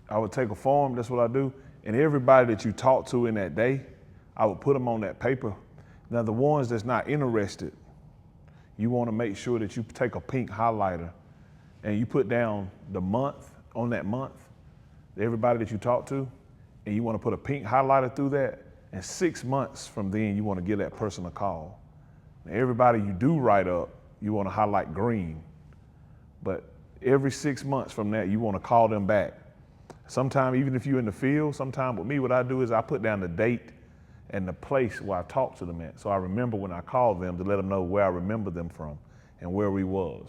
That's what I do. And everybody that you talk to in that day, I would put them on that paper. Now, the ones that's not interested, you want to make sure that you take a pink highlighter and you put down the month on that month, everybody that you talk to, and you want to put a pink highlighter through that, and 6 months from then, you want to give that person a call. Now, everybody you do write up, you want to highlight green, but every 6 months from that, you want to call them back. Sometime, even if you're in the field, sometime with me, what I do is I put down the date and the place where I talked to them at. So I remember when I called them to let them know where I remember them from and where we was.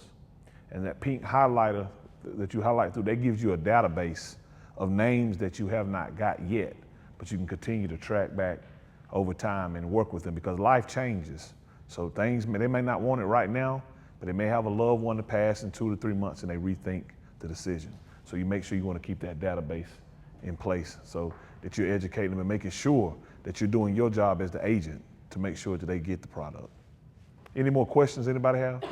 And that pink highlighter that you highlight through, that gives you a database of names that you have not got yet, but you can continue to track back over time and work with them because life changes. So things, they may not want it right now, but they may have a loved one to pass in 2 to 3 months and they rethink the decision. So you make sure you want to keep that database in place so that you're educating them and making sure that you're doing your job as the agent to make sure that they get the product. Any more questions anybody have?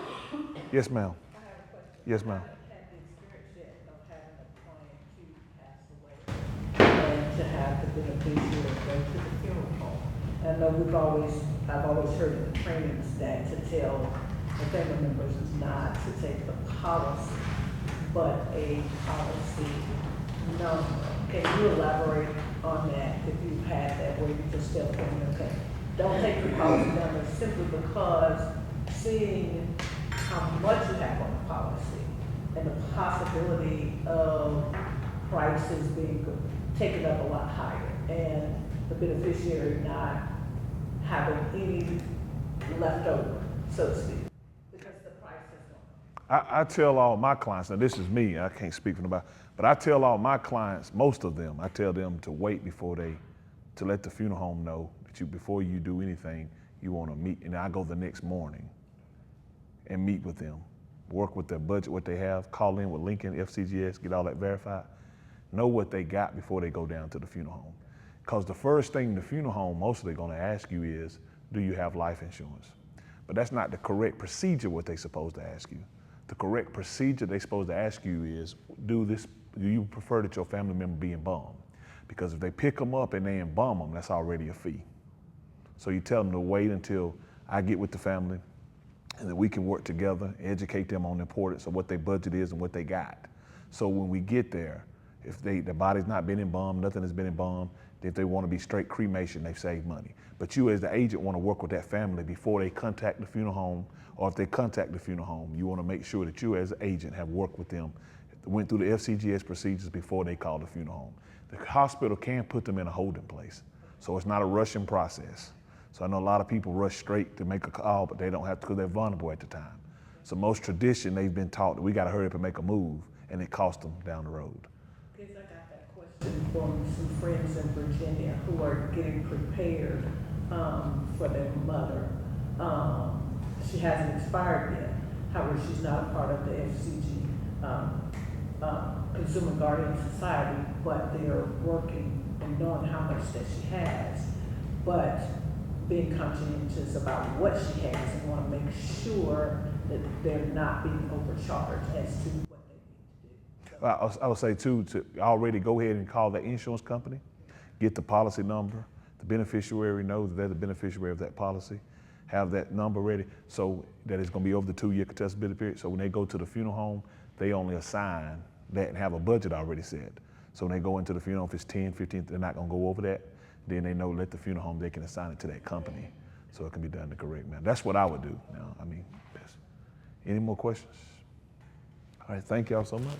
Yes, ma'am. I have a question. Yes, ma'am. I haven't had the experience yet of having a client to pass away and to have the beneficiary go to the funeral home. I know I've always heard in the trainings that to tell the family members not to take the policy, but a policy number. Can you elaborate on that if you've had that where you just tell them, okay, don't take the policy number simply because seeing how much you have on the policy and the possibility of prices being taken up a lot higher and the beneficiary not having any left over, so to speak, because the price has gone up. I tell all my clients, now this is me, I can't speak for nobody, but I tell all my clients, most of them, I tell them to wait to let the funeral home know that before you do anything, you want to meet, and I go the next morning and meet with them, work with their budget, what they have, call in with Lincoln, FCGS, get all that verified, know what they got before they go down to the funeral home. Because the first thing the funeral home mostly going to ask you is, do you have life insurance? But that's not the correct procedure what they're supposed to ask you. The correct procedure they're supposed to ask you is, do you prefer that your family member be embalmed? Because if they pick them up and they embalm them, that's already a fee. So you tell them to wait until I get with the family and that we can work together, educate them on the importance of what their budget is and what they got. So when we get there, if the body's not been embalmed, nothing has been embalmed, if they want to be straight cremation, they've saved money. But you as the agent want to work with that family before they contact the funeral home, or if they contact the funeral home, you want to make sure that you as an agent have worked with them, went through the FCGS procedures before they call the funeral home. The hospital can put them in a holding place, so it's not a rushing process. So I know a lot of people rush straight to make a call, but they don't have to because they're vulnerable at the time. So most tradition, they've been taught that we got to hurry up and make a move, and it costs them down the road. Because I got that question from some friends in Virginia who are getting prepared for their mother. She hasn't expired yet. However, she's not a part of the FCG Consumer Guardian Society, but they are working and knowing how much that she has, but being conscientious about what she has and want to make sure that they're not being overcharged as to what they need to do. I would say too, to already go ahead and call the insurance company, get the policy number, the beneficiary knows that they're the beneficiary of that policy, have that number ready so that it's going to be over the 2-year contestability period. So when they go to the funeral home, they only assign that and have a budget already set. So when they go into the funeral, if it's 10, 15, they're not going to go over that. Then they know, let the funeral home, they can assign it to that company so it can be done the correct manner. That's what I would do. Now, I mean, any more questions? All right, thank y'all so much.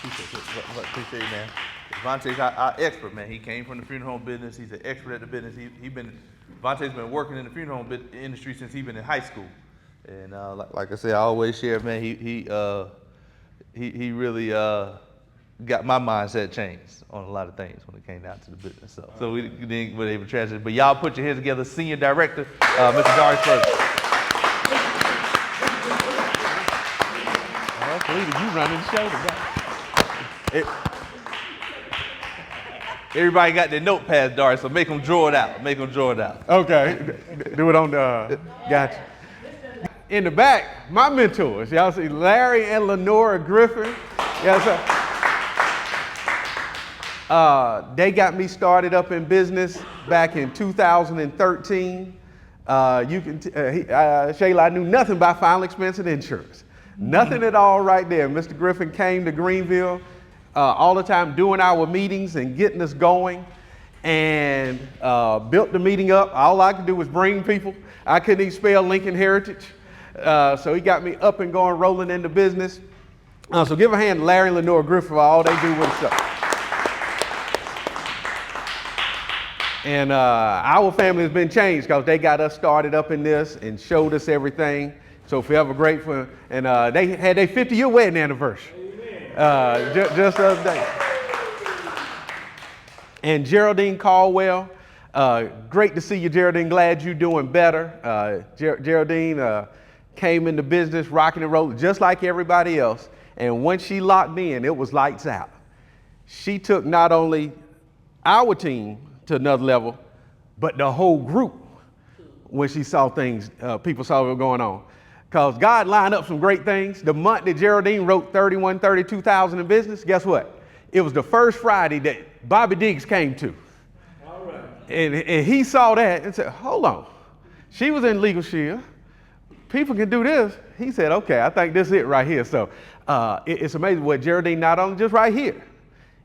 Appreciate it, man. Vontae's our expert, man. He came from the funeral home business. He's an expert at the business. Vontae's been working in the funeral home industry since he's been in high school. And like I said, I always share, man. He really got my mindset changed on a lot of things when it came down to the business. So we didn't were able to transition. But y'all put your heads together. Senior Director, Mr. Doris Ferguson. I believe you running the show today. Everybody got their notepads, Doris, so make them draw it out. Make them draw it out. Okay, do it on the, gotcha. In the back, my mentors, y'all see Larry and Lenora Griffin. Yes, sir. They got me started up in business back in 2013. Shayla, I knew nothing about final expense and insurance. Nothing at all right there. Mr. Griffin came to Greenville all the time doing our meetings and getting us going, and built the meeting up. All I could do was bring people. I couldn't even spell Lincoln Heritage. So he got me up and going, rolling into business. So give a hand to Larry and Lenora Griffin for all they do with us. And our family has been changed because they got us started up in this and showed us everything. So forever grateful. And they had their 50-year wedding anniversary. Just the other day. And Geraldine Caldwell, great to see you, Geraldine. Glad you're doing better. Geraldine came into business rocking and rolling just like everybody else. And once she locked in, it was lights out. She took not only our team to another level, but the whole group when she saw things, people saw what was going on. Because God lined up some great things. The month that Geraldine wrote 32,000 in business, guess what? It was the first Friday that Bobby Diggs came to. All right. And he saw that and said, hold on. She was in Legal Shield. People can do this. He said, okay, I think this is it right here. So it's amazing what Geraldine, not only just right here.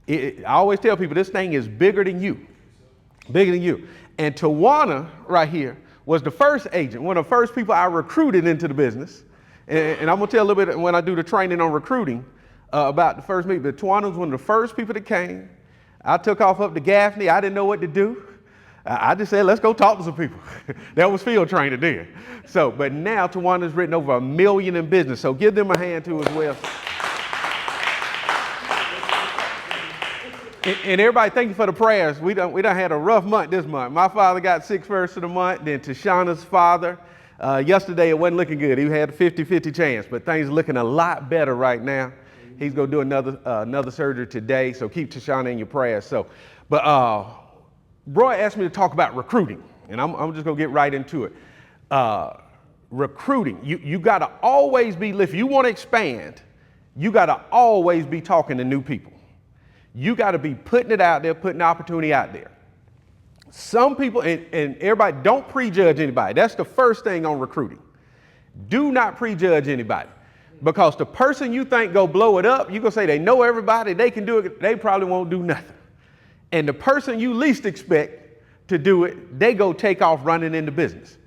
I always tell people this thing is bigger than you. Bigger than you. And Tawana right here was the first agent, one of the first people I recruited into the business. And I'm going to tell a little bit when I do the training on recruiting about the first meeting. But Tawana was one of the first people that came. I took off up to Gaffney. I didn't know what to do. I just said, let's go talk to some people. That was field training then. So, but now Tawana's written over $1 million in business. So give them a hand too as well. And everybody, thank you for the prayers. We done had a rough month this month. My father got sick first of the month, then Tashana's father. Yesterday, it wasn't looking good. He had a 50-50 chance, but things are looking a lot better right now. He's going to do another surgery today, so keep Tashana in your prayers. So, but Roy asked me to talk about recruiting, and I'm just going to get right into it. Recruiting, you got to always be, if you want to expand, you got to always be talking to new people. You got to be putting it out there, putting the opportunity out there. Some people, and everybody, don't prejudge anybody. That's the first thing on recruiting. Do not prejudge anybody. Because the person you think go blow it up, you gonna say they know everybody, they can do it, they probably won't do nothing. And the person you least expect to do it, they go take off running into business.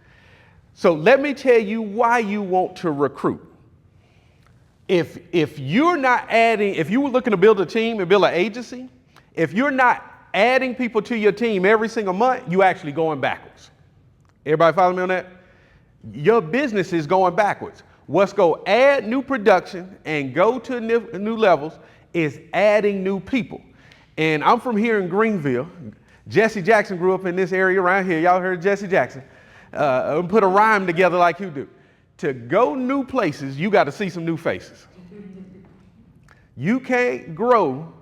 So let me tell you why you want to recruit. If you're not adding, if you were looking to build a team and build an agency, if you're not adding people to your team every single month, you actually going backwards. Everybody follow me on that? Your business is going backwards. What's going to add new production and go to new levels is adding new people. And I'm from here in Greenville. Jesse Jackson grew up in this area around here. Y'all heard of Jesse Jackson? Put a rhyme together like you do. To go new places, you got to see some new faces. You can't grow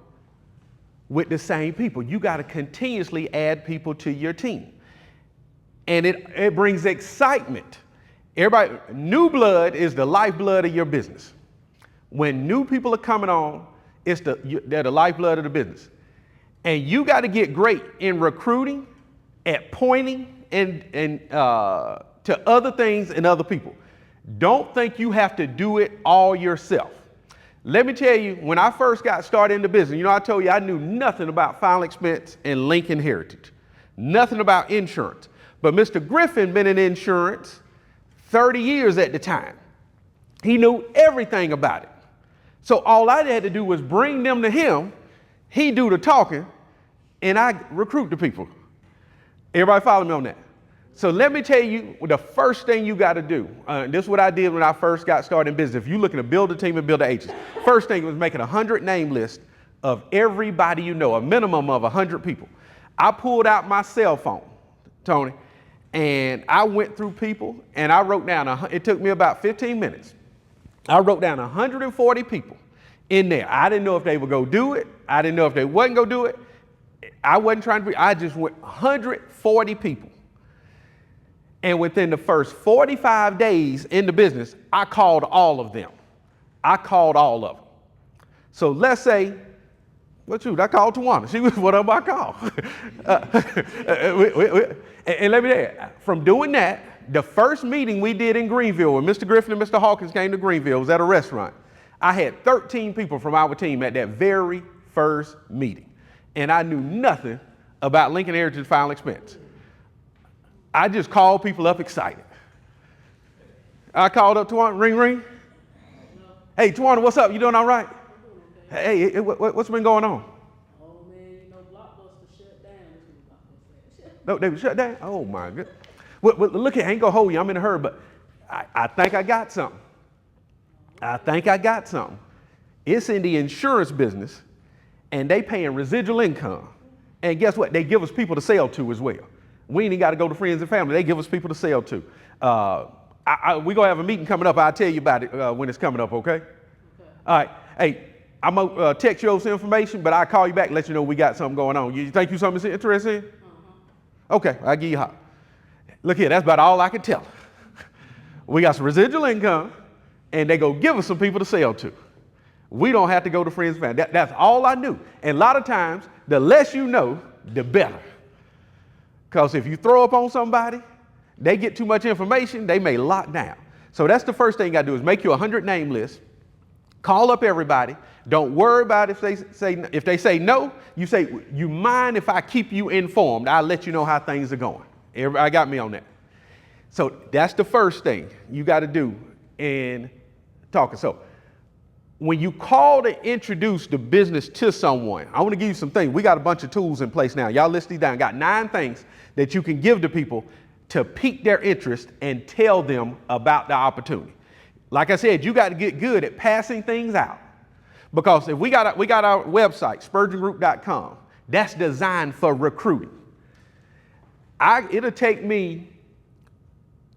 with the same people. You got to continuously add people to your team. And it brings excitement. Everybody, new blood is the lifeblood of your business. When new people are coming on, they're the lifeblood of the business. And you got to get great in recruiting, at pointing and to other things and other people. Don't think you have to do it all yourself. Let me tell you, when I first got started in the business, you know, I told you I knew nothing about final expense and Lincoln Heritage, nothing about insurance. But Mr. Griffin been in insurance 30 years at the time. He knew everything about it. So all I had to do was bring them to him, he do the talking, and I recruit the people. Everybody follow me on that? So let me tell you the first thing you got to do. This is what I did when I first got started in business. If you're looking to build a team and build an agency, first thing was making a 100 name list of everybody you know, a minimum of 100 people. I pulled out my cell phone, Tony, and I went through people and I wrote down, it took me about 15 minutes. I wrote down 140 people in there. I didn't know if they would go do it. I didn't know if they wasn't going to do it. I wasn't trying to, I just went 140 people. And within the first 45 days in the business, I called all of them. I called all of them. So let's say, I called Tawana. She was one of them I called. And let me tell you, from doing that, the first meeting we did in Greenville, when Mr. Griffin and Mr. Hawkins came to Greenville, was at a restaurant. I had 13 people from our team at that very first meeting. And I knew nothing about Lincoln Heritage final expense. I just called people up excited. I called up Tawana, ring, ring. Hey, Tawana, what's up? You doing all right? Hey, what's been going on? Oh, man, you know, Blockbuster shut down. No, they were shut down? Oh, my goodness. Well, look here, I ain't going to hold you. I'm in a hurry, but I think I got something. It's in the insurance business, and they paying residual income. And guess what? They give us people to sell to as well. We ain't got to go to friends and family. They give us people to sell to. We're going to have a meeting coming up. I'll tell you about it when it's coming up, okay? All right. Hey, I'm going to text you over some information, but I'll call you back and let you know we got something going on. You think you something interested in? Okay, I'll give you a hop. Look here, that's about all I can tell. We got some residual income, and they go give us some people to sell to. We don't have to go to friends and family. That's all I knew. And a lot of times, the less you know, the better. Because if you throw up on somebody, they get too much information, they may lock down. So that's the first thing you got to do is make you a 100 name list. Call up everybody. Don't worry about if they say no. You say, you mind if I keep you informed? I'll let you know how things are going. Everybody got me on that. So that's the first thing you got to do in talking. So when you call to introduce the business to someone, I want to give you some things. We got a bunch of tools in place now. Y'all list these down. Got 9 things that you can give to people to pique their interest and tell them about the opportunity. Like I said, you got to get good at passing things out. Because if we got our website, spurgeongroup.com, that's designed for recruiting. It'll take me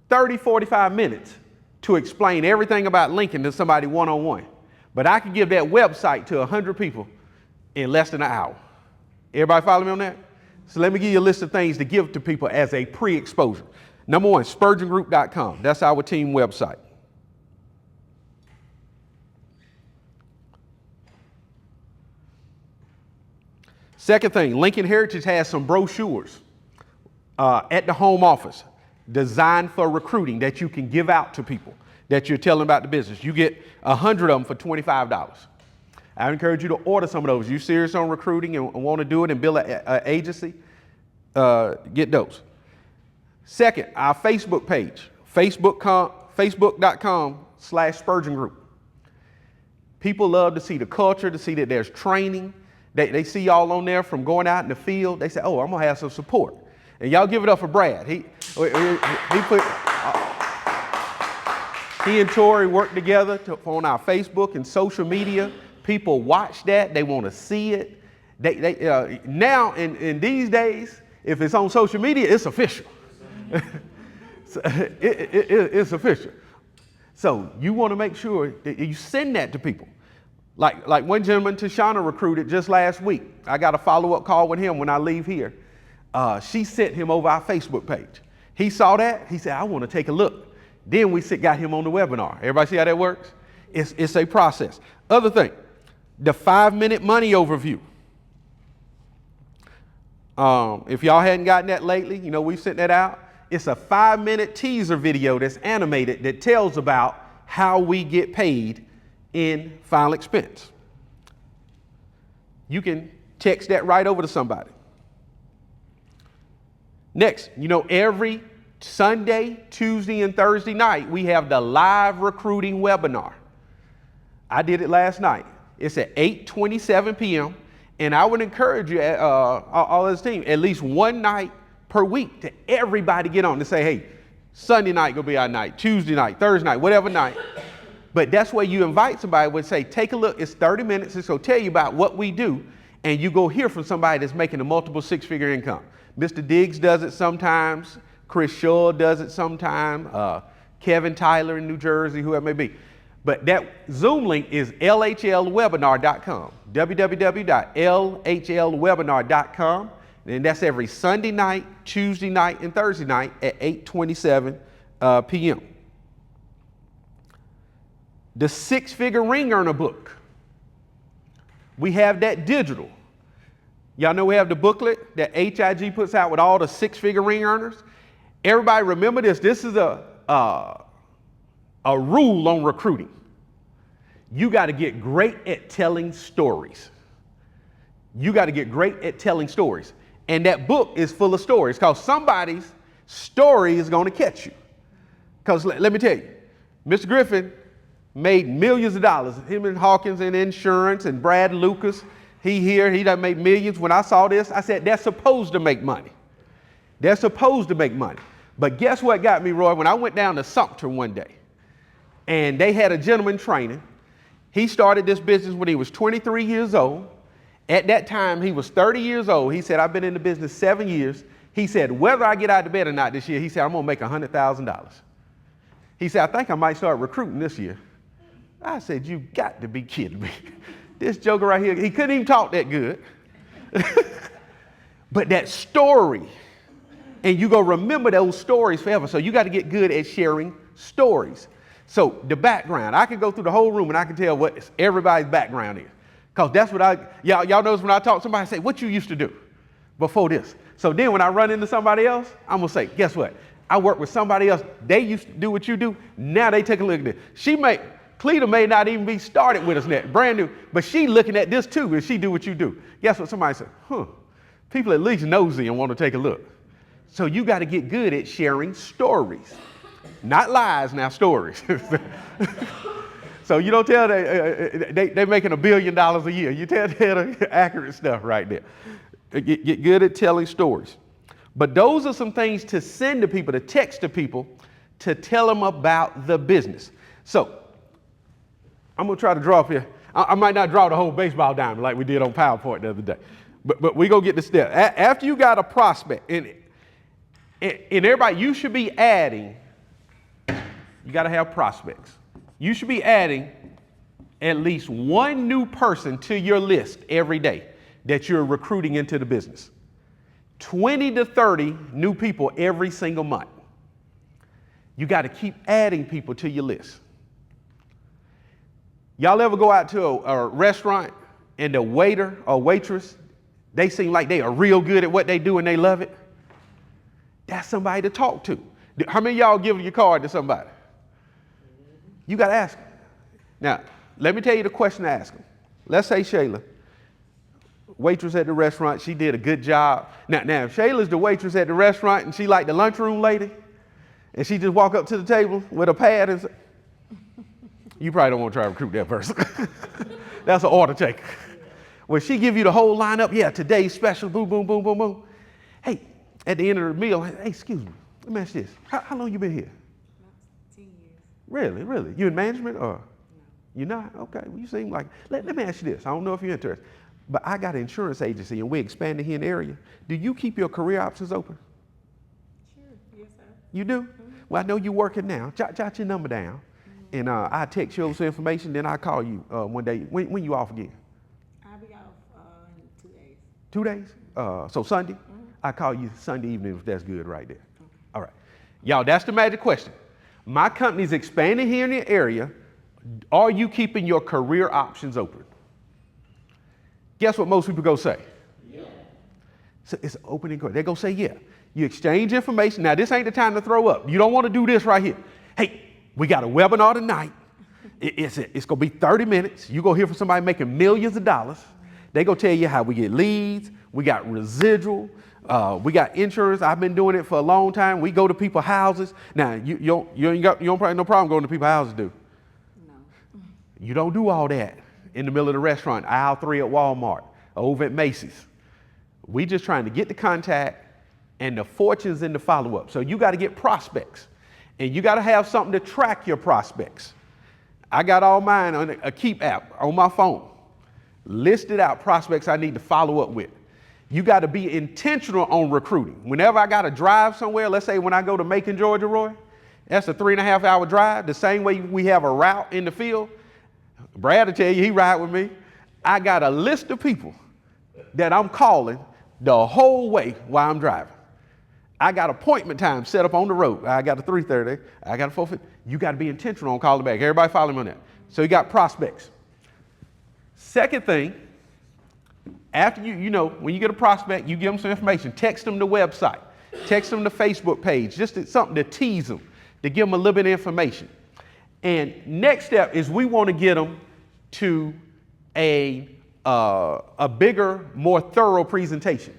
30, 45 minutes to explain everything about Lincoln to somebody one-on-one. But I can give that website to 100 people in less than an hour. Everybody follow me on that? So let me give you a list of things to give to people as a pre-exposure. Number 1, spurgeongroup.com. That's our team website. Second thing, Lincoln Heritage has some brochures at the home office designed for recruiting that you can give out to people that you're telling about the business. You get 100 of them for $25. I encourage you to order some of those. You're serious on recruiting and want to do it and build an agency, get those. Second, our Facebook page, facebook.com/Spurgeon Group. People love to see the culture, to see that there's training. They see y'all on there from going out in the field. They say, oh, I'm going to have some support. And y'all give it up for Brad. He and Tori work together on our Facebook and social media. People watch that. They want to see it. Now, in these days, if it's on social media, it's official. So, it's official. So you want to make sure that you send that to people. Like one gentleman, Tashana, recruited just last week. I got a follow-up call with him when I leave here. She sent him over our Facebook page. He saw that. He said, I want to take a look. Then we got him on the webinar. Everybody see how that works? It's a process. Other thing, the 5-minute money overview. If y'all hadn't gotten that lately, we've sent that out. It's a 5-minute teaser video that's animated that tells about how we get paid in final expense. You can text that right over to somebody. Next, every Sunday, Tuesday, and Thursday night, we have the live recruiting webinar. I did it last night. It's at 8:27 p.m. And I would encourage you, all this team, at least one night per week to everybody get on to say, hey, Sunday night gonna be our night, Tuesday night, Thursday night, whatever night. But that's where you invite somebody would say, take a look, it's 30 minutes, it's gonna tell you about what we do, and you go hear from somebody that's making a multiple 6-figure income. Mr. Diggs does it sometimes, Chris Shaw does it sometimes, Kevin Tyler in New Jersey, whoever it may be. But that Zoom link is lhlwebinar.com, www.lhlwebinar.com, and that's every Sunday night, Tuesday night, and Thursday night at 8:27 p.m. The 6-figure ring earner book. We have that digital. Y'all know we have the booklet that HIG puts out with all the 6-figure ring earners. Everybody remember this. This is a rule on recruiting. You got to get great at telling stories. You got to get great at telling stories. And that book is full of stories because somebody's story is going to catch you. Because let me tell you, Mr. Griffin made millions of dollars. Him and Hawkins in insurance and Brad Lucas, he done made millions. When I saw this, I said, they're supposed to make money. They're supposed to make money. But guess what got me, Roy? When I went down to Sumter one day, and they had a gentleman training. He started this business when he was 23 years old. At that time, he was 30 years old. He said, I've been in the business 7 years. He said, whether I get out of bed or not this year, he said, I'm going to make $100,000. He said, I think I might start recruiting this year. I said, you got to be kidding me. This joker right here, he couldn't even talk that good. But that story, and you go remember those stories forever. So you got to get good at sharing stories. So the background, I can go through the whole room and I can tell what everybody's background is. Because that's what y'all notice when I talk to somebody, I say, what you used to do before this? So then when I run into somebody else, I'm going to say, guess what? I work with somebody else. They used to do what you do. Now they take a look at this. Cleta may not even be started with us net, brand new, but she looking at this too, and she do what you do. Guess what? Somebody said, people at least nosy and want to take a look. So you got to get good at sharing stories. Not lies, now stories. So you don't tell they making $1 billion a year. You tell the accurate stuff right there. Get good at telling stories. But those are some things to send to people, to text to people, to tell them about the business. So I'm going to try to draw up here. I might not draw the whole baseball diamond like we did on PowerPoint the other day. But we go get the step. After you got a prospect, and everybody, you should be adding, you got to have prospects. You should be adding at least one new person to your list every day that you're recruiting into the business. 20 to 30 new people every single month. You got to keep adding people to your list. Y'all ever go out to a restaurant and the waiter or waitress, they seem like they are real good at what they do and they love it? That's somebody to talk to. How many of y'all give your card to somebody? You got to ask them. Now, let me tell you the question to ask them. Let's say Shayla, waitress at the restaurant, she did a good job. Now, if Shayla's the waitress at the restaurant and she like the lunchroom lady, and she just walk up to the table with a pad and say, you probably don't want to try to recruit that person. That's an order taker. When she give you the whole lineup, yeah, today's special, boom, boom, boom, boom, boom. Hey, at the end of the meal, hey, excuse me, let me ask you this. How long you been here? 10 years. Really? You in management or? No. You're not? Okay, well, you seem like, let me ask you this. I don't know if you're interested, but I got an insurance agency and we're expanding here in the area. Do you keep your career options open? Sure, yes, sir. You do? Mm-hmm. Well, I know you're working now. Jot your number down. And I'll text you some information, then I'll call you one day. When you off again? I'll be off in 2 days. 2 days? So Sunday? Mm-hmm. I'll call you Sunday evening if that's good right there. Okay. All right. Y'all, that's the magic question. My company's expanding here in the area. Are you keeping your career options open? Guess what most people go say? Yeah. So it's an opening question. They go say yeah. You exchange information. Now, this ain't the time to throw up. You don't want to do this right here. Hey, we got a webinar tonight. It's going to be 30 minutes. You go hear from somebody making millions of dollars. They go tell you how we get leads. We got residual. We got insurance. I've been doing it for a long time. We go to people's houses. Now, you don't probably no problem going to people's houses, do? No. You don't do all that in the middle of the restaurant, aisle 3 at Walmart, over at Macy's. We just trying to get the contact and the fortunes in the follow-up. So you got to get prospects. And you got to have something to track your prospects. I got all mine on a Keep app on my phone. Listed out prospects I need to follow up with. You got to be intentional on recruiting. Whenever I got to drive somewhere, let's say when I go to Macon, Georgia, Roy, that's a 3.5 hour drive. The same way we have a route in the field. Brad will tell you, he ride with me. I got a list of people that I'm calling the whole way while I'm driving. I got appointment time set up on the road. I got a 3:30. I got a 4:50. You got to be intentional on calling back. Everybody follow me on that. So you got prospects. Second thing, after when you get a prospect, you give them some information. Text them the website. Text them the Facebook page. Just something to tease them, to give them a little bit of information. And next step is we want to get them to a bigger, more thorough presentation.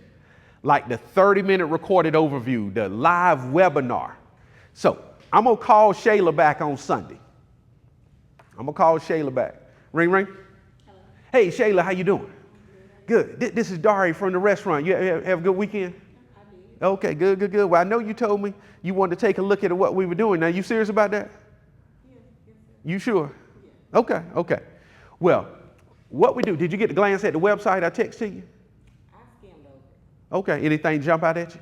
Like the 30-minute recorded overview, the live webinar. So I'm going to call Shayla back on Sunday. I'm going to call Shayla back. Ring, ring. Hello. Hey, Shayla, how you doing? Good. This is Dari from the restaurant. You have a good weekend? I did. Okay, good. Well, I know you told me you wanted to take a look at what we were doing. Now, you serious about that? Yes, sir. You sure? Yes. Okay. Well, what we do, did you get to glance at the website I text to you? I skimmed over it. Okay, anything jump out at you?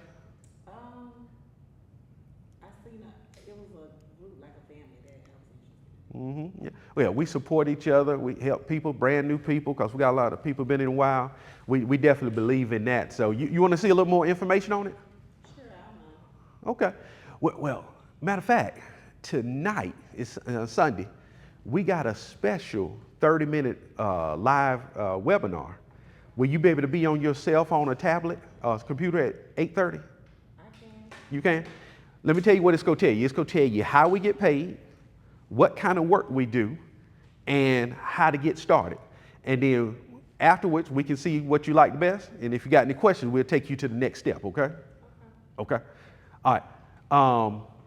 I seen it was a group like a family that I was interested in. Yeah. Well, we support each other. We help people, brand new people, because we got a lot of people been in a while. We definitely believe in that. So you want to see a little more information on it? Sure, I don't know. Okay. Well, matter of fact, tonight is Sunday. We got a special 30-minute live webinar. Will you be able to be on your cell phone or tablet or computer at 8:30? I can. You can? Let me tell you what it's going to tell you. It's going to tell you how we get paid, what kind of work we do, and how to get started. And then afterwards, we can see what you like the best. And if you got any questions, we'll take you to the next step, okay? Okay. All right.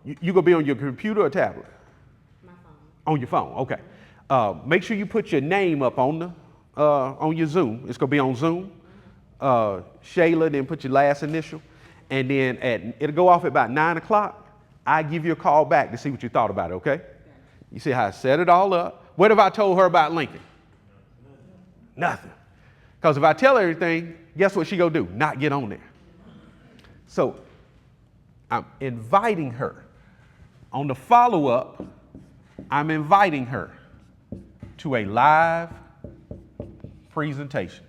You going to be on your computer or tablet? My phone. On your phone, okay. Make sure you put your name up on your Zoom. It's going to be on Zoom. Shayla, then put your last initial. And then it'll go off at about 9 o'clock. I give you a call back to see what you thought about it, okay? You see how I set it all up. What if I told her about Lincoln? Nothing. Because if I tell her everything, guess what she gonna do? Not get on there. So I'm inviting her. On the follow-up, I'm inviting her to a live presentation.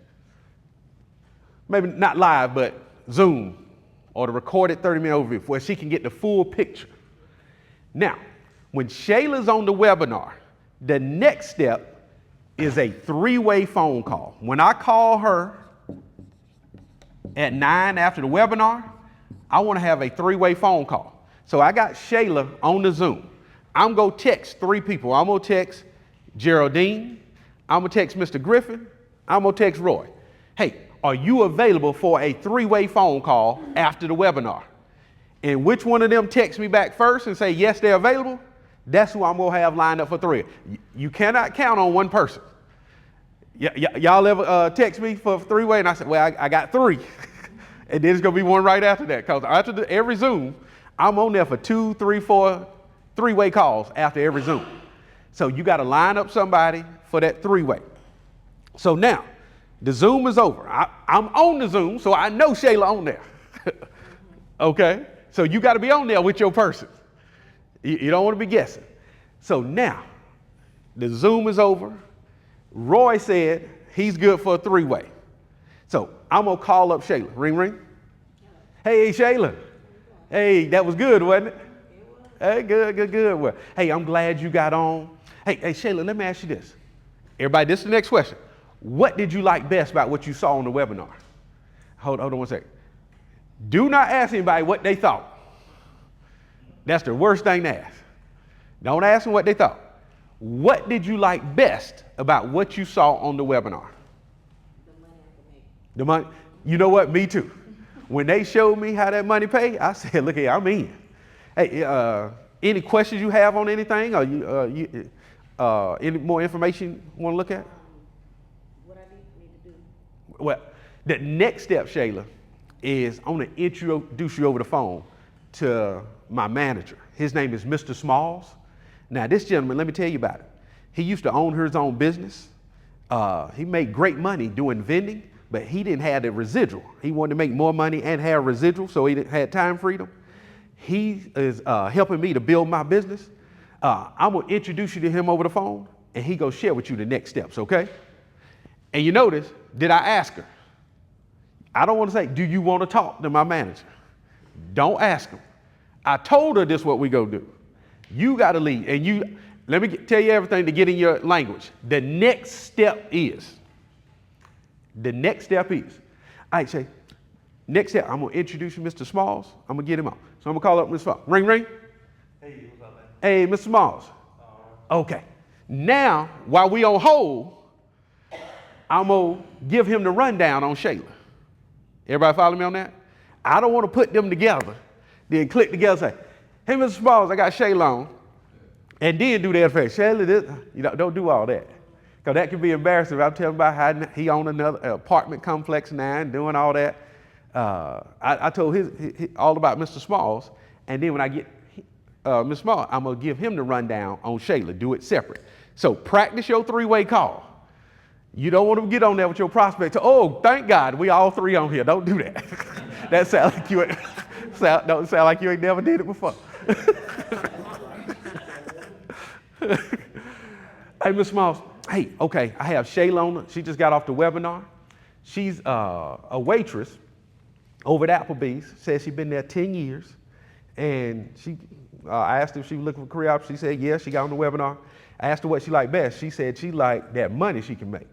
Maybe not live, but Zoom or the recorded 30-minute overview where she can get the full picture. Now, when Shayla's on the webinar, the next step is a 3-way phone call. When I call her at 9 after the webinar, I want to have a 3-way phone call. So I got Shayla on the Zoom. I'm going to text 3 people. I'm going to text Geraldine. I'm going to text Mr. Griffin. I'm going to text Roy. Hey, are you available for a 3-way phone call after the webinar? And which one of them texts me back first and say, yes, they're available? That's who I'm going to have lined up for 3. You cannot count on one person. Y'all ever text me for 3-way? And I said, well, I got 3. And then it's going to be one right after that. Because after every Zoom, I'm on there for 2, 3, 4 3-way calls after every Zoom. So you got to line up somebody for that 3-way. So now, the Zoom is over. I'm on the Zoom, so I know Shayla on there. Okay? So you got to be on there with your person. You don't want to be guessing. So now, the Zoom is over. Roy said he's good for a 3-way. So I'm going to call up Shayla. Ring, ring. Hey, Shayla. Hey, that was good, wasn't it? Hey, good. Well, hey, I'm glad you got on. Hey, Shayla, let me ask you this. Everybody, this is the next question. What did you like best about what you saw on the webinar? Hold on one second. Do not ask anybody what they thought. That's the worst thing to ask. Don't ask them what they thought. What did you like best about what you saw on the webinar? The money I could make. The money. You know what? Me too. When they showed me how that money paid, I said, look here, I'm in. Hey, any questions you have on anything? Or any more information you want to look at? What I need to do. Well, the next step, Shayla, is I'm going to introduce you over the phone to my manager. His name is Mr. Smalls. Now, this gentleman, let me tell you about it. He used to own his own business. He made great money doing vending, but he didn't have the residual. He wanted to make more money and have residual, so he had time freedom. He is helping me to build my business. I'm going to introduce you to him over the phone, and he going to share with you the next steps, okay? And you notice, did I ask her? I don't want to say, do you want to talk to my manager? Don't ask him. I told her this is what we go do. You got to lead. And let me tell you everything to get in your language. The next step is. All right, Shay. Next step, I'm going to introduce you to Mr. Smalls. I'm going to get him on. So I'm going to call up Mr. Smalls. Ring, ring. Hey, what's up, man? Hey, Mr. Smalls. Okay. Now, while we on hold, I'm going to give him the rundown on Shayla. Everybody follow me on that? I don't want to put them together, then click together and say, hey, Mr. Smalls, I got Shayla on. And then do that face. Shayla, don't do all that. Because that can be embarrassing. If I'm telling about how he owned another apartment complex now and doing all that. I told all about Mr. Smalls. And then when I get Mr. Smalls, I'm going to give him the rundown on Shayla. Do it separate. So practice your 3-way call. You don't want to get on there with your prospect. Oh, thank God, we all 3 on here. Don't do that. That sounds like don't sound like you ain't never did it before. Hey, Ms. Smalls. Hey, okay, I have Shayla on. She just got off the webinar. She's a waitress over at Applebee's. Says she's been there 10 years. And I asked her if she was looking for career options. She said, yes, she got on the webinar. I asked her what she liked best. She said she liked that money she can make.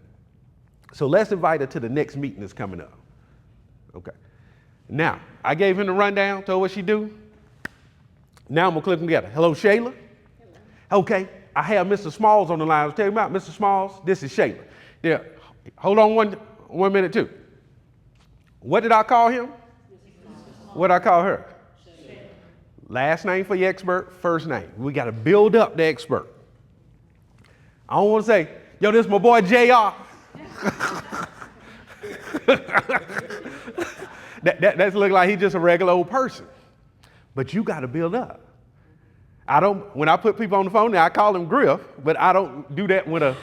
So let's invite her to the next meeting that's coming up. Okay. Now, I gave him the rundown, told her what she do. Now I'm gonna click them together. Hello, Shayla. Hello. Okay, I have Mr. Smalls on the line. I'll tell you about Mr. Smalls. This is Shayla. Yeah, hold on one minute too. What did I call him? What did I call her? Shayla. Last name for your expert, first name. We got to build up the expert. I don't want to say, yo, this is my boy JR. That's look like he's just a regular old person. But you got to build up. When I put people on the phone, now I call him Griff, but I don't do that with a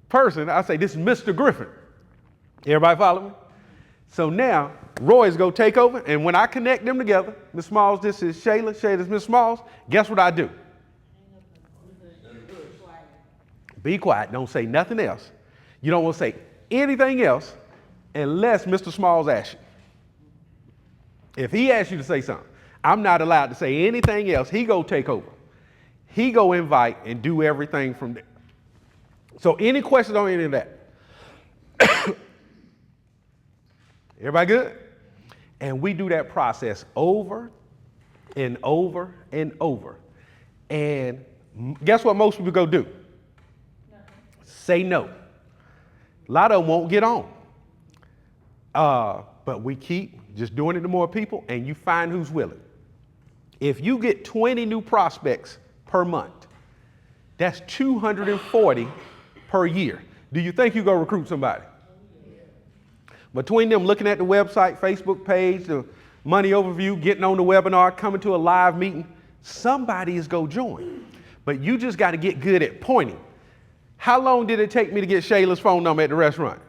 person. I say, this is Mr. Griffin. Everybody follow me? So now, Roy's go take over, and when I connect them together, Ms. Smalls, this is Shayla, Shayla's Ms. Smalls, guess what I do? Be quiet, don't say nothing else. You don't want to say anything else unless Mr. Smalls asks you. If he asks you to say something, I'm not allowed to say anything else. He go take over. He go invite and do everything from there. So any questions on any of that? Everybody good? And we do that process over and over and over. And guess what most people go do? No. Say no. A lot of them won't get on. But we keep just doing it to more people, and you find who's willing. If you get 20 new prospects per month, that's 240 per year. Do you think you're going to recruit somebody? Between them looking at the website, Facebook page, the money overview, getting on the webinar, coming to a live meeting, somebody is going to join. But you just got to get good at pointing. How long did it take me to get Shayla's phone number at the restaurant?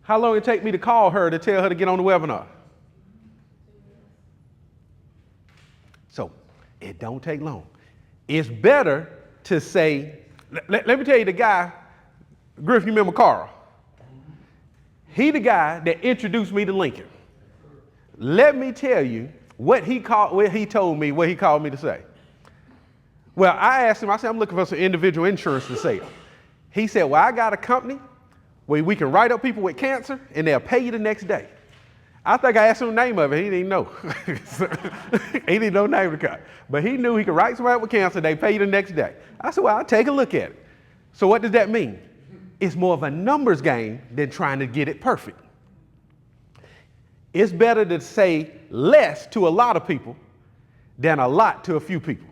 How long did it take me to call her to tell her to get on the webinar? So it don't take long. It's better to say, let me tell you the guy, Griffin, you remember Carl? He the guy that introduced me to Lincoln. Let me tell you what he told me to say. Well, I asked him, I said, I'm looking for some individual insurance to sell. He said, well, I got a company where we can write up people with cancer and they'll pay you the next day. I think I asked him the name of it. He didn't know. He didn't know the name of the company. But he knew he could write somebody with cancer, they pay you the next day. I said, well, I'll take a look at it. So what does that mean? It's more of a numbers game than trying to get it perfect. It's better to say less to a lot of people than a lot to a few people.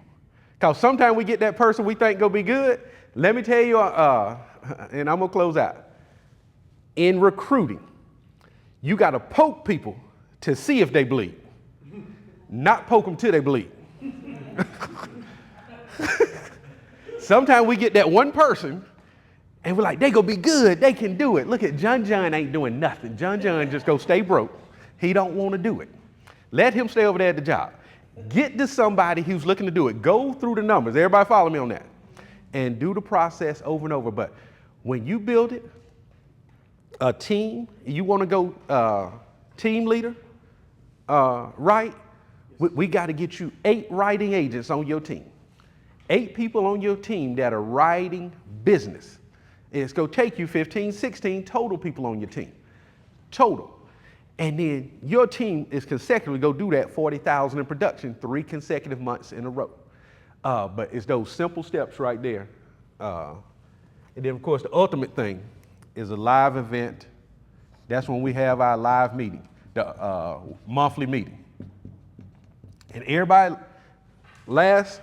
Because sometimes we get that person we think gonna be good. Let me tell you, and I'm gonna close out. In recruiting, you gotta poke people to see if they bleed, not poke them till they bleed. Sometimes we get that one person and we're like, they gonna be good, they can do it. Look at John ain't doing nothing. John just go stay broke. He don't wanna do it. Let him stay over there at the job. Get to somebody who's looking to do it. Go through the numbers. Everybody follow me on that. And do the process over and over. But when you build it, a team, you want to go team leader, right? We got to get you 8 writing agents on your team. 8 people on your team that are writing business. It's going to take you 15, 16 total people on your team. Total. And then your team is consecutively go do that 40,000 in production 3 consecutive months in a row. But it's those simple steps right there. And then, of course, the ultimate thing is a live event. That's when we have our live meeting, the monthly meeting. And everybody, last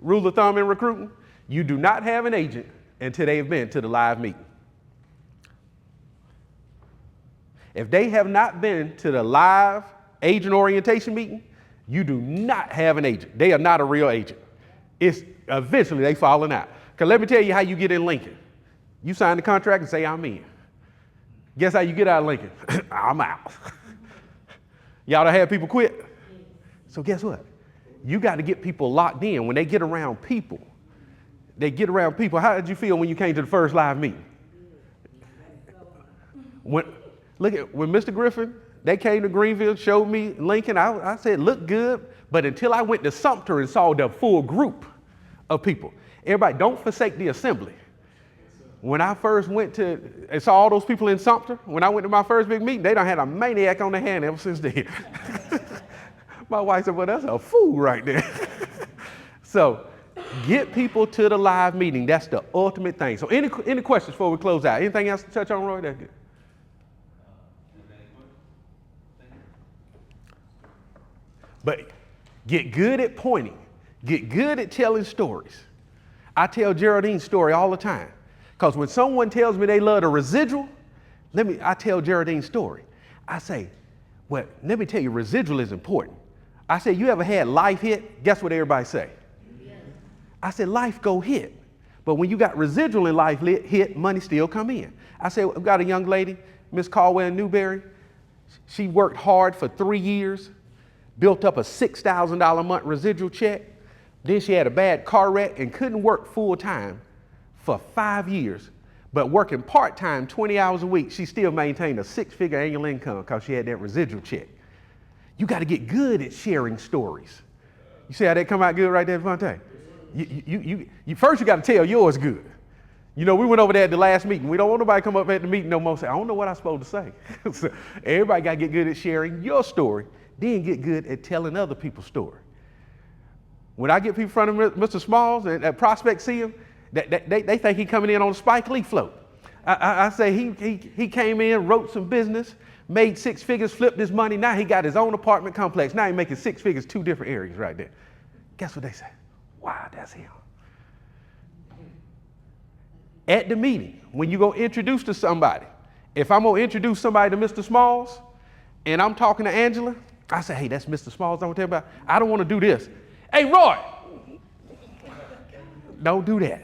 rule of thumb in recruiting, you do not have an agent until they've been to the live meeting. If they have not been to the live agent orientation meeting, you do not have an agent. They are not a real agent. It's eventually they falling out. Because let me tell you how you get in Lincoln. You sign the contract and say, I'm in. Guess how you get out of Lincoln? I'm out. Y'all done had people quit? So guess what? You got to get people locked in. When they get around people, How did you feel when you came to the first live meeting? When Mr. Griffin, they came to Greenville, showed me Lincoln, I said, look good. But until I went to Sumter and saw the full group of people, everybody, don't forsake the assembly. when I first went to, and saw all those people in Sumter, when I went to my first big meeting, they done had a maniac on their hand ever since then. My wife said, well, that's a fool right there. So get people to the live meeting. That's the ultimate thing. So any questions before we close out? Anything else to touch on, Roy? That's good. But get good at pointing. Get good at telling stories. I tell Geraldine's story all the time. Because when someone tells me they love the residual, I tell Geraldine's story. I say, well, let me tell you, residual is important. I say, you ever had life hit? Guess what everybody say? Yes. I said, life go hit. But when you got residual in life hit, money still come in. I said, I've got a young lady, Miss Caldwell in Newberry. She worked hard for 3 years, built up a $6,000 a month residual check. Then she had a bad car wreck and couldn't work full time for 5 years. But working part-time, 20 hours a week, she still maintained a 6-figure annual income because she had that residual check. You got to get good at sharing stories. You see how that come out good right there, Devontae? First you got to tell yours good. You know, we went over there at the last meeting. We don't want nobody to come up at the meeting no more and say, I don't know what I'm supposed to say. So everybody got to get good at sharing your story, then get good at telling other people's story. When I get people in front of Mr. Smalls and at Prospect see him, they think he coming in on a Spike Lee float. I say he came in, wrote some business, made 6 figures, flipped his money. Now he got his own apartment complex. Now he's making 6 figures, 2 different areas right there. Guess what they say? Wow, that's him. At the meeting, when you go introduce to somebody, if I'm going to introduce somebody to Mr. Smalls and I'm talking to Angela, I say, hey, that's Mr. Smalls I'm going to tell you about. I don't want to do this. Hey, Roy, don't do that.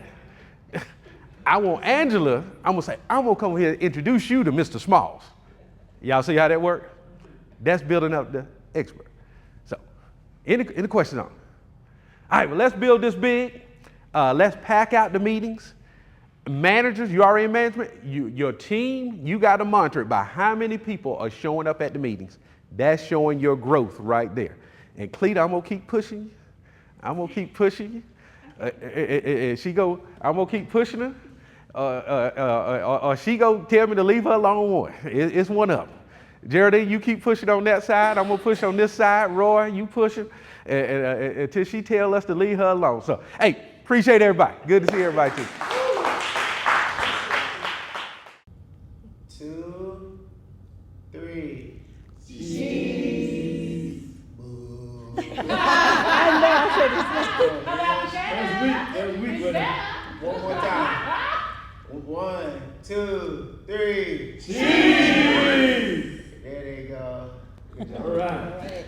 I want Angela, I'm going to say, I'm going to come here and introduce you to Mr. Smalls. Y'all see how that works? That's building up the expert. So, any questions on it? All right, well, let's build this big. Let's pack out the meetings. Managers, you already in management, your team, you got to monitor it by how many people are showing up at the meetings. That's showing your growth right there. And Cleta, I'm going to keep pushing you. I'm going to keep pushing you. And she go, I'm going to keep pushing her. Or she go tell me to leave her alone one. It's one of them. Geraldine, you keep pushing on that side. I'm going to push on this side. Roy, you pushing until she tell us to leave her alone. So, hey, appreciate everybody. Good to see everybody too. 2, 3. That was weak, buddy. One more time. 1, 2, 3. Cheese! There they go. Good job. All right.